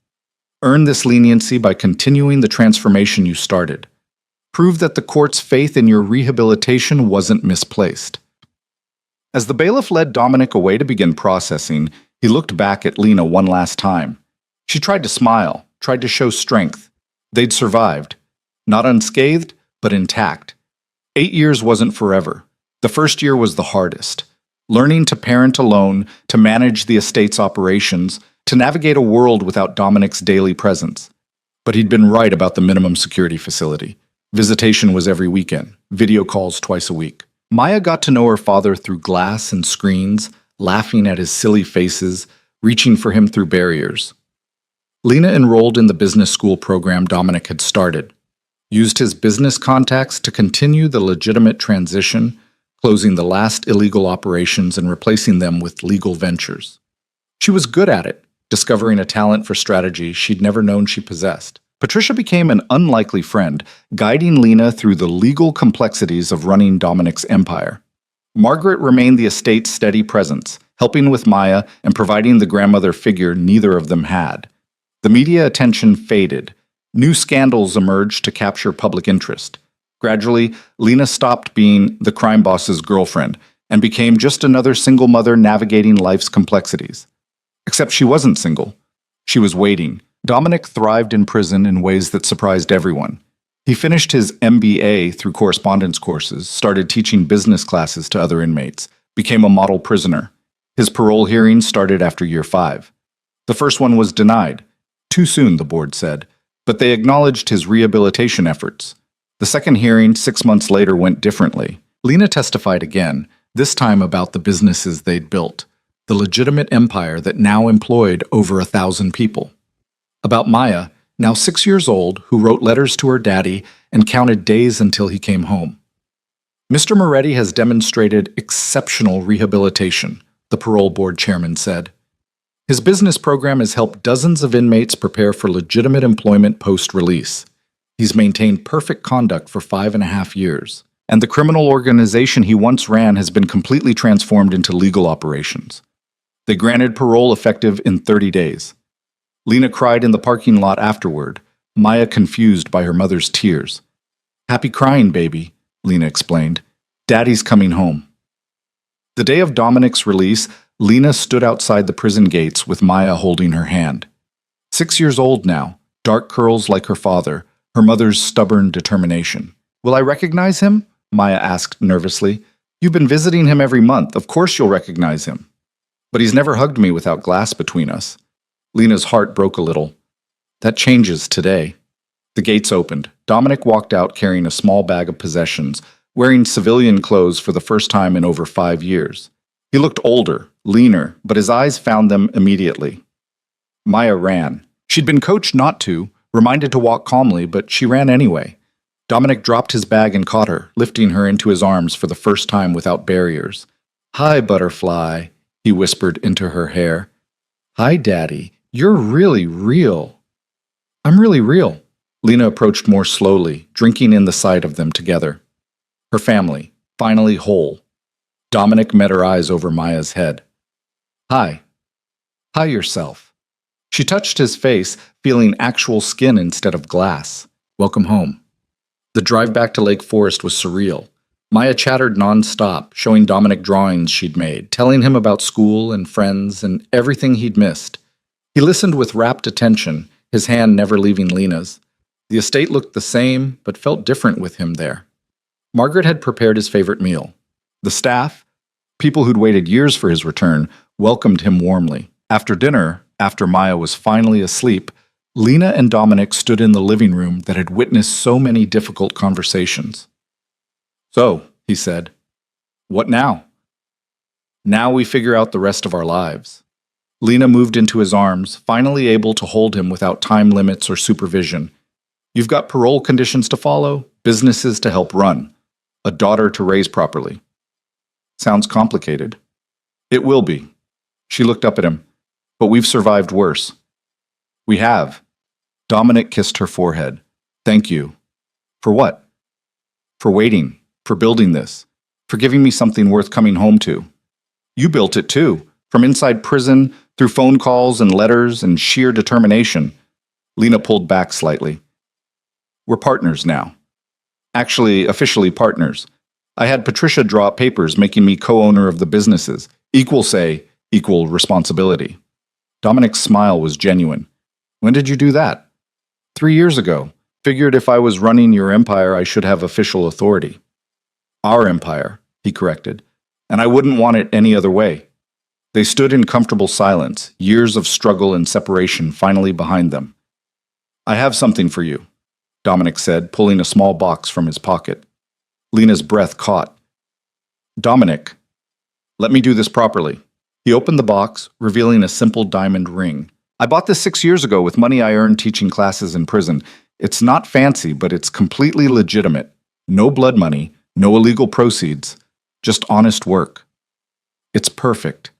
Earn this leniency by continuing the transformation you started. Prove that the court's faith in your rehabilitation wasn't misplaced. As the bailiff led Dominic away to begin processing, he looked back at Lena one last time. She tried to smile, tried to show strength. They'd survived. Not unscathed, but intact. 8 years wasn't forever. The first year was the hardest. Learning to parent alone, to manage the estate's operations, to navigate a world without Dominic's daily presence. But he'd been right about the minimum security facility. Visitation was every weekend, video calls twice a week. Maya got to know her father through glass and screens, laughing at his silly faces, reaching for him through barriers. Lena enrolled in the business school program Dominic had started, used his business contacts to continue the legitimate transition, closing the last illegal operations and replacing them with legal ventures. She was good at it, discovering a talent for strategy she'd never known she possessed. Patricia became an unlikely friend, guiding Lena through the legal complexities of running Dominic's empire. Margaret remained the estate's steady presence, helping with Maya and providing the grandmother figure neither of them had. The media attention faded. New scandals emerged to capture public interest. Gradually, Lena stopped being the crime boss's girlfriend and became just another single mother navigating life's complexities. Except she wasn't single. She was waiting. Dominic thrived in prison in ways that surprised everyone. He finished his MBA through correspondence courses, started teaching business classes to other inmates, became a model prisoner. His parole hearing started after year 5. The first one was denied. Too soon, the board said, but they acknowledged his rehabilitation efforts. The second hearing, 6 months later, went differently. Lena testified again, this time about the businesses they'd built, the legitimate empire that now employed over 1,000 people. About Maya, now 6 years old, who wrote letters to her daddy and counted days until he came home. Mr. Moretti has demonstrated exceptional rehabilitation, the parole board chairman said. His business program has helped dozens of inmates prepare for legitimate employment post-release. He's maintained perfect conduct for 5.5 years, and the criminal organization he once ran has been completely transformed into legal operations. They granted parole effective in 30 days. Lena cried in the parking lot afterward, Maya confused by her mother's tears. "Happy crying, baby," Lena explained. "Daddy's coming home." The day of Dominic's release, Lena stood outside the prison gates with Maya holding her hand. 6 years old now, dark curls like her father, her mother's stubborn determination. "Will I recognize him?" Maya asked nervously. "You've been visiting him every month. Of course you'll recognize him." "But he's never hugged me without glass between us." Lena's heart broke a little. "That changes today." The gates opened. Dominic walked out carrying a small bag of possessions, wearing civilian clothes for the first time in over 5 years. He looked older, leaner, but his eyes found them immediately. Maya ran. She'd been coached not to, reminded to walk calmly, but she ran anyway. Dominic dropped his bag and caught her, lifting her into his arms for the first time without barriers. "Hi, butterfly," he whispered into her hair. "Hi, Daddy. You're really real." "I'm really real." Lena approached more slowly, drinking in the sight of them together. Her family, finally whole. Dominic met her eyes over Maya's head. "Hi. Hi yourself." She touched his face, feeling actual skin instead of glass. "Welcome home." The drive back to Lake Forest was surreal. Maya chattered non-stop, showing Dominic drawings she'd made, telling him about school and friends and everything he'd missed. He listened with rapt attention, his hand never leaving Lena's. The estate looked the same, but felt different with him there. Margaret had prepared his favorite meal. The staff, people who'd waited years for his return, welcomed him warmly. After dinner, after Maya was finally asleep, Lena and Dominic stood in the living room that had witnessed so many difficult conversations. "So," he said, "what now?" "Now we figure out the rest of our lives." Lena moved into his arms, finally able to hold him without time limits or supervision. "You've got parole conditions to follow, businesses to help run, a daughter to raise properly." "Sounds complicated." "It will be." She looked up at him. "But we've survived worse." "We have." Dominic kissed her forehead. "Thank you." "For what?" "For waiting, for building this, for giving me something worth coming home to." "You built it too, from inside prison, through phone calls and letters and sheer determination." Lena pulled back slightly. "We're partners now. Actually, officially partners. I had Patricia draw up papers making me co-owner of the businesses. Equal say, equal responsibility." Dominic's smile was genuine. "When did you do that?" 3 years ago. Figured if I was running your empire, I should have official authority." "Our empire," he corrected. "And I wouldn't want it any other way." They stood in comfortable silence, years of struggle and separation finally behind them. I have something for you, Dominic said, pulling a small box from his pocket. Lena's breath caught. Dominic, let me do this properly. He opened the box, revealing a simple diamond ring. I bought this 6 years ago with money I earned teaching classes in prison. It's not fancy, but it's completely legitimate. No blood money, no illegal proceeds, just honest work. It's perfect.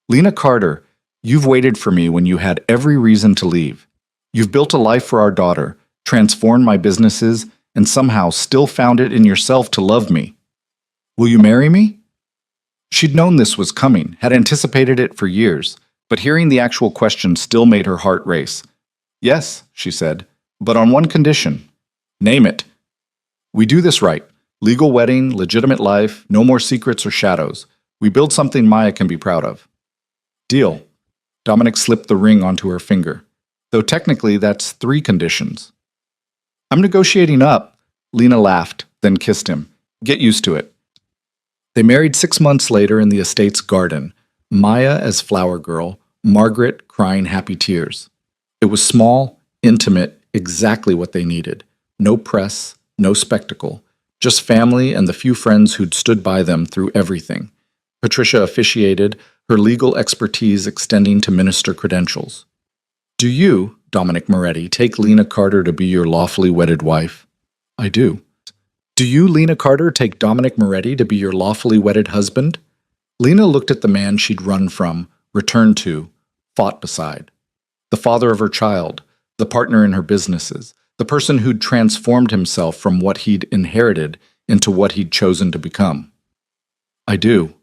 Lena Carter, you've waited for me when you had every reason to leave. You've built a life for our daughter, transformed my businesses, and somehow still found it in yourself to love me. Will you marry me? She'd known this was coming, had anticipated it for years, but hearing the actual question still made her heart race. Yes, she said, but on one condition. Name it. We do this right. Legal wedding, legitimate life, no more secrets or shadows. We build something Maya can be proud of. Deal. Dominic slipped the ring onto her finger. Though technically that's 3 conditions. I'm negotiating up. Lena laughed, then kissed him. Get used to it. They married 6 months later in the estate's garden, Maya as flower girl, Margaret crying happy tears. It was small, intimate, exactly what they needed. No press, no spectacle, just family and the few friends who'd stood by them through everything. Patricia officiated, her legal expertise extending to minister credentials. Do you, Dominic Moretti, take Lena Carter to be your lawfully wedded wife? I do. Do you, Lena Carter, take Dominic Moretti to be your lawfully wedded husband? Lena looked at the man she'd run from, returned to, fought beside. The father of her child, the partner in her businesses, the person who'd transformed himself from what he'd inherited into what he'd chosen to become. I do.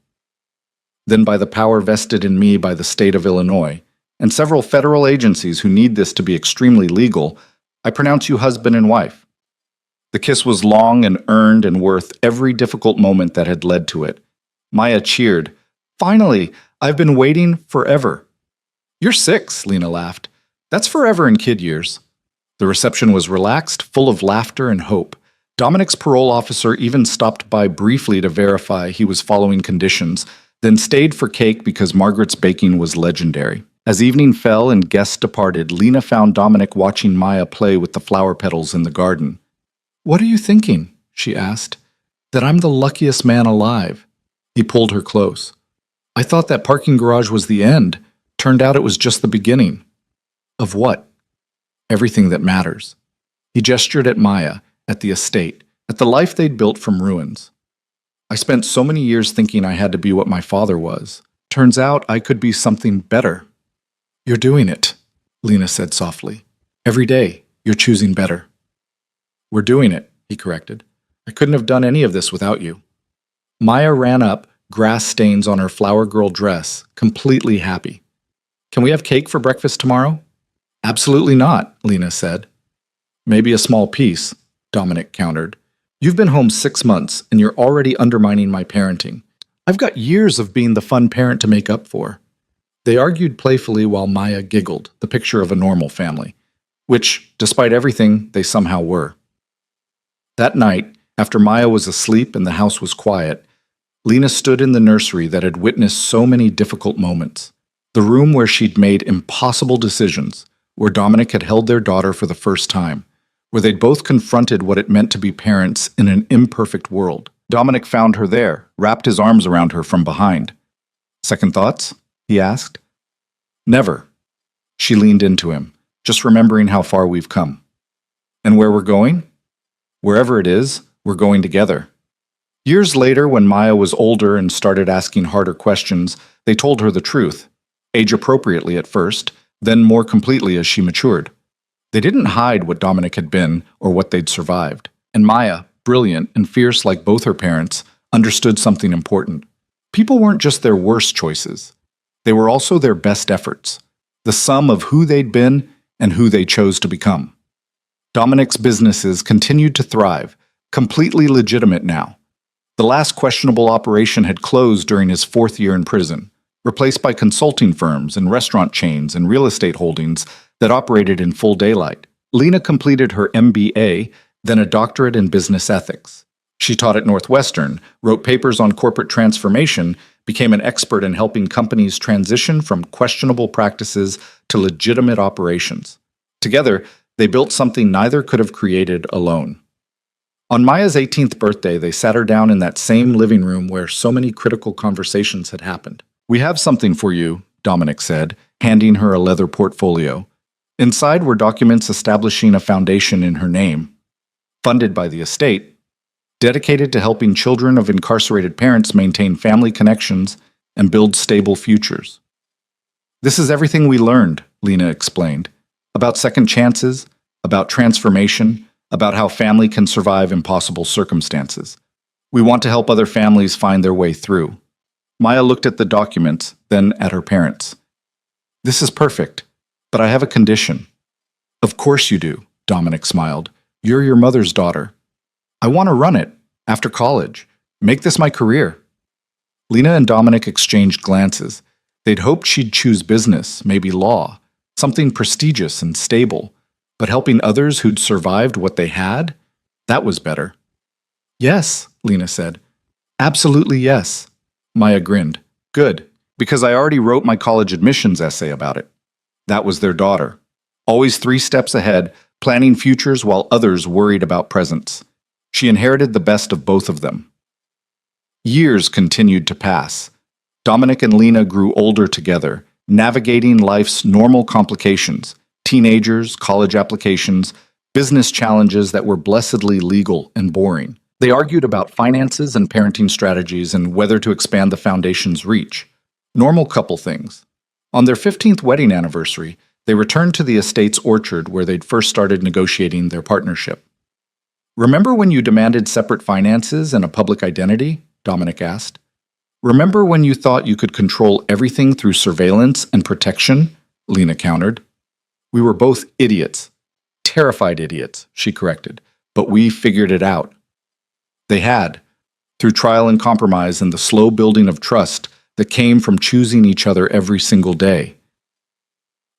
Then by the power vested in me by the state of Illinois, and several federal agencies who need this to be extremely legal, I pronounce you husband and wife. The kiss was long and earned and worth every difficult moment that had led to it. Maya cheered. Finally, I've been waiting forever. You're 6, Lena laughed. That's forever in kid years. The reception was relaxed, full of laughter and hope. Dominic's parole officer even stopped by briefly to verify he was following conditions, then stayed for cake because Margaret's baking was legendary. As evening fell and guests departed, Lena found Dominic watching Maya play with the flower petals in the garden. What are you thinking? She asked. That I'm the luckiest man alive. He pulled her close. I thought that parking garage was the end. Turned out it was just the beginning. Of what? Everything that matters. He gestured at Maya, at the estate, at the life they'd built from ruins. I spent so many years thinking I had to be what my father was. Turns out I could be something better. You're doing it, Lena said softly. Every day, you're choosing better. We're doing it, he corrected. I couldn't have done any of this without you. Maya ran up, grass stains on her flower girl dress, completely happy. Can we have cake for breakfast tomorrow? Absolutely not, Lena said. Maybe a small piece, Dominic countered. You've been home 6 months, and you're already undermining my parenting. I've got years of being the fun parent to make up for. They argued playfully while Maya giggled, the picture of a normal family, which, despite everything, they somehow were. That night, after Maya was asleep and the house was quiet, Lena stood in the nursery that had witnessed so many difficult moments, the room where she'd made impossible decisions, where Dominic had held their daughter for the first time, where they'd both confronted what it meant to be parents in an imperfect world. Dominic found her there, wrapped his arms around her from behind. Second thoughts? He asked. Never. She leaned into him, just remembering how far we've come. And where we're going? Wherever it is, we're going together. Years later, when Maya was older and started asking harder questions, they told her the truth, age-appropriately at first, then more completely as she matured. They didn't hide what Dominic had been or what they'd survived. And Maya, brilliant and fierce like both her parents, understood something important. People weren't just their worst choices. They were also their best efforts, the sum of who they'd been and who they chose to become. Dominic's businesses continued to thrive, completely legitimate now. The last questionable operation had closed during his 4th year in prison, replaced by consulting firms and restaurant chains and real estate holdings that operated in full daylight. Lena completed her MBA, then a doctorate in business ethics. She taught at Northwestern, wrote papers on corporate transformation, became an expert in helping companies transition from questionable practices to legitimate operations. Together, They built something neither could have created alone. On Maya's 18th birthday, they sat her down in that same living room where so many critical conversations had happened. "We have something for you," Dominic said, handing her a leather portfolio. Inside were documents establishing a foundation in her name, funded by the estate, dedicated to helping children of incarcerated parents maintain family connections and build stable futures. "This is everything we learned," Lena explained, "about second chances, about transformation, about how family can survive impossible circumstances. We want to help other families find their way through." Maya looked at the documents, then at her parents. "This is perfect, but I have a condition." "Of course you do," Dominic smiled. "You're your mother's daughter. I want to run it, after college. Make this my career." Lena and Dominic exchanged glances. They'd hoped she'd choose business, maybe law, something prestigious and stable, but helping others who'd survived what they had? That was better. "Yes," Lena said. "Absolutely yes." Maya grinned. "Good, because I already wrote my college admissions essay about it." That was their daughter. Always 3 steps ahead, planning futures while others worried about presents. She inherited the best of both of them. Years continued to pass. Dominic and Lena grew older together, navigating life's normal complications, teenagers, college applications, business challenges that were blessedly legal and boring. They argued about finances and parenting strategies and whether to expand the foundation's reach. Normal couple things. On their 15th wedding anniversary, they returned to the estate's orchard where they'd first started negotiating their partnership. "Remember when you demanded separate finances and a public identity?" Dominic asked. "Remember when you thought you could control everything through surveillance and protection?" Lena countered. "We were both idiots. Terrified idiots," she corrected. "But we figured it out." They had, through trial and compromise and the slow building of trust that came from choosing each other every single day.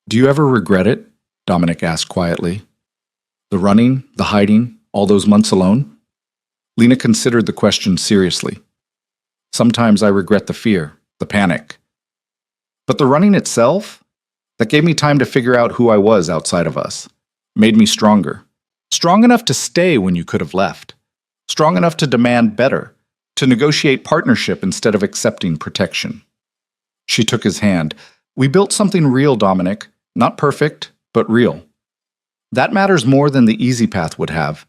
"Do you ever regret it?" Dominic asked quietly. "The running, the hiding, all those months alone?" Lena considered the question seriously. "Sometimes I regret the fear, the panic. But the running itself? That gave me time to figure out who I was outside of us. Made me stronger. Strong enough to stay when you could have left. Strong enough to demand better, to negotiate partnership instead of accepting protection." She took his hand. "We built something real, Dominic. Not perfect, but real. That matters more than the easy path would have."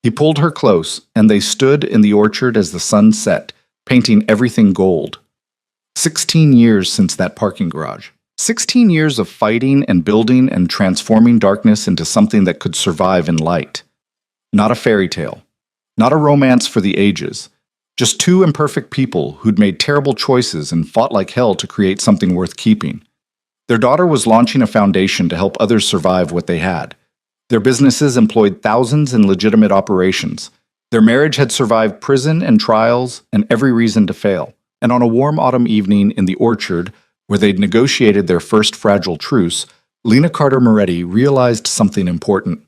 He pulled her close, and they stood in the orchard as the sun set, painting everything gold. 16 years since that parking garage. 16 years of fighting and building and transforming darkness into something that could survive in light. Not a fairy tale. Not a romance for the ages. Just 2 imperfect people who'd made terrible choices and fought like hell to create something worth keeping. Their daughter was launching a foundation to help others survive what they had. Their businesses employed thousands in legitimate operations. Their marriage had survived prison and trials and every reason to fail. And on a warm autumn evening in the orchard, where they'd negotiated their first fragile truce, Lena Carter Moretti realized something important.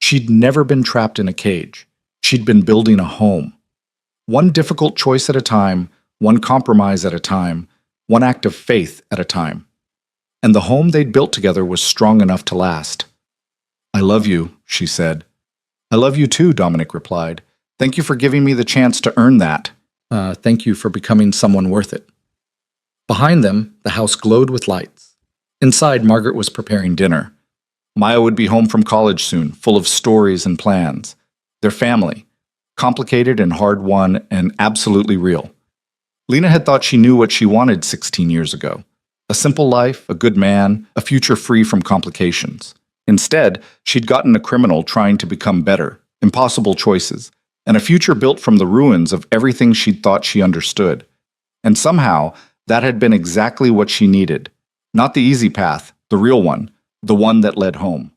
She'd never been trapped in a cage. She'd been building a home. One difficult choice at a time, one compromise at a time, one act of faith at a time. And the home they'd built together was strong enough to last. "I love you," she said. "I love you too," Dominic replied. "Thank you for giving me the chance to earn that. Thank you for becoming someone worth it." Behind them, the house glowed with lights. Inside, Margaret was preparing dinner. Maya would be home from college soon, full of stories and plans. Their family, complicated and hard-won and absolutely real. Lena had thought she knew what she wanted 16 years ago. A simple life, a good man, a future free from complications. Instead, she'd gotten a criminal trying to become better, impossible choices, and a future built from the ruins of everything she'd thought she understood. And somehow, that had been exactly what she needed. Not the easy path, the real one, the one that led home.